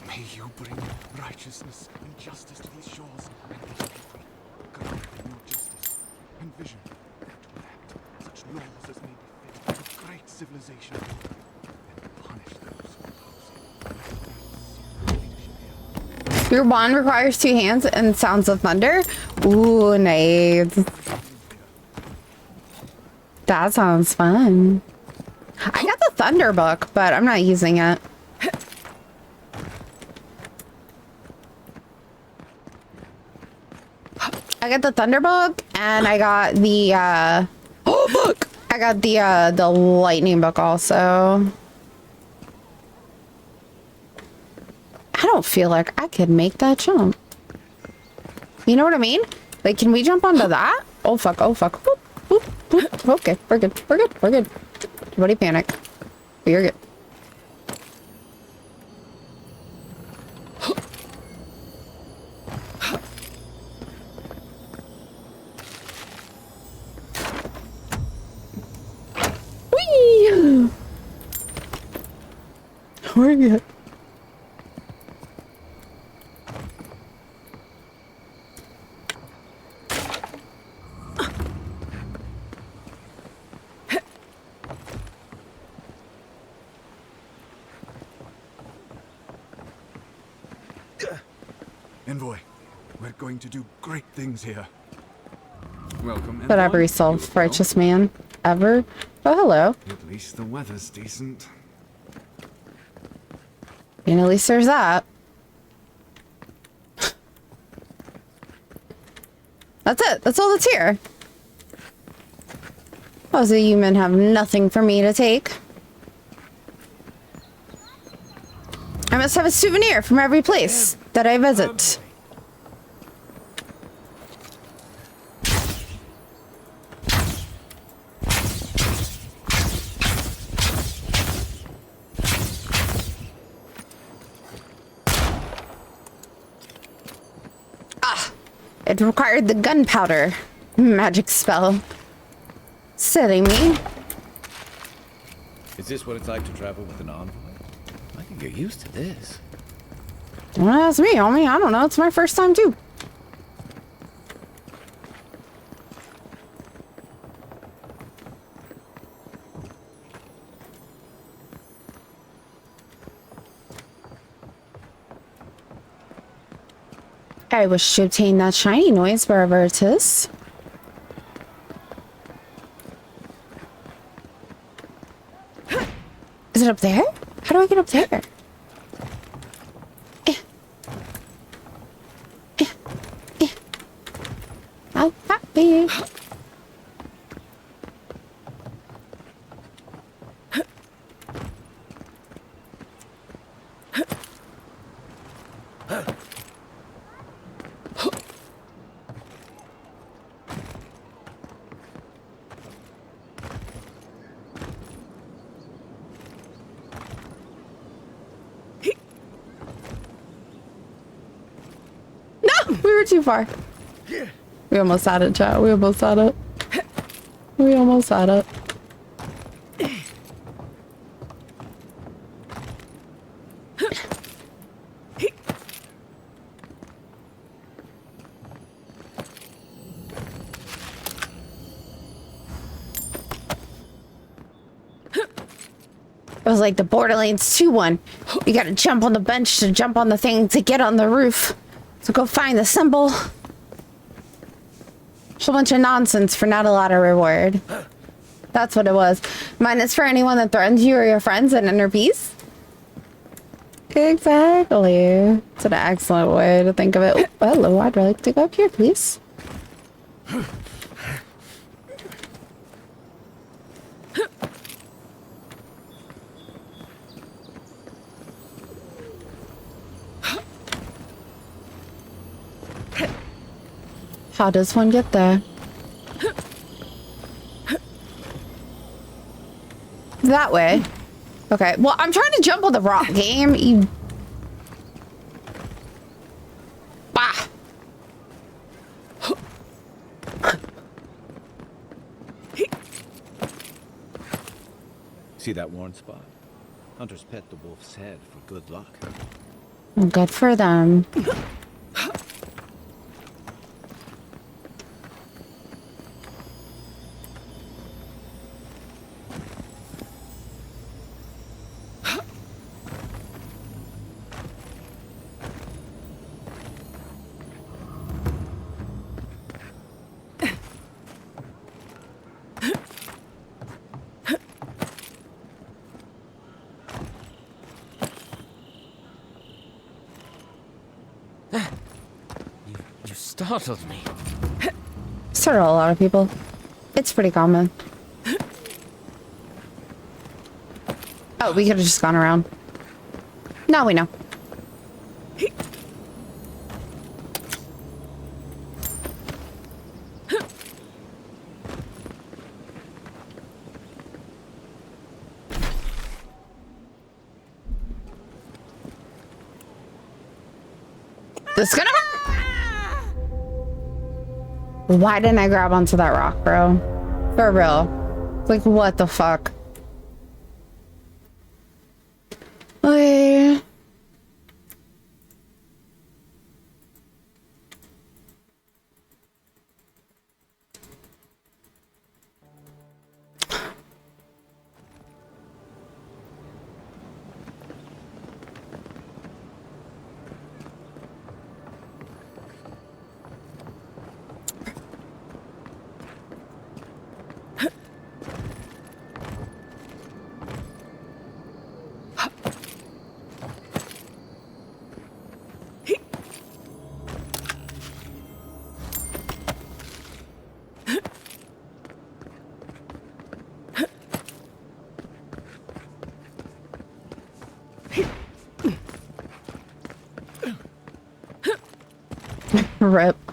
May you bring righteousness and justice to these shores, and these people grant them your justice and vision to enact such laws as may befit a great civilization, and punish those who oppose it. Your wand requires 2 hands and sounds of thunder. Ooh, nice. That sounds fun. I got the thunder book, but I'm not using it. I got the thunder book and I got the oh book. I got the lightning book also. I don't feel like I could make that jump. You know what I mean? Like, can we jump onto that? Oh fuck, oh fuck. Boop, boop, boop. Okay, we're good. We're good. We're good. Everybody panic. You're good. Whee! We're good. Envoy, we're going to do great things here. Welcome, But every Envoy. self-righteous man ever. Oh, hello. At least the weather's decent. And at least there's that. That's it. That's all that's here. Oh, so you men have nothing for me to take. I must have a souvenir from every place that I visit. Ah, it required the gunpowder magic spell. Silly me. Is this what it's like to travel with an envoy? I can get used to this. Don't ask me, homie. I don't know. It's my first time too. I wish to obtain that shiny noise wherever it is. Is it up there? How do I get up there? I'm happy. No, we were too far. We almost had it, chat. We almost had it. We almost had it. It was like the Borderlands 2 one. You gotta jump on the bench to jump on the thing to get on the roof. So go find the symbol. Whole bunch of nonsense for not a lot of reward. That's what it was. Mine is for anyone that threatens you or your friends and inner peace. Exactly. It's an excellent way to think of it. Oh, hello, I'd like to go up here, please. How does one get there? That way. Okay. Well, I'm trying to jump on the rock game. You... Bah. See that worn spot? Hunters pet the wolf's head for good luck. Good for them. You startled me. Startle a lot of people. It's pretty common. Oh, we could have just gone around. Now we know. This is gonna hurt. Why didn't I grab onto that rock, bro? For real. Like, what the fuck? Okay.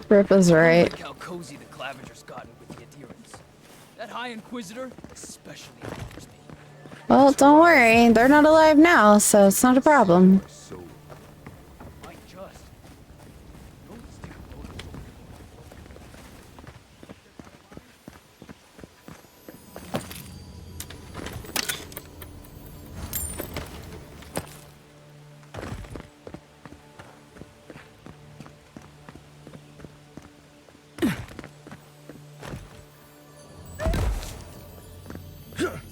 Rip is right. Look how cozy the Clavenger's gotten with the adherents. That High Inquisitor especially bothers me. Well, don't worry. They're not alive now, so it's not a problem.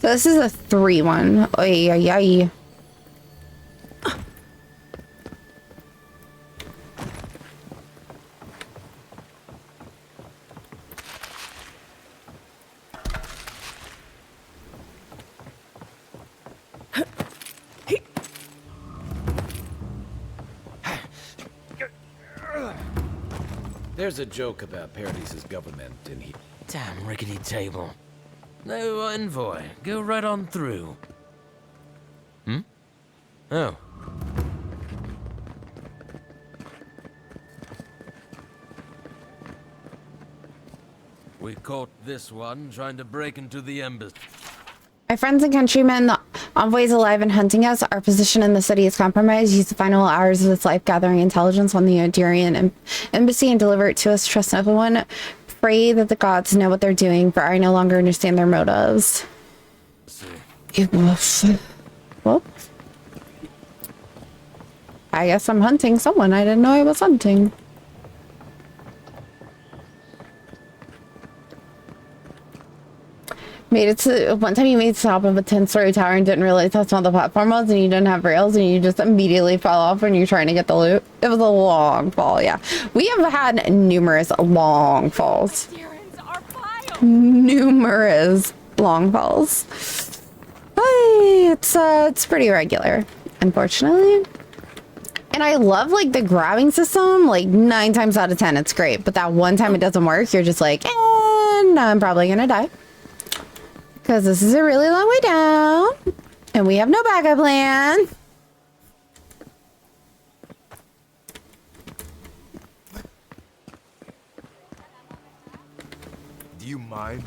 So this is a 3-1. Oy, oy, oy. There's a joke about Paradis's government in here. Damn rickety table. No envoy. Go right on through. Hmm? Oh. We caught this one trying to break into the embassy. My friends and countrymen, the envoy is alive and hunting us. Our position in the city is compromised. Use the final hours of its life gathering intelligence on the Odirian embassy and deliver it to us. Trust no one. Pray that the gods know what they're doing, for I no longer understand their motives. Whoops. I guess I'm hunting someone I didn't know I was hunting. Made it to one time you made it to the top of a 10-story tower and didn't realize how small the platform was, and you didn't have rails, and you just immediately fell off when you're trying to get the loot. It was a long fall. Yeah, we have had numerous long falls. Numerous long falls. It's pretty regular, unfortunately. And I love like the grabbing system. Like 9 times out of 10, it's great. But that one time it doesn't work, you're just like, and I'm probably gonna die. Because this is a really long way down. And we have no backup plan. Do you mind?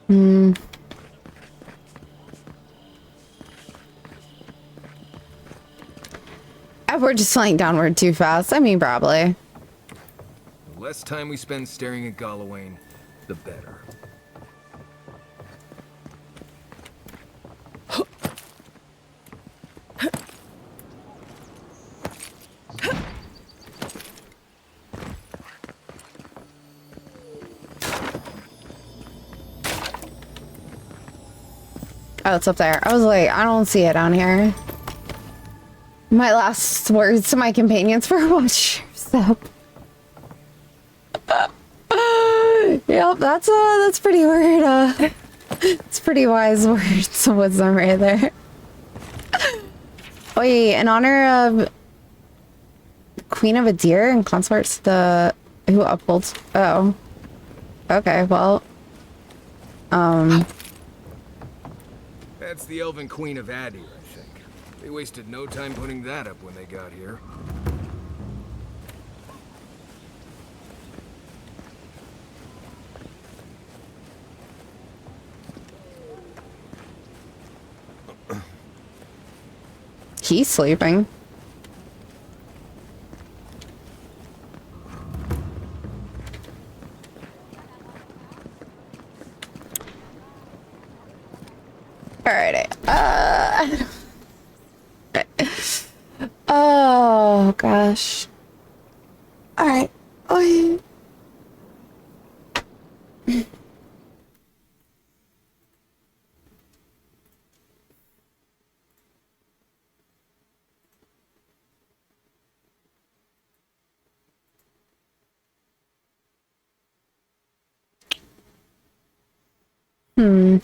Hmm. We're just flying downward too fast. I mean, probably. The less time we spend staring at Gallowayne, the better. Oh, it's up there. I was like, I don't see it down here. My last words to my companions were, watch yourself. Yep, that's pretty word. It's pretty wise words of wisdom right there. Wait, in honor of Queen of Adir and consorts, the who upholds. Oh, okay. Well, That's the Elven Queen of Adir, I think. They wasted no time putting that up when they got here. he's sleeping. Alrighty. Oh gosh. Alright. Oh. Hmm.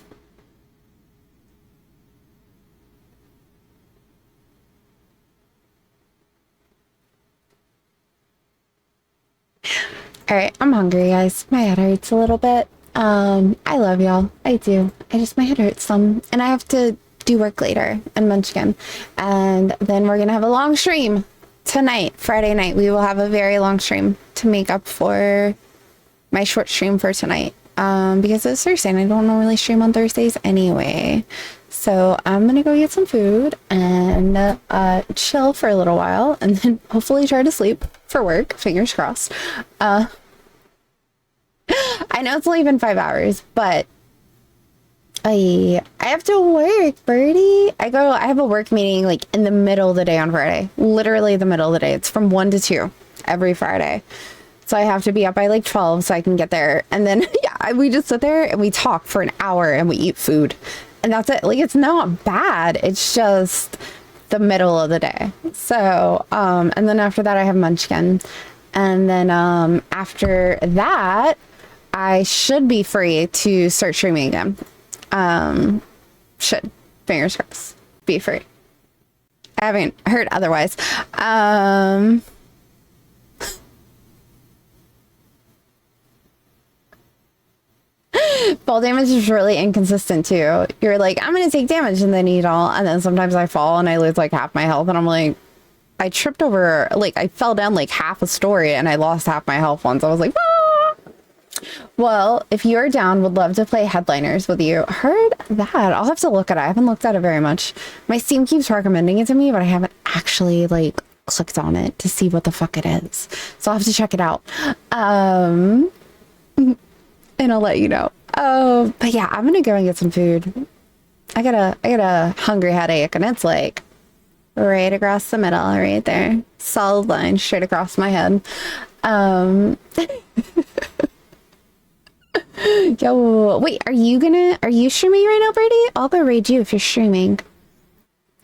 Alright, I'm hungry, guys. My head hurts a little bit. I love y'all. I do. My head hurts some. And I have to do work later in Munchkin. And then we're gonna have a long stream tonight, Friday night. We will have a very long stream to make up for my short stream for tonight. Because it's Thursday and I don't normally stream on Thursdays anyway. So I'm gonna go get some food and chill for a little while and then hopefully try to sleep for work. Fingers crossed. I know it's only been 5 hours, but I have to work, Birdie. I have a work meeting like in the middle of the day on Friday. Literally the middle of the day. It's from 1 to 2 every Friday. So I have to be up by like 12 so I can get there. And then yeah, we just sit there and we talk for an hour and we eat food. And that's it. Like it's not bad. It's just the middle of the day. So and then after that I have Munchkin. And then after that I should be free to start streaming again. Should. Fingers crossed. Be free. I haven't heard otherwise. Fall damage is really inconsistent too. You're like, I'm gonna take damage and then eat all, and then sometimes I fall and I lose like half my health, and I'm like, I tripped over, like I fell down like half a story and I lost half my health once. I was like, ah! Well, if you're down, would love to play Headliners with you. Heard that. I'll have to look at it. I haven't looked at it very much. My Steam keeps recommending it to me, but I haven't actually like clicked on it to see what the fuck it is. So I'll have to check it out. And I'll let you know. Oh, but yeah, I'm gonna go and get some food. I got a hungry headache, and it's like right across the middle, right there. Solid line straight across my head. Yo, wait, are you streaming right now, Brady? I'll go raid you if you're streaming.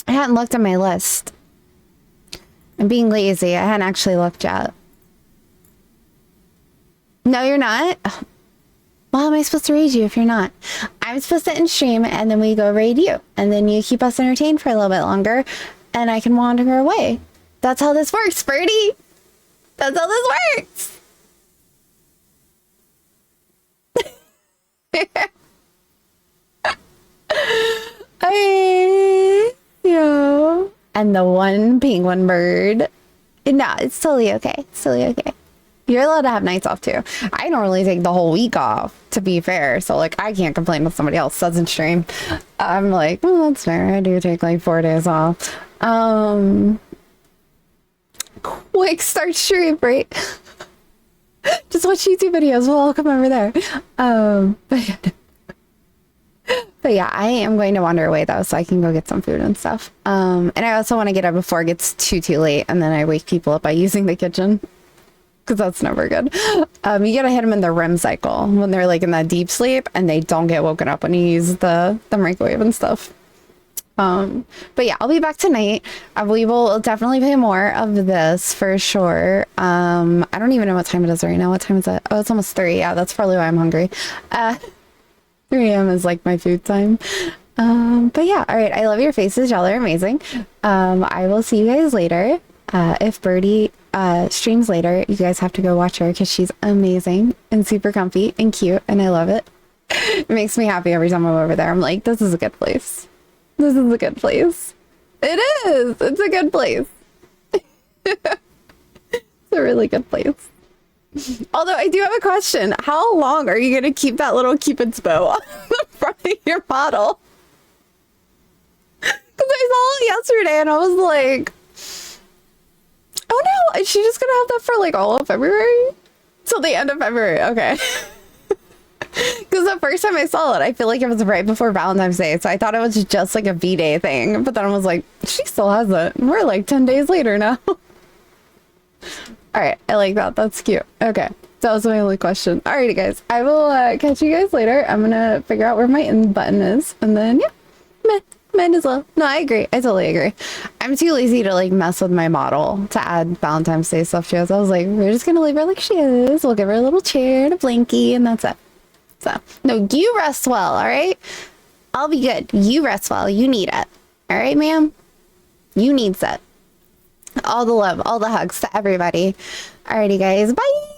I hadn't looked at my list. I'm being lazy. I hadn't actually looked yet. No, you're not? Well, how am I supposed to raid you if you're not? I'm supposed to end stream and then we go raid you. And then you keep us entertained for a little bit longer and I can wander away. That's how this works, Birdie. That's how this works. And the one penguin bird. No, it's totally okay. It's totally okay. You're allowed to have nights off too. I normally take the whole week off, to be fair. So like I can't complain if somebody else doesn't stream. I'm like, well, that's fair. I do take like 4 days off. Quick start stream, right? Just watch YouTube videos. We'll all come over there. But yeah, I am going to wander away though, so I can go get some food and stuff. And I also want to get up before it gets too late, and then I wake people up by using the kitchen. Because that's never good. You gotta hit them in the REM cycle when they're like in that deep sleep and they don't get woken up when you use the microwave and stuff. But yeah, I'll be back tonight. We will definitely play more of this for sure. I don't even know what time it is right now. What time is it? Oh, it's almost 3. Yeah, that's probably why I'm hungry. 3 a.m. is like my food time. But yeah, all right. I love your faces. Y'all are amazing. I will see you guys later. If Birdie streams later, you guys have to go watch her because she's amazing and super comfy and cute, and I love it. It makes me happy every time I'm over there. I'm like, this is a good place. This is a good place. It is. It's a good place. It's a really good place. Although I do have a question. How long are you going to keep that little Cupid's bow on the front of your model? Because I saw it yesterday and I was like, oh no, is she just gonna have that for like all of February? Till the end of February, okay. Because the first time I saw it, I feel like it was right before Valentine's Day, so I thought it was just like a V-Day thing. But then I was like, she still has it. We're like 10 days later now. Alright, I like that. That's cute. Okay, that was my only question. Alrighty guys, I will catch you guys later. I'm gonna figure out where my end button is, and then yeah, might as well. No, I agree. I totally agree. I'm too lazy to like mess with my model to add Valentine's Day stuff to us. I was like, we're just gonna leave her like she is. We'll give her a little chair and a blankie, and that's it. So, no, you rest well, all right? I'll be good. You rest well. You need it. All right, ma'am? You needs it. All the love, all the hugs to everybody. Alrighty, guys. Bye.